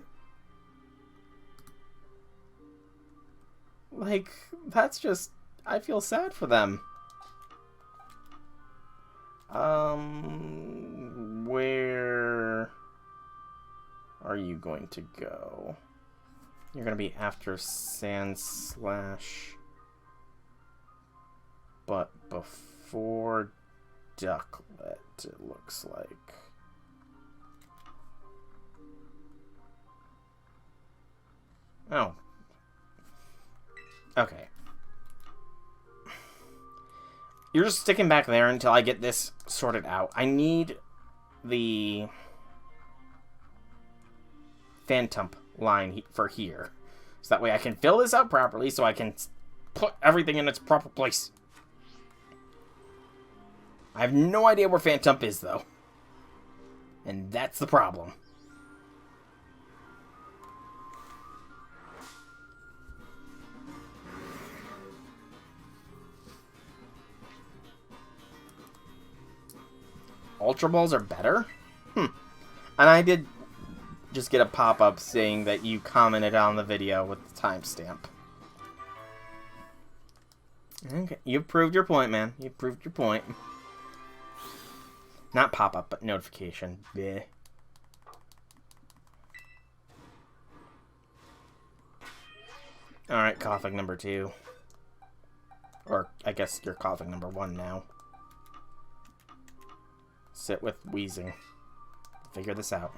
Like, that's just... I feel sad for them. Where are you going to go? You're going to be after Sandslash, but before Ducklet, it looks like. Oh. Okay. You're just sticking back there until I get this sorted out. I need the Phantom line for here. So that way I can fill this out properly so I can put everything in its proper place. I have no idea where Phantom is, though. And that's the problem. Ultra Balls are better? And I did just get a pop-up saying that you commented on the video with the timestamp. Okay, you've proved your point, man. You've proved your point. Not pop-up, but notification. Bleh. Alright, coughing number 2. Or, I guess you're coughing number 1 now. Sit with wheezing. Figure this out.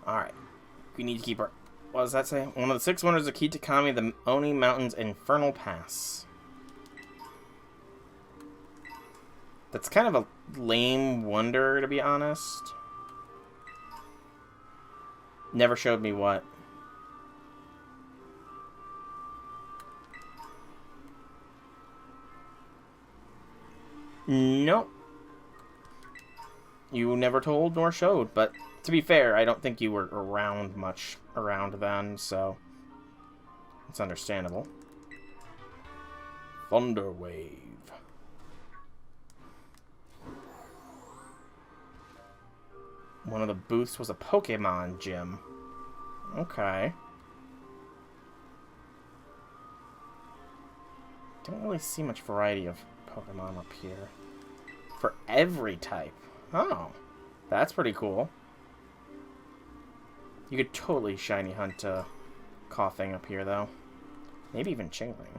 Alright. We need to keep our... What does that say? One of the 6 wonders of Kitakami, the Oni Mountains Infernal Pass. That's kind of a lame wonder, to be honest. Never showed me what. Nope. You never told nor showed, but to be fair, I don't think you were around much around then, so it's understandable. Thunder Wave. One of the booths was a Pokemon gym. Okay. Don't really see much variety of Pokemon up here. For every type. Oh. That's pretty cool. You could totally shiny hunt Coughing up here, though. Maybe even Chingling.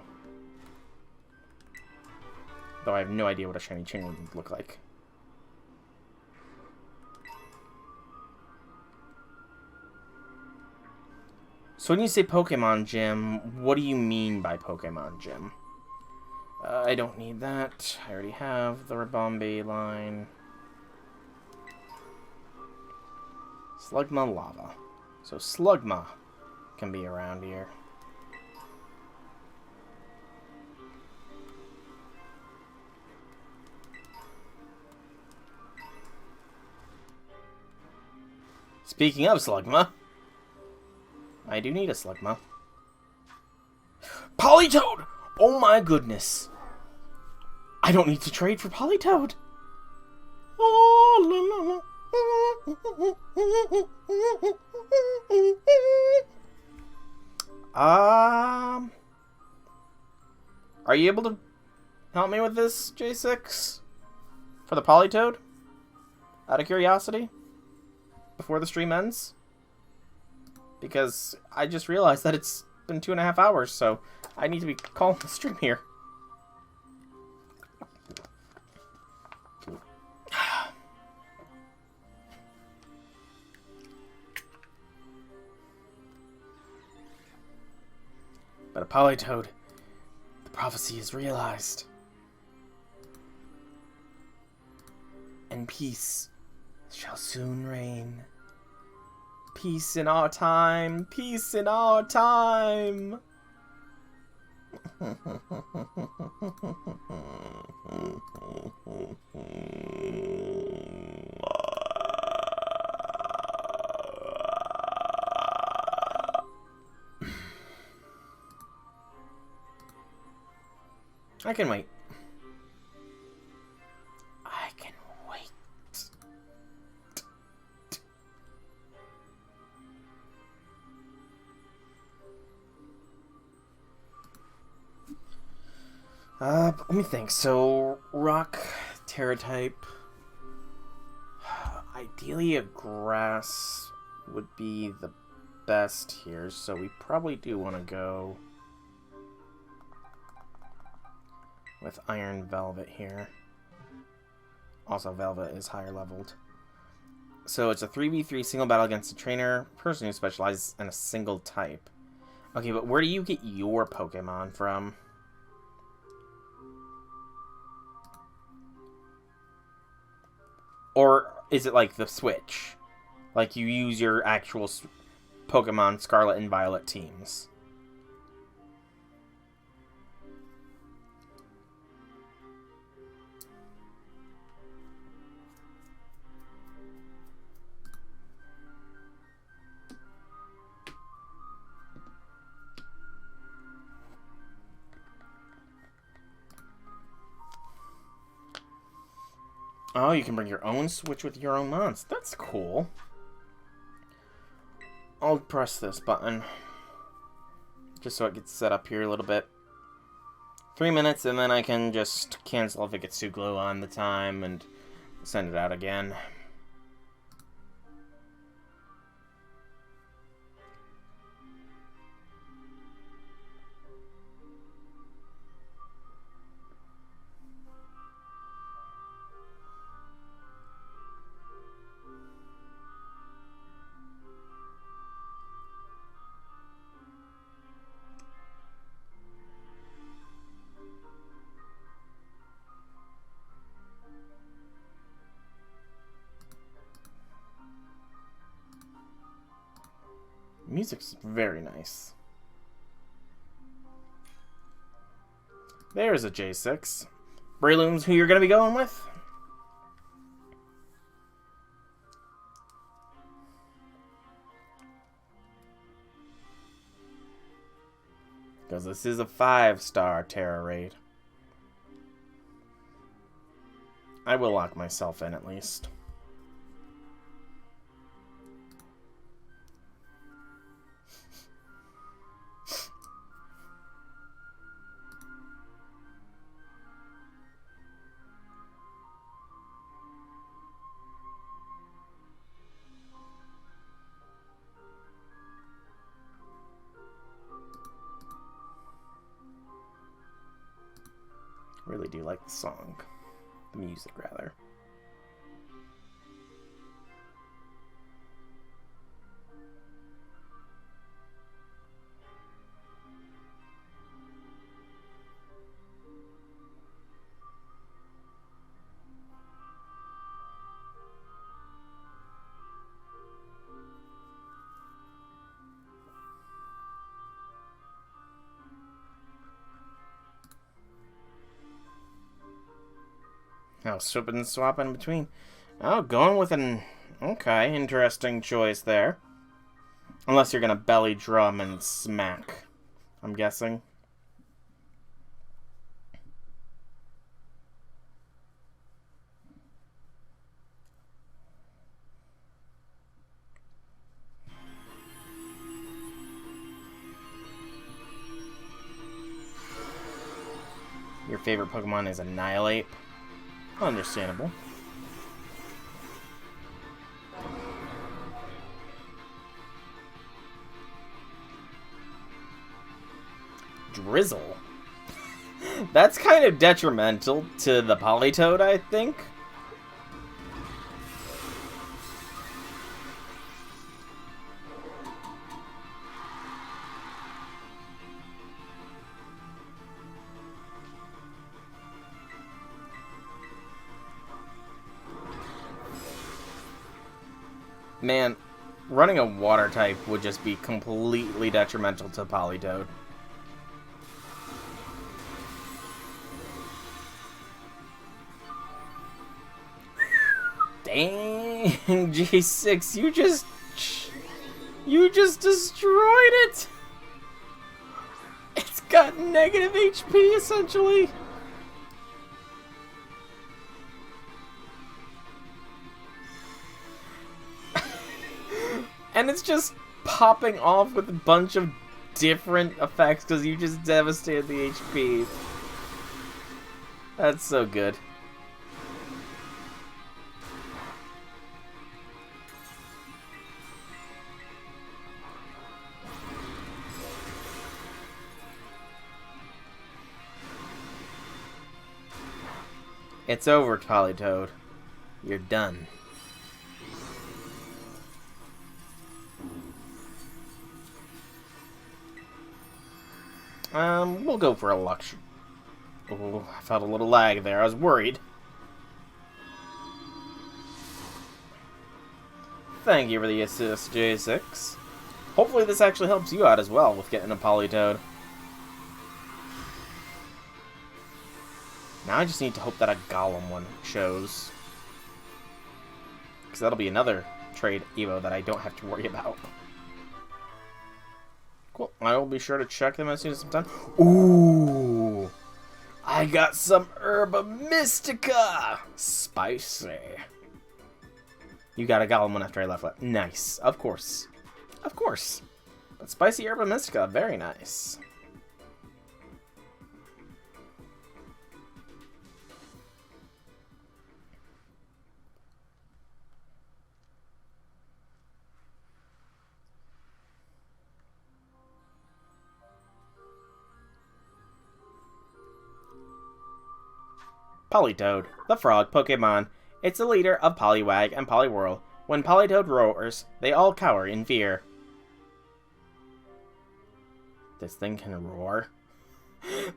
Though I have no idea what a shiny Chingling would look like. So when you say Pokemon Gym, what do you mean by Pokemon Gym? I don't need that. I already have the Ribombay line. Slugma Lava. So Slugma can be around here. Speaking of Slugma, I do need a Slugma. Politoed! Oh my goodness. I don't need to trade for Politoed. Are you able to help me with this, J6? For the Polytoad? Out of curiosity? Before the stream ends? Because I just realized that it's been 2.5 hours, so I need to be calling the stream here. But a Polytoad, the prophecy is realized. And peace shall soon reign. Peace in our time, peace in our time. I can wait. I can wait. Let me think. So, rock, terra type. Ideally, a grass would be the best here, so we probably do want to go with Iron Velvet here. Also, Velvet is higher leveled. So it's a 3v3 single battle against a trainer, person who specializes in a single type. Okay, but where do you get your Pokemon from? Or is it like the Switch? Like you use your actual Pokemon Scarlet and Violet teams? Oh, you can bring your own Switch with your own mons. That's cool. I'll press this button. Just so it gets set up here a little bit. 3 minutes, and then I can just cancel if it gets too glow on the time and send it out again. Music's very nice. There's a J6. Breloom's who you're going to be going with? Because this is a 5-star Terra raid. I will lock myself in at least. Really do like the song. The music, rather. Oh, swap in between. Oh, going with an... Okay, interesting choice there. Unless you're gonna belly drum and smack, I'm guessing. Your favorite Pokemon is Annihilate. Understandable. Drizzle. That's kind of detrimental to the Politoed, I think. Man, running a water type would just be completely detrimental to Politoed. Dang, G6, you just destroyed it. It's got negative HP essentially. And it's just popping off with a bunch of different effects because you just devastated the HP. That's so good. It's over, Politoed. You're done. We'll go for a luxury. Oh, I felt a little lag there. I was worried. Thank you for the assist, J6. Hopefully this actually helps you out as well with getting a Politoed. Now I just need to hope that a Golem one shows. Because that'll be another trade Evo that I don't have to worry about. Cool. I will be sure to check them as soon as I'm done. Ooh! I got some Herba Mystica! Spicy. You got a Golem one after I left. Nice. Of course. Of course. But spicy Herba Mystica. Very nice. Politoed, the frog Pokemon. It's the leader of Poliwag and Poliwhirl. When Politoed roars, they all cower in fear. This thing can roar?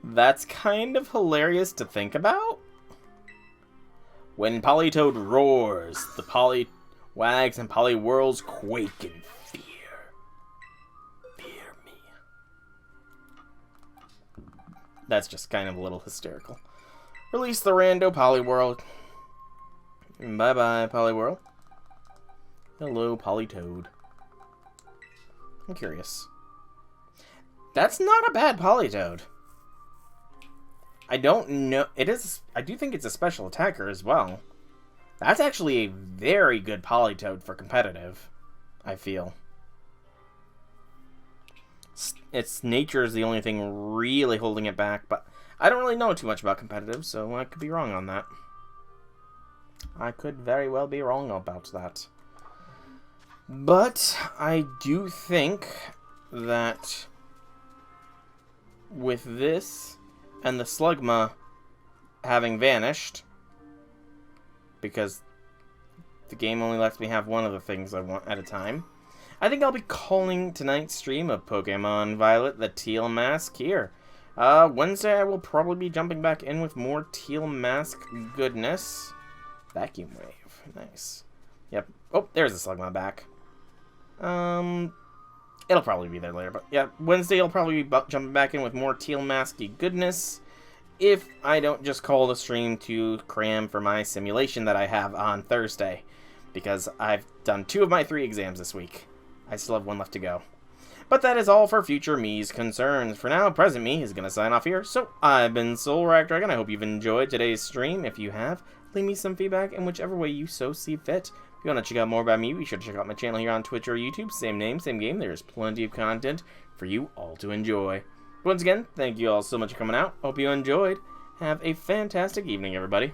That's kind of hilarious to think about. When Politoed roars, the Poliwags and Poliwhirls quake in fear. Fear me. That's just kind of a little hysterical. Release the rando Poliwhirl. Bye-bye, Poliwhirl. Hello, Politoed. I'm curious. That's not a bad Politoed. I don't know. It is. I do think it's a special attacker as well. That's actually a very good Politoed for competitive, I feel. Its nature is the only thing really holding it back, but I don't really know too much about competitive, so I could be wrong on that. I could very well be wrong about that. But I do think that with this and the Slugma having vanished, because the game only lets me have one of the things I want at a time, I think I'll be calling tonight's stream of Pokemon Violet the Teal Mask here. Wednesday I will probably be jumping back in with more Teal Mask goodness. Vacuum Wave. Nice. Yep. Oh, there's the Slugma back. It'll probably be there later, but yeah, Wednesday I'll probably be jumping back in with more Teal Masky goodness if I don't just call the stream to cram for my simulation that I have on Thursday, because I've done 2 of my 3 exams this week. I still have 1 left to go. But that is all for future me's concerns. For now, present me is going to sign off here. So, I've been SoulRackDragon. I hope you've enjoyed today's stream. If you have, leave me some feedback in whichever way you so see fit. If you want to check out more about me, be sure to check out my channel here on Twitch or YouTube. Same name, same game. There's plenty of content for you all to enjoy. Once again, thank you all so much for coming out. Hope you enjoyed. Have a fantastic evening, everybody.